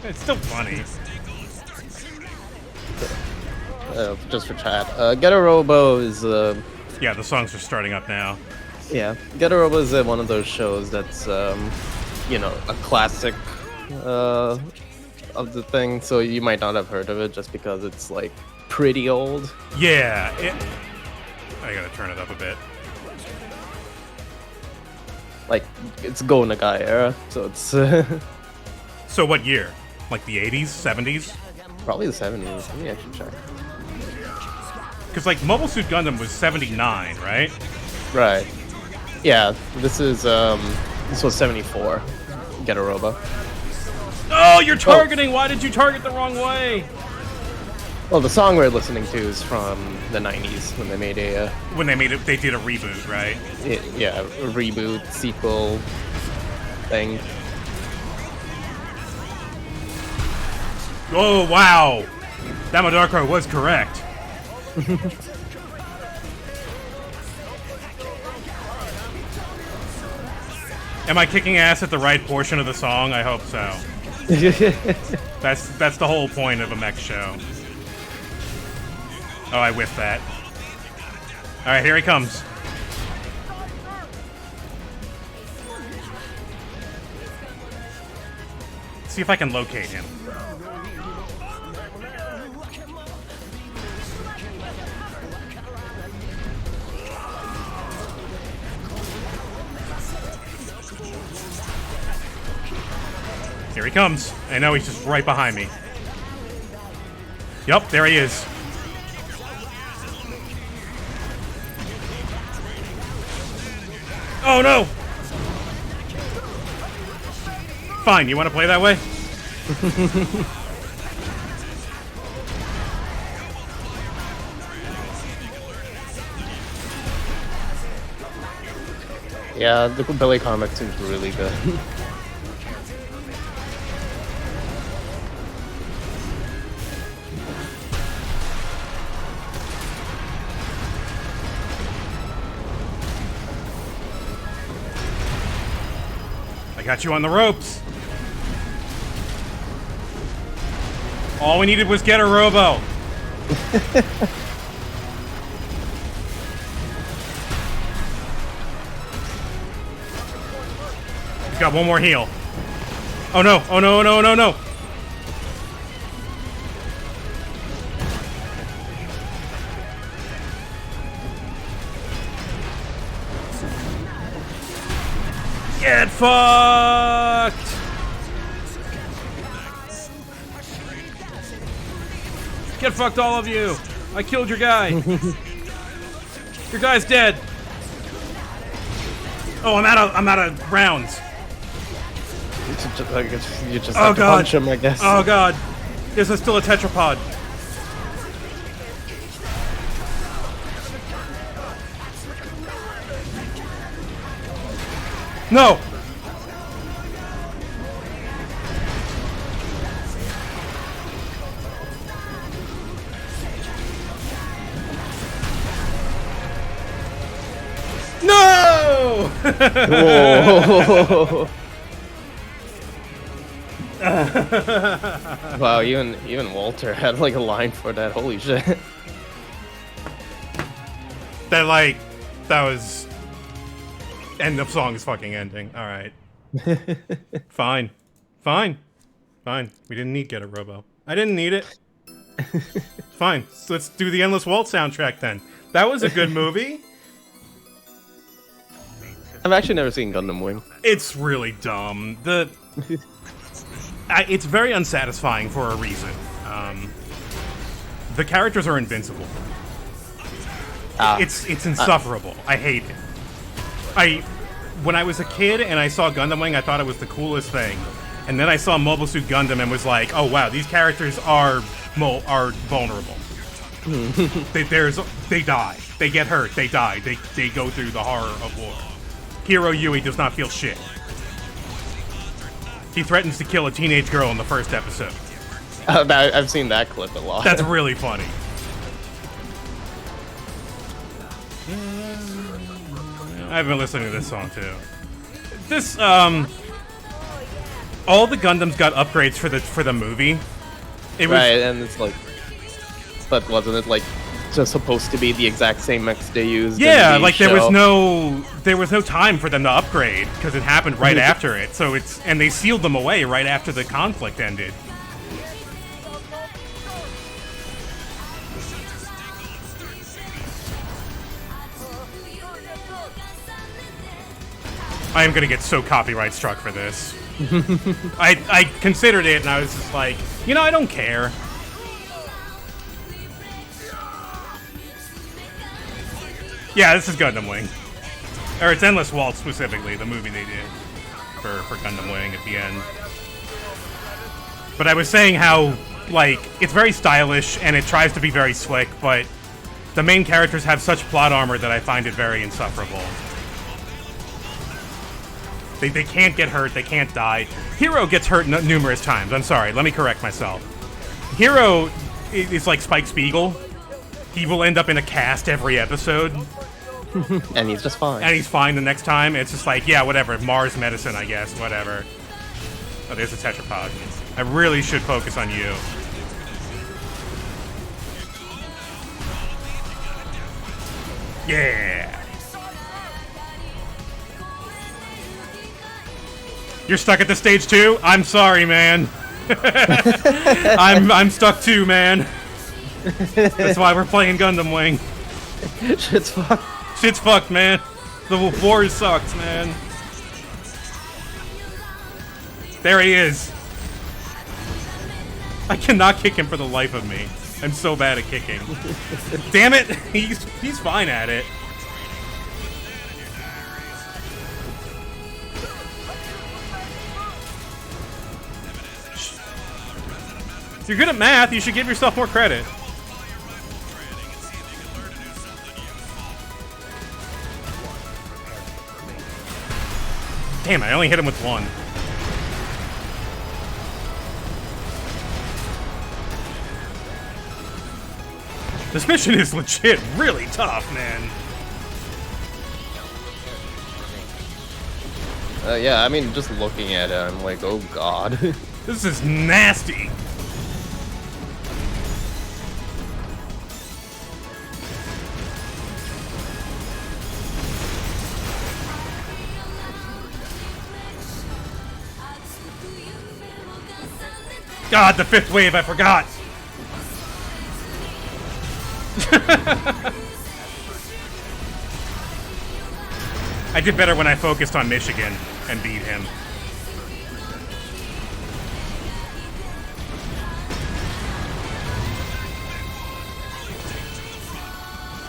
Speaker 1: It's still funny.
Speaker 11: just for chat. Getorobo is
Speaker 1: Yeah, the songs are starting up now.
Speaker 11: yeah, Getorobo is one of those shows that's you know, a classic of the thing. So you might not have heard of it just because it's like pretty old.
Speaker 1: Yeah, I gotta turn it up a bit.
Speaker 11: Like it's Go Nagai era, so it's
Speaker 1: So what year? Like the 80s, 70s?
Speaker 11: probably the 70s. Let me actually check.
Speaker 1: Because like Mobile Suit Gundam was 79, right?
Speaker 11: Right. Yeah, this was 74. Getorobo.
Speaker 1: Oh, you're targeting! Why did you target the wrong way?
Speaker 11: Well, the song we're listening to is from the 90s when they made a
Speaker 1: When they did a reboot, right?
Speaker 11: yeah, a reboot sequel thing.
Speaker 1: Oh wow, Damodarko was correct. Am I kicking ass at the right portion of the song? I hope so. That's the whole point of a mech show. Oh, I whiffed that. All right, here he comes. See if I can locate him. Here he comes. I know he's just right behind me. Yup, there he is. Oh no! Fine, you want to play that way?
Speaker 11: Yeah, the Billy comic seems really good.
Speaker 1: I got you on the ropes. All we needed was get a robo. He's got one more heal. Oh no, oh no, no, no, no. Get fucked! Get fucked, all of you! I killed your guy. Your guy's dead. Oh, I'm out of rounds.
Speaker 11: You just have to punch him, I guess.
Speaker 1: Oh god. This is still a tetrapod. No! No!
Speaker 11: Whoa. Wow, even Walter had like a line for that. Holy shit.
Speaker 1: That was... And the song is fucking ending. Alright. Fine. Fine. Fine. We didn't need Get a Robo. I didn't need it. Fine. So let's do the Endless Waltz soundtrack then. That was a good movie.
Speaker 11: I've actually never seen Gundam Wing.
Speaker 1: It's really dumb. It's very unsatisfying for a reason. The characters are invincible. It's insufferable. I hate it. When I was a kid and I saw Gundam Wing, I thought it was the coolest thing. And then I saw Mobile Suit Gundam and was like, oh wow, these characters are vulnerable. They die. They get hurt. They die. They go through the horror of war. Hero Yui does not feel shit. He threatens to kill a teenage girl in the first episode.
Speaker 11: I've seen that clip a lot.
Speaker 1: That's really funny. I've been listening to this song too. This all the Gundams got upgrades for the movie. It was
Speaker 11: right, and it's like but wasn't it like just supposed to be the exact same mechs they used?
Speaker 1: Yeah,
Speaker 11: in the
Speaker 1: like there
Speaker 11: show?
Speaker 1: was no time for them to upgrade because it happened right after it. So and they sealed them away right after the conflict ended. I am gonna get so copyright struck for this. I considered it and I was just like, I don't care. Yeah, this is Gundam Wing. Or it's Endless Waltz specifically, the movie they did for Gundam Wing at the end. But I was saying how, like, it's very stylish and it tries to be very slick, but the main characters have such plot armor that I find it very insufferable. They can't get hurt, they can't die. Hero gets hurt numerous times. I'm sorry, let me correct myself. Hero is like Spike Spiegel. He will end up in a cast every episode.
Speaker 11: And he's just fine.
Speaker 1: And he's fine the next time. It's just like, yeah, whatever. Mars medicine, I guess. Whatever. Oh, there's a tetrapod. I really should focus on you. Yeah. You're stuck at the stage 2? I'm sorry, man. I'm stuck too, man. That's why we're playing Gundam Wing.
Speaker 11: Shit's fucked.
Speaker 1: Shit's fucked, man. The war sucks, man. There he is. I cannot kick him for the life of me. I'm so bad at kicking. Damn it! He's fine at it. If you're good at math, you should give yourself more credit. Damn, I only hit him with one. This mission is legit really tough, man.
Speaker 11: Yeah, I mean, just looking at it, I'm like, oh god.
Speaker 1: This is nasty. God, the fifth wave, I forgot. I did better when I focused on Michigan and beat him.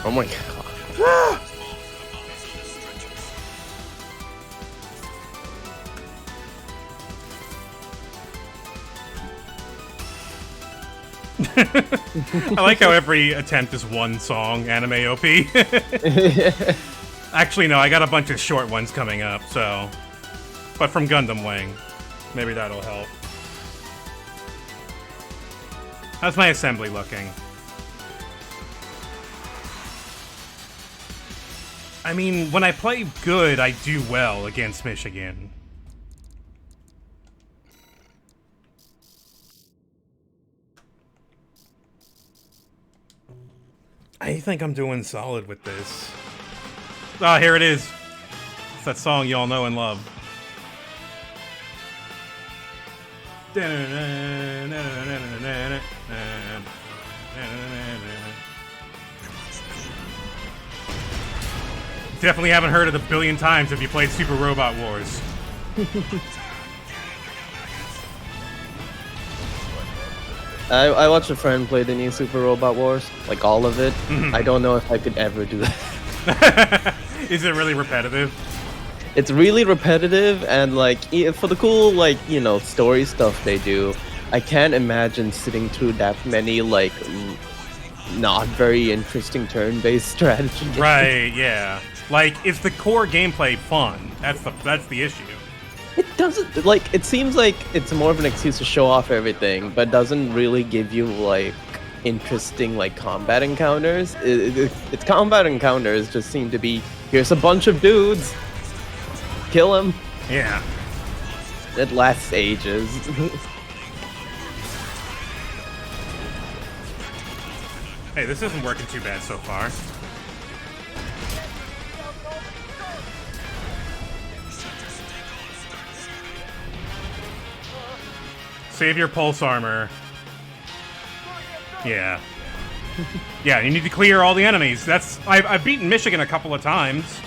Speaker 11: Oh my god.
Speaker 1: I like how every attempt is one song, anime OP. Actually, no, I got a bunch of short ones coming up, so... But from Gundam Wing. Maybe that'll help. How's my assembly looking? I mean, when I play good, I do well against Michigan. I think I'm doing solid with this. Ah, here it is. It's that song y'all know and love. Definitely haven't heard it a billion times if you played Super Robot Wars.
Speaker 11: I watched a friend play the new Super Robot Wars, like all of it. I don't know if I could ever do that.
Speaker 1: Is it really repetitive?
Speaker 11: It's really repetitive, and like for the cool, like, you know, story stuff they do, I can't imagine sitting through that many like not very interesting turn-based strategy games.
Speaker 1: Right, yeah. Like, is the core gameplay fun? That's the issue.
Speaker 11: It doesn't, like, it seems like it's more of an excuse to show off everything, but doesn't really give you like interesting like combat encounters. Its combat encounters just seem to be, here's a bunch of dudes, kill him.
Speaker 1: Yeah.
Speaker 11: It lasts ages.
Speaker 1: Hey, this isn't working too bad so far. Save your pulse armor. Yeah. Yeah, you need to clear all the enemies. That's I've beaten Michigan a couple of times.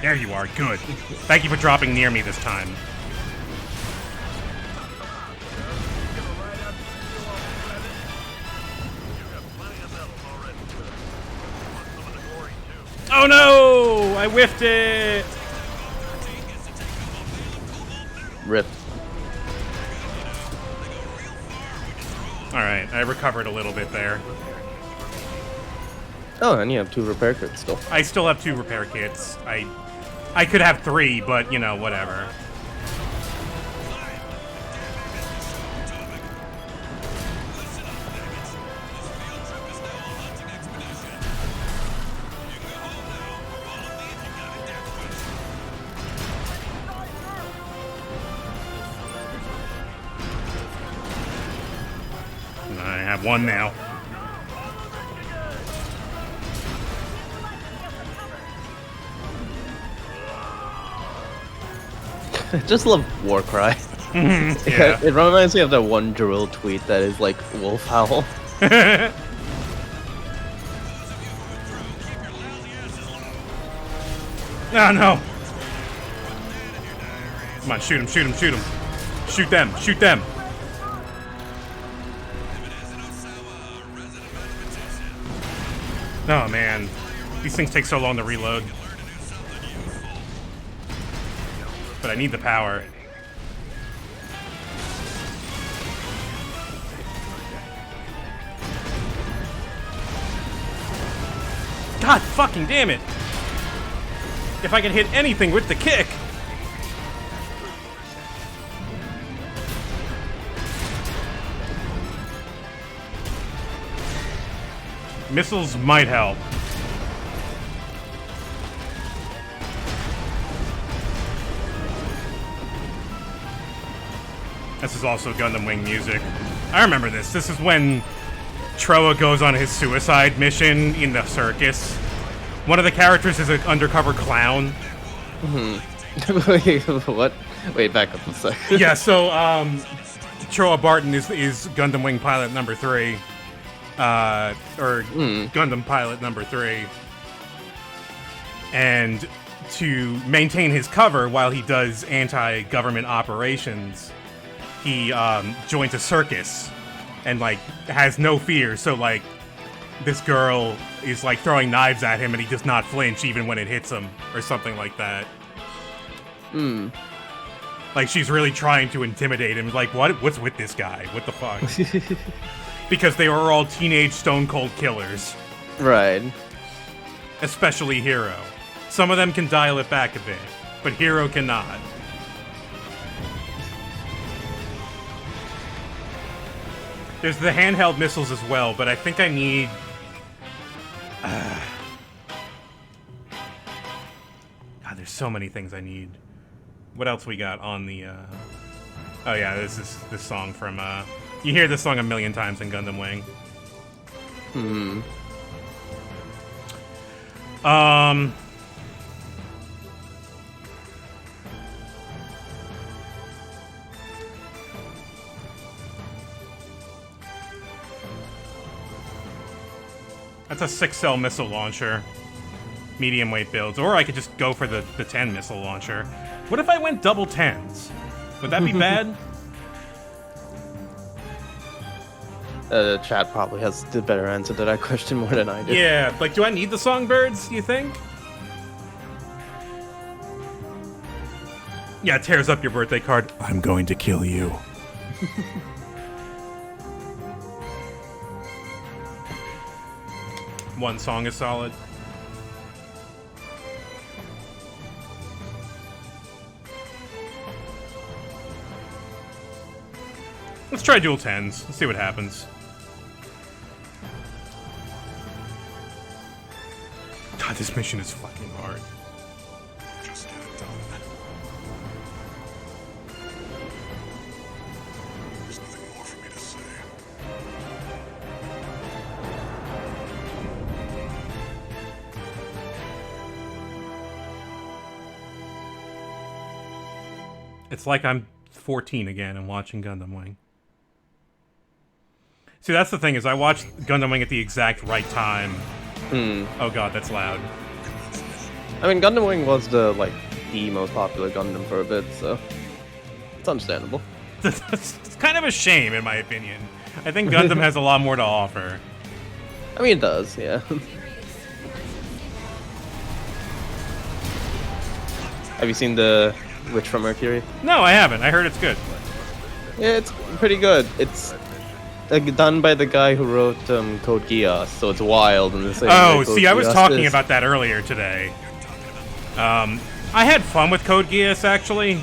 Speaker 1: There you are. Good. Thank you for dropping near me this time. Oh no! I whiffed it!
Speaker 11: Rip.
Speaker 1: Alright, I recovered a little bit there.
Speaker 11: Oh, and you have 2 repair kits still.
Speaker 1: I still have 2 repair kits. I could have 3, but, you know, whatever. I have 1 now.
Speaker 11: I just love Warcry.
Speaker 1: Yeah.
Speaker 11: It reminds me of that one drill tweet that is like wolf howl.
Speaker 1: Oh no! Come on, shoot him, shoot him, shoot him. Shoot them, shoot them. Oh man, these things take so long to reload. But I need the power. God fucking damn it! If I can hit anything with the kick! Missiles might help. This is also Gundam Wing music. I remember this. This is when Troa goes on his suicide mission in the circus. One of the characters is an undercover clown.
Speaker 11: Wait, what? Wait, back up a second.
Speaker 1: Yeah, so Troa Barton is Gundam Wing pilot number 3. Gundam pilot number 3. And to maintain his cover while he does anti-government operations, he joins a circus and like has no fear. So like this girl is like throwing knives at him and he does not flinch even when it hits him or something like that. Like she's really trying to intimidate him. Like what's with this guy? What the fuck? Because they are all teenage stone cold killers.
Speaker 11: Right.
Speaker 1: Especially Hero. Some of them can dial it back a bit, but Hero cannot. There's the handheld missiles as well, but I think I need... God, there's so many things I need. What else we got on the... Oh yeah, this song from... You hear this song a million times in Gundam Wing. That's a 6-cell missile launcher. Medium weight builds. Or I could just go for the 10 missile launcher. What if I went double 10s? Would that be bad?
Speaker 11: Chat probably has the better answer to that question more than I do.
Speaker 1: Yeah, like, do I need the songbirds, you think? Yeah, it tears up your birthday card. I'm going to kill you. One song is solid. Let's try dual 10s. Let's see what happens. God, this mission is fucking hard.
Speaker 2: Just get it done.
Speaker 1: It's like I'm 14 again and watching Gundam Wing. See, that's the thing, is I watched Gundam Wing at the exact right time. Oh god, that's loud.
Speaker 11: I mean, Gundam Wing was the most popular Gundam for a bit, so it's understandable.
Speaker 1: It's kind of a shame, in my opinion. I think Gundam has a lot more to offer.
Speaker 11: I mean, it does, yeah. Have you seen the Witch from Mercury?
Speaker 1: No, I haven't. I heard it's good.
Speaker 11: Yeah, it's pretty good. It's done by the guy who wrote Code Geass, so it's wild in the same way Code
Speaker 1: see, I was
Speaker 11: Geass
Speaker 1: talking
Speaker 11: is.
Speaker 1: about that earlier today. I had fun with Code Geass, actually.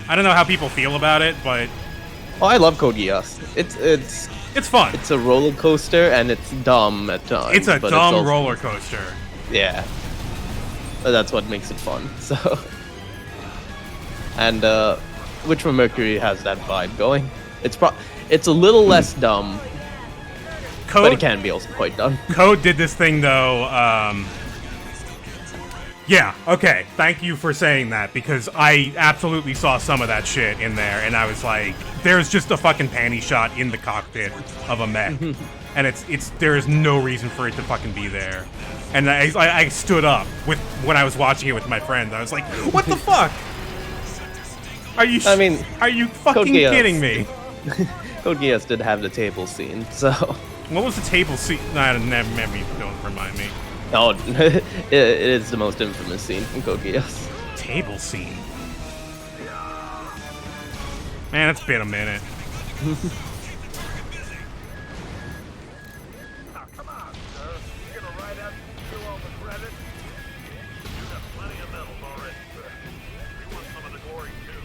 Speaker 1: I don't know how people feel about it, but...
Speaker 11: Oh, I love Code Geass.
Speaker 1: It's fun.
Speaker 11: It's a roller coaster, and it's dumb at times.
Speaker 1: It's a
Speaker 11: but
Speaker 1: dumb
Speaker 11: also,
Speaker 1: roller coaster.
Speaker 11: Yeah. But that's what makes it fun, so... And, Witch from Mercury has that vibe going. It's a little less dumb, but it can be also quite dumb.
Speaker 1: Code did this thing, though, Yeah, okay. Thank you for saying that, because I absolutely saw some of that shit in there, and I was like, there's just a fucking panty shot in the cockpit of a mech. And there is no reason for it to fucking be there. And I stood up when I was watching it with my friend. I was like, what the fuck? Are you fucking kidding me?
Speaker 11: Code Geass did have the table scene, so...
Speaker 1: What was the table scene? Nah, never, don't remind me.
Speaker 11: Oh, it is the most infamous scene from Code Geass.
Speaker 1: Table scene? Man, it's been a minute.
Speaker 10: Come on, sir. You're gonna ride out and do all the credit? You got plenty of medals already, sir. We want some of the glory, too.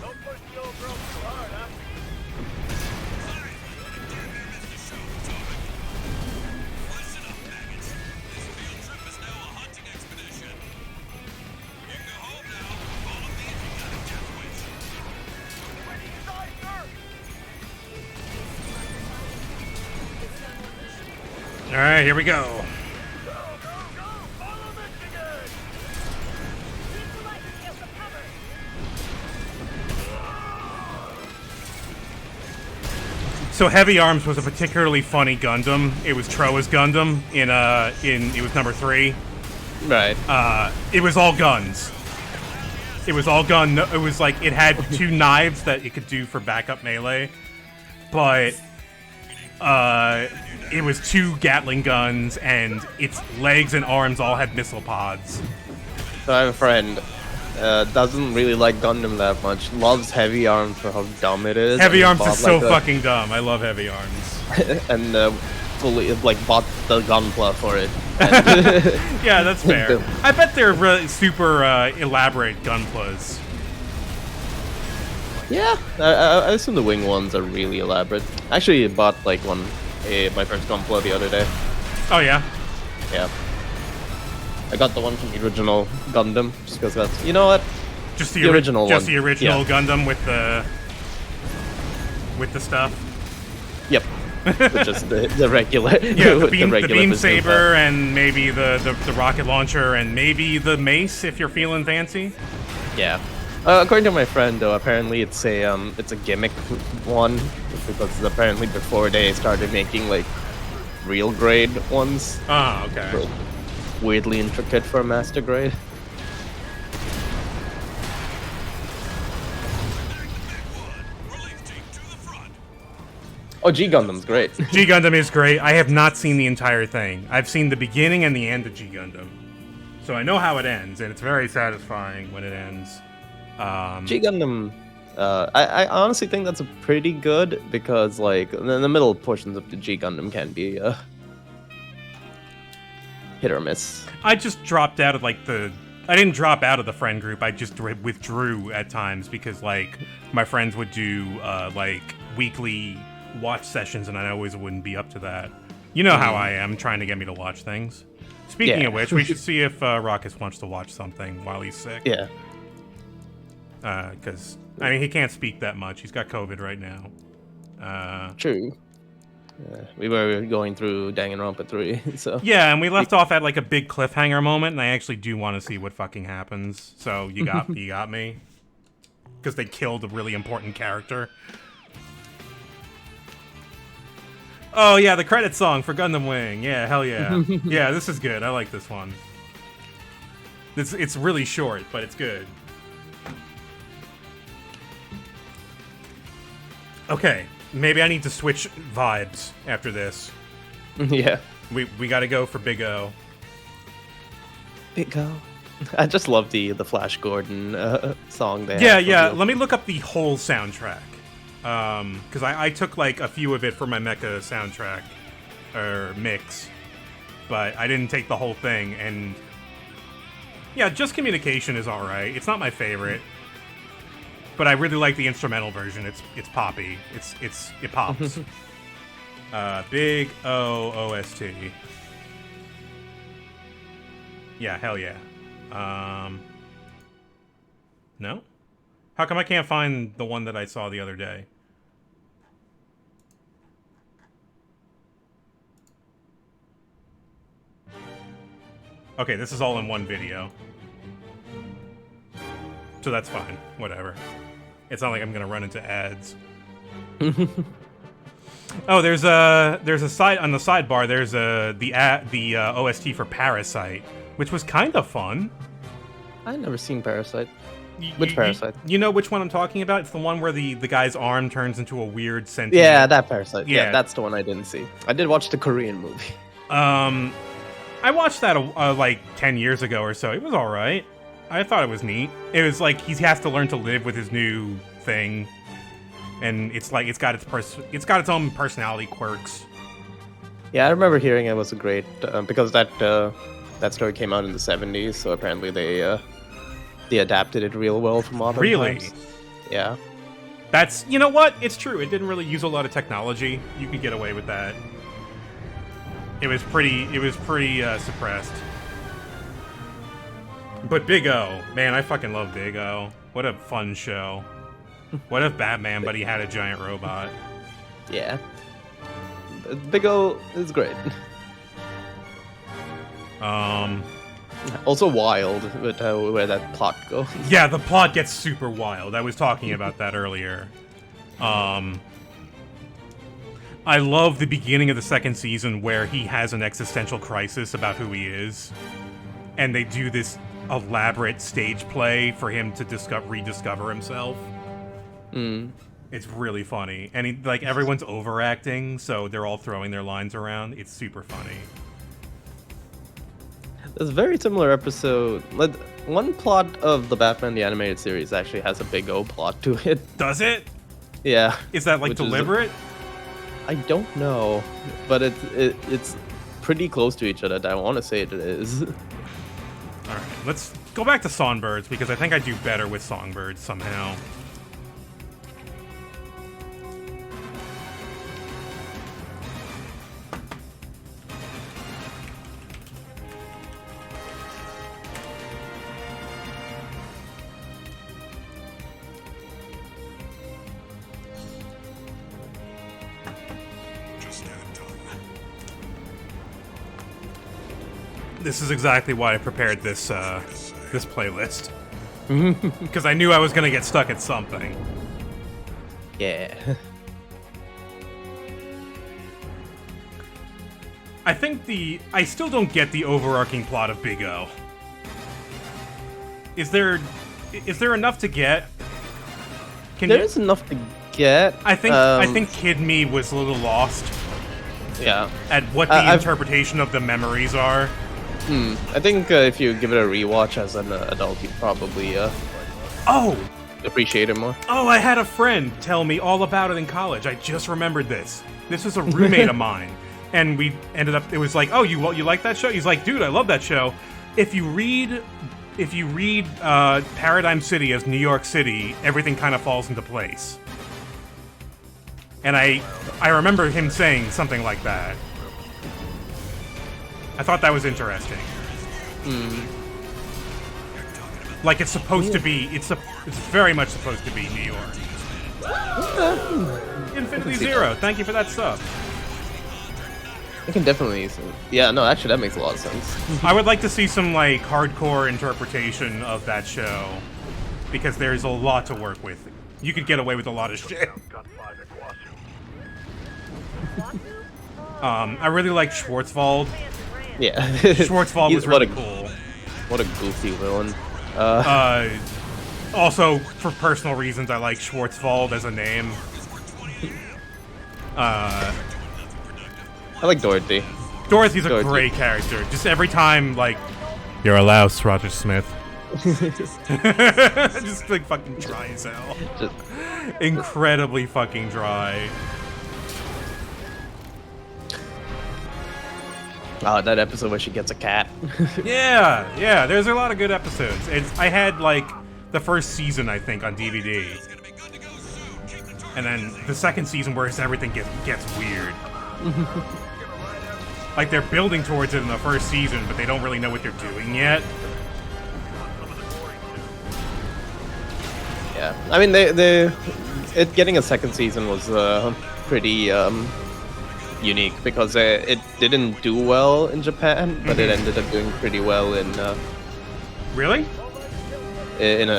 Speaker 10: Don't push the old girl too hard, huh?
Speaker 1: All right, here we go. So Heavy Arms was a particularly funny Gundam. It was Troa's Gundam it was number 3.
Speaker 11: Right.
Speaker 1: It was all guns. It was all gun. It was like it had 2 knives that it could do for backup melee, but it was 2 Gatling guns, and its legs and arms all had missile pods.
Speaker 11: So I have a friend, doesn't really like Gundam that much, loves Heavy Arms for how dumb it is.
Speaker 1: Heavy Arms is so fucking dumb. I love Heavy Arms.
Speaker 11: And fully bought the Gunpla for it.
Speaker 1: Yeah, that's fair. I bet they're really super elaborate Gunplas.
Speaker 11: Yeah, I assume the wing ones are really elaborate. Actually, bought my first Gunpla the other day.
Speaker 1: Oh yeah?
Speaker 11: Yeah. I got the one from the original Gundam, just because that's... You know what?
Speaker 1: Just the
Speaker 11: original one.
Speaker 1: Just the original
Speaker 11: Yeah.
Speaker 1: Gundam with the stuff?
Speaker 11: Yep. With just the regular...
Speaker 1: Yeah, the beam
Speaker 11: Bazooka.
Speaker 1: saber, and maybe the rocket launcher, and maybe the mace if you're feeling fancy.
Speaker 11: Yeah. According to my friend, though, apparently it's a gimmick one, because apparently before they started making real grade ones.
Speaker 1: Oh, okay.
Speaker 11: Were weirdly intricate for a master grade. Oh, G Gundam's great.
Speaker 1: G Gundam is great. I have not seen the entire thing. I've seen the beginning and the end of G Gundam, so I know how it ends, and it's very satisfying when it ends.
Speaker 11: G Gundam, I honestly think that's a pretty good, because the middle portions of the G Gundam can be hit or miss.
Speaker 1: I just dropped out of I didn't drop out of the friend group. I just withdrew at times because my friends would do weekly watch sessions, and I always wouldn't be up to that. You know how I am, trying to get me to watch things. Speaking of which, we should see if Ruckus wants to watch something while he's sick.
Speaker 11: Yeah.
Speaker 1: because I mean he can't speak that much. He's got COVID right now.
Speaker 11: True. We were going through Danganronpa 3, so...
Speaker 1: Yeah, and we left off at like a big cliffhanger moment, and I actually do want to see what fucking happens. So you got me. Because they killed a really important character. Oh yeah, the credit song for Gundam Wing. Yeah, hell yeah. Yeah, this is good. I like this one. It's really short, but it's good. Okay, maybe I need to switch vibes after this.
Speaker 11: Yeah.
Speaker 1: We gotta go for Big O.
Speaker 11: Big O. I just love the Flash Gordon song there.
Speaker 1: Yeah. Let me look up the whole soundtrack. Because I took like a few of it for my Mecha soundtrack or mix, but I didn't take the whole thing. And yeah, Just Communication is all right. It's not my favorite, but I really like the instrumental version. It's poppy. It pops. Big O OST. Yeah, hell yeah. No? How come I can't find the one that I saw the other day? Okay, this is all in one video. So that's fine. Whatever. It's not like I'm gonna run into ads. Oh, there's a side on the sidebar. There's the OST for Parasite, which was kind of fun.
Speaker 11: I've never seen Parasite. Which Parasite?
Speaker 1: You know which one I'm talking about? It's the one where the guy's arm turns into a weird sentient...
Speaker 11: Yeah, that Parasite.
Speaker 1: Yeah.
Speaker 11: Yeah, that's the one I didn't see. I did watch the Korean movie.
Speaker 1: I watched that like 10 years ago or so. It was alright. I thought it was neat. It was like he has to learn to live with his new thing. And it's like it's got its own personality quirks.
Speaker 11: Yeah, I remember hearing it was a great... because that story came out in the 70s, so apparently they adapted it real well for modern times. Yeah.
Speaker 1: That's, you know what? It's true. It didn't really use a lot of technology. You could get away with that. It was pretty suppressed. But Big O, man, I fucking love Big O. What a fun show. What if Batman, but he had a giant robot?
Speaker 11: Yeah. Big O is great. Also wild with where that plot goes.
Speaker 1: Yeah, the plot gets super wild. I was talking about that earlier. I love the beginning of the second season where he has an existential crisis about who he is. And they do this elaborate stage play for him to rediscover himself. It's really funny. And like everyone's overacting, so they're all throwing their lines around. It's super funny.
Speaker 11: There's a very similar episode. One plot of the Batman the Animated Series actually has a Big O plot to it.
Speaker 1: Does it?
Speaker 11: Yeah.
Speaker 1: Is that like deliberate?
Speaker 11: I don't know, but it's pretty close to each other. I want to say it is.
Speaker 1: All right, let's go back to Songbirds because I think I do better with Songbirds somehow. This is exactly why I prepared this this playlist. Because I knew I was gonna get stuck at something.
Speaker 11: Yeah.
Speaker 1: I still don't get the overarching plot of Big O. Is there enough to get?
Speaker 11: There's enough to get.
Speaker 1: I think Kid Me was a little lost.
Speaker 11: Yeah.
Speaker 1: At what the interpretation of the memories are.
Speaker 11: I think if you give it a rewatch as an adult, you'd probably appreciate it more.
Speaker 1: Oh, I had a friend tell me all about it in college. I just remembered this. This was a roommate of mine, and we ended up. It was like, oh, you like that show? He's like, dude, I love that show. If you read Paradigm City as New York City, everything kind of falls into place. And I remember him saying something like that. I thought that was interesting. Like it's supposed to be. It's very much supposed to be New York. Infinity Zero, thank you for that sub.
Speaker 11: I can definitely use it. Yeah, no, actually, that makes a lot of sense.
Speaker 1: I would like to see some, like, hardcore interpretation of that show, because there's a lot to work with. You could get away with a lot of shit. I really like Schwarzwald.
Speaker 11: Yeah.
Speaker 1: Schwarzwald was really cool.
Speaker 11: What a goofy villain.
Speaker 1: Also, for personal reasons, I like Schwarzwald as a name.
Speaker 11: I like Dorothy.
Speaker 1: Dorothy's a great character. Just every time, like, you're a louse, Roger Smith. Just like fucking dry as hell.
Speaker 11: Just
Speaker 1: incredibly fucking dry.
Speaker 11: Oh, that episode where she gets a cat.
Speaker 1: yeah, there's a lot of good episodes. I had, like, the first season, I think, on DVD. And then the second season where everything gets weird. Like, they're building towards it in the first season, but they don't really know what they're doing yet.
Speaker 11: Yeah, I mean, getting a second season was pretty unique because it didn't do well in Japan, but it ended up doing pretty well in.
Speaker 1: Really?
Speaker 11: In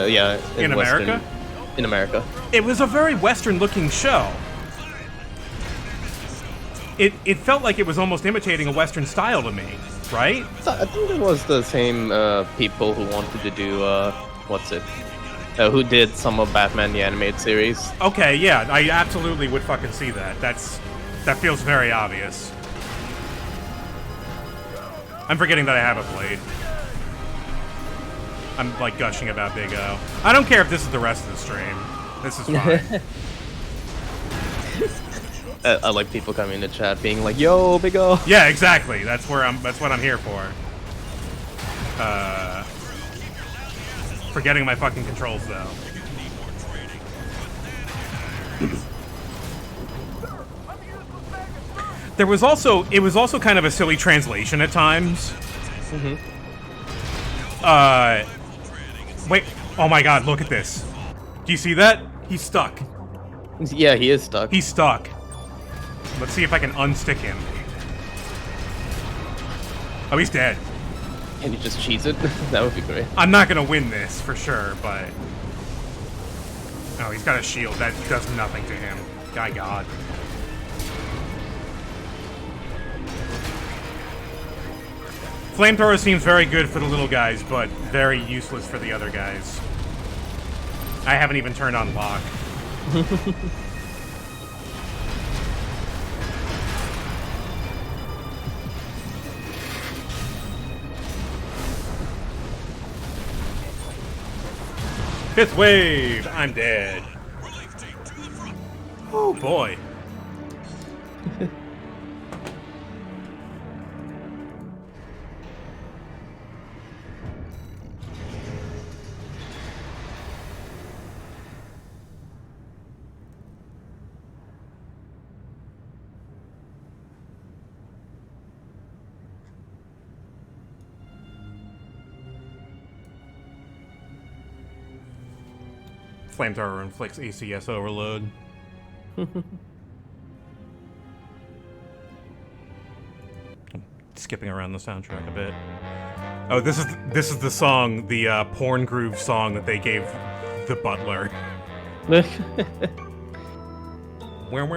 Speaker 1: America?
Speaker 11: In America.
Speaker 1: It was a very Western-looking show. It felt like it was almost imitating a Western style to me, right?
Speaker 11: So I think it was the same people who wanted to do who did some of Batman the Animated Series.
Speaker 1: Okay, yeah, I absolutely would fucking see that. That feels very obvious. I'm forgetting that I have a blade. I'm, like, gushing about Big O. I don't care if this is the rest of the stream. This is fine.
Speaker 11: I like people coming to chat being like, "Yo, Big O."
Speaker 1: Yeah, exactly. That's what I'm here for. Forgetting my fucking controls though. It was also kind of a silly translation at times. Wait, oh my god, look at this. Do you see that? He's stuck.
Speaker 11: Yeah, he is stuck.
Speaker 1: He's stuck. Let's see if I can unstick him. Oh, he's dead.
Speaker 11: Can you just cheese it? That would be great.
Speaker 1: I'm not gonna win this, for sure, but... Oh, he's got a shield. That does nothing to him. My god. Flamethrower seems very good for the little guys, but very useless for the other guys. I haven't even turned on lock. Fifth wave! I'm dead. Oh boy. Flamethrower inflicts ACS overload. Skipping around the soundtrack a bit. Oh, this is the song, the porn groove song that they gave the butler. Where?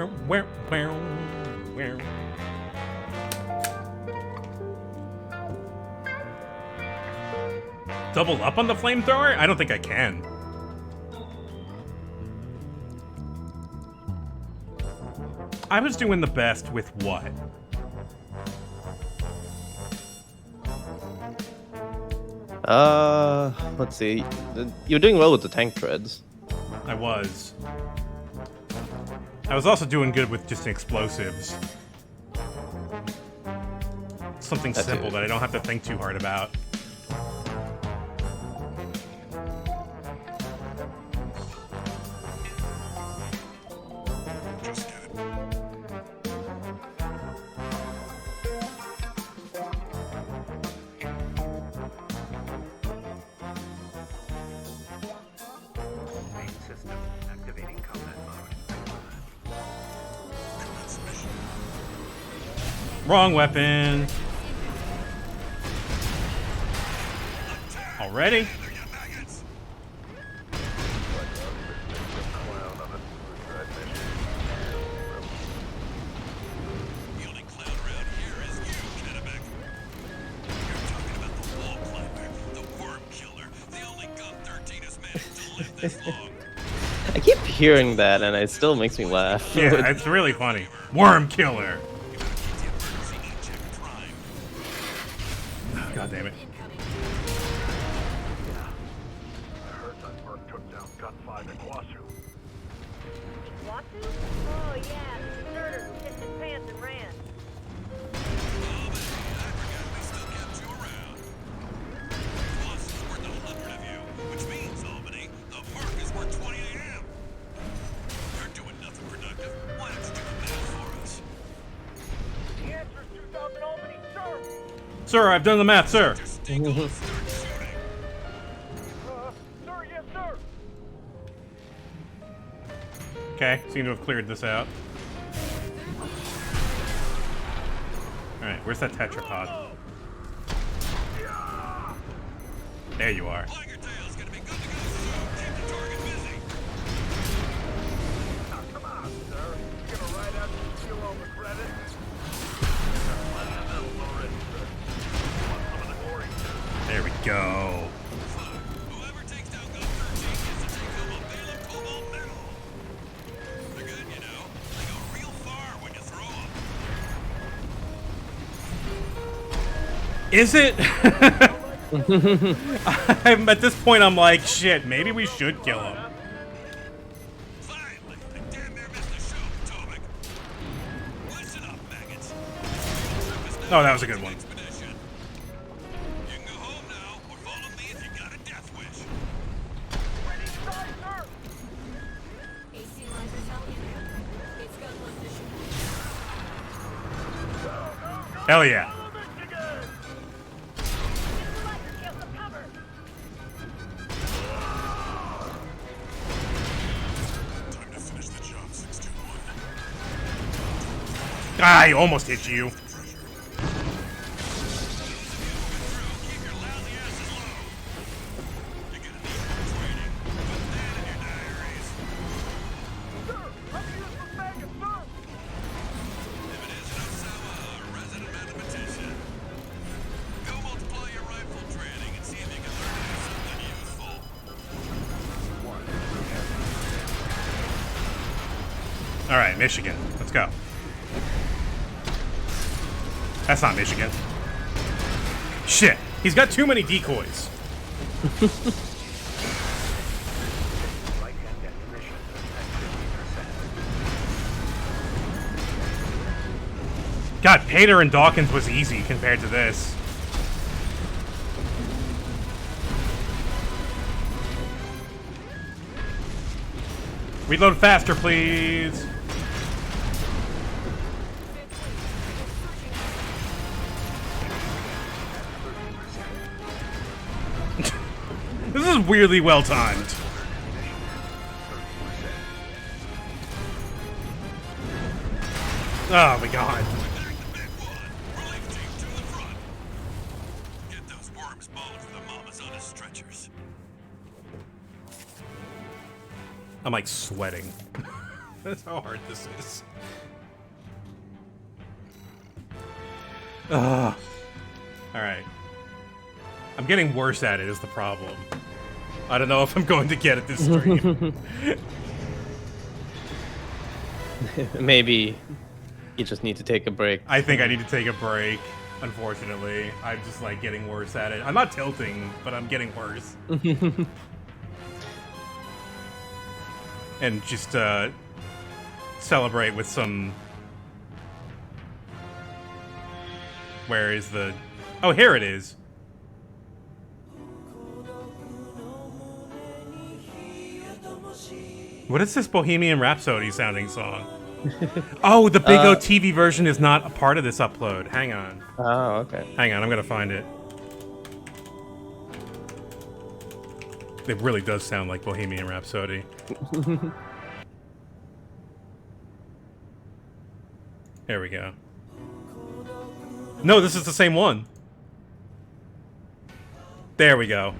Speaker 1: Double up on the flamethrower? I don't think I can. I was doing the best with what?
Speaker 11: Let's see. You're doing well with the tank treads.
Speaker 1: I was. I was also doing good with just explosives. Something simple that I don't have to think too hard about. Wrong weapon. Already?
Speaker 2: The only clown around here is you, Kennebec. You're talking about the wall climber, the worm killer, the only Gun 13 has managed to live this long.
Speaker 11: I keep hearing that, and it still makes me laugh.
Speaker 1: Yeah, it's really funny. Worm killer.
Speaker 2: You better keep the emergency e-check primed.
Speaker 1: Oh, God damn it.
Speaker 10: I heard that Merc took down Gun 5 at Wasu.
Speaker 8: Wasu? Oh, yeah, the deserters pissed his pants and ran.
Speaker 2: Oh, man, I forgot we still kept you around. Plus, is worth 100 of you, which means, Albany, the Merc is worth 20 a.m. You're doing nothing productive. Why don't you do the math for us?
Speaker 10: The answer is 2,000 Albany, sir!
Speaker 1: Sir, I've done the math, sir.
Speaker 2: Just stay cool and start shooting.
Speaker 10: Sir, yes, sir!
Speaker 1: Okay, seem to have cleared this out. Alright, where's that tetrapod? There you are.
Speaker 2: Tiger Tail's gonna be good to go soon. Keep the target busy.
Speaker 10: Now, come on, sir. You gonna ride out and steal all the credit?
Speaker 1: There we go.
Speaker 2: Whoever takes down Gun 13 gets to take home a Balaam Cobalt medal. They're good, you know. They go real far when you throw them.
Speaker 1: Is it? I'm, at this point, I'm like, shit, maybe we should kill him.
Speaker 2: Finally, I damn near missed the show, Potomac. Listen up, maggots.
Speaker 1: Oh, that was a good one.
Speaker 2: Expedition. You can go home now, or follow me if you got a death wish.
Speaker 10: Ready to die, sir!
Speaker 4: AC lines are telling you. It's gun position.
Speaker 1: Hell yeah.
Speaker 8: Get some cover.
Speaker 2: Time to finish the job, 621.
Speaker 1: I almost hit you.
Speaker 2: Keep your lousy asses low. You're gonna need more training. Put that in your diaries.
Speaker 10: Sir, let me use this maggot, sir!
Speaker 2: If it isn't Osama, a resident mathematician, go multiply your rifle training and see if you can learn to do something useful.
Speaker 1: All right, Michigan. Let's go. That's not Michigan. Shit. He's got too many decoys.
Speaker 5: Right-hand definition at 50%.
Speaker 1: God, Pater and Dawkins was easy compared to this. Reload faster, please. This is weirdly well timed. Oh my god.
Speaker 2: Back the big one. Relief team to the front. Get those worms bones for the mamas on the stretchers.
Speaker 1: I'm like sweating. That's how hard this is. Ugh. Alright. I'm getting worse at it is the problem. I don't know if I'm going to get it this stream.
Speaker 11: Maybe you just need to take a break.
Speaker 1: I think I need to take a break, unfortunately. I'm just like getting worse at it. I'm not tilting, but I'm getting worse. And just celebrate with some... Where is the... Oh, here it is. What is this Bohemian Rhapsody sounding song? Oh, the Big O TV version is not a part of this upload. Hang on.
Speaker 11: Oh, okay.
Speaker 1: Hang on, I'm gonna find it. It really does sound like Bohemian Rhapsody. Here we go. No, this is the same one. There we go.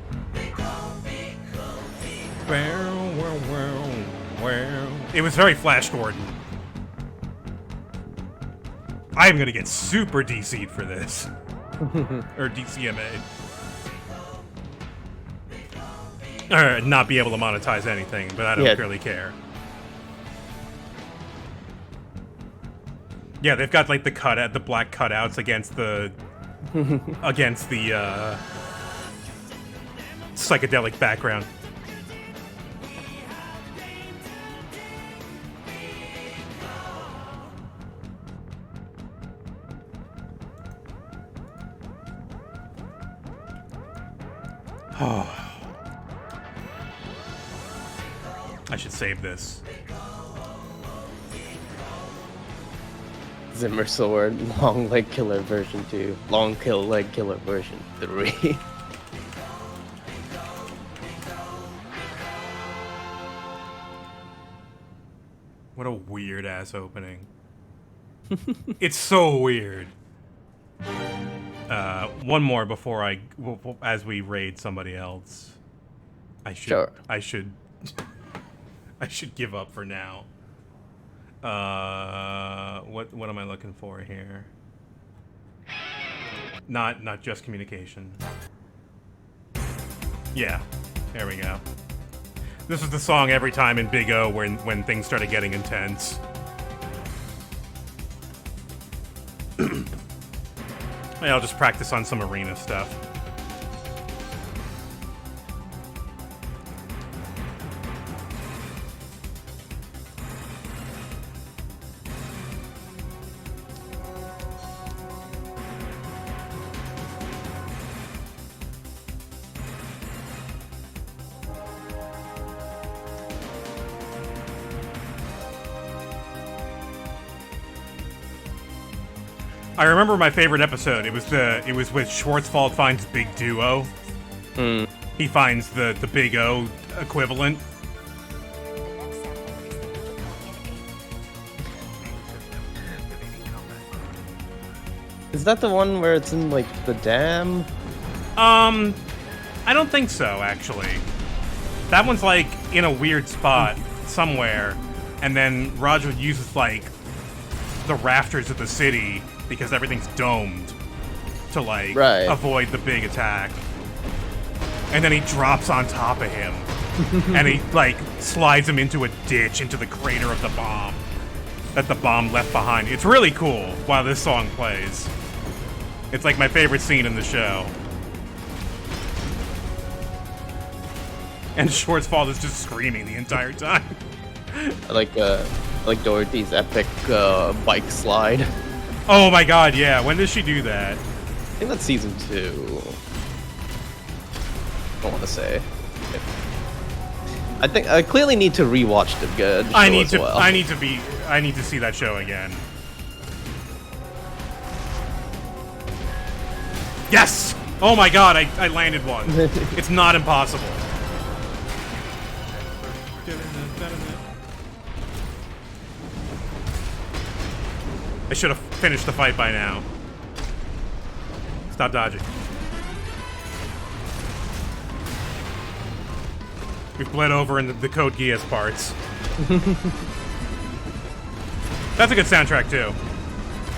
Speaker 1: It was very Flash Gordon. I am gonna get super DC'd for this. Or DCMA. Or not be able to monetize anything, but I don't really care. Yeah, they've got like the black cutouts against the psychedelic background. I should save this.
Speaker 11: Zimmer Sword, Long Leg Killer version 2, Long Kill Leg Killer version 3.
Speaker 1: What a weird ass opening. It's so weird. One more before as we raid somebody else. I should give up for now. What am I looking for here? Not just communication. Yeah, there we go. This is the song every time in Big O when things started getting intense. I'll just practice on some arena stuff. I remember my favorite episode. It was with Schwarzwald finds Big Duo. He finds the Big O equivalent.
Speaker 11: Is that the one where it's in like the dam?
Speaker 1: I don't think so, actually. That one's like in a weird spot somewhere, and then Roger uses like the rafters of the city because everything's domed to like avoid the big attack. And then he drops on top of him and he like slides him into a ditch into the crater of the bomb that the bomb left behind. It's really cool while this song plays. It's like my favorite scene in the show. And Schwarzwald is just screaming the entire time.
Speaker 11: Like Dorothy's epic bike slide.
Speaker 1: Oh my god, yeah. When does she do that?
Speaker 11: I think that's season 2. I want to say. I think I clearly need to rewatch the show
Speaker 1: I need to see that show again. Yes! Oh my god, I landed one. It's not impossible. I should have finished the fight by now. Stop dodging. We've bled over into the Code Geass parts. That's a good soundtrack, too.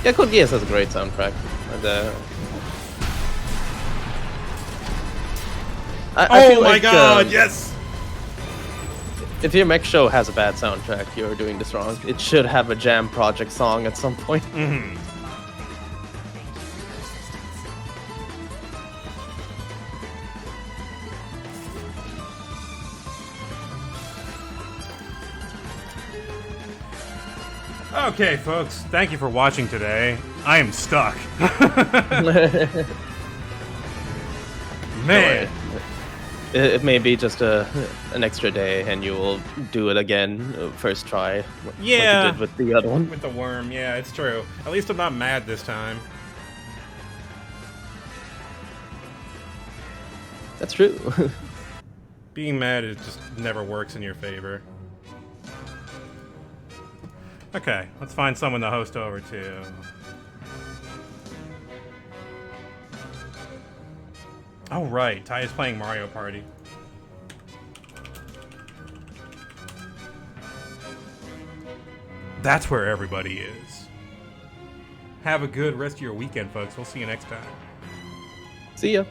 Speaker 11: Yeah, Code Geass has a great soundtrack. And, I feel
Speaker 1: my
Speaker 11: like,
Speaker 1: god, yes!
Speaker 11: If your mech show has a bad soundtrack, you're doing this wrong. It should have a Jam Project song at some point.
Speaker 1: Mm-hmm. Okay, folks, thank you for watching today. I am stuck. Man.
Speaker 11: It may be just an extra day, and you will do it again first try.
Speaker 1: Yeah,
Speaker 11: like you did with the other one.
Speaker 1: With the worm, yeah, it's true. At least I'm not mad this time.
Speaker 11: That's true.
Speaker 1: Being mad it just never works in your favor. Okay, let's find someone to host over to. Oh, right. Ty is playing Mario Party. That's where everybody is. Have a good rest of your weekend, folks. We'll see you next time.
Speaker 11: See ya.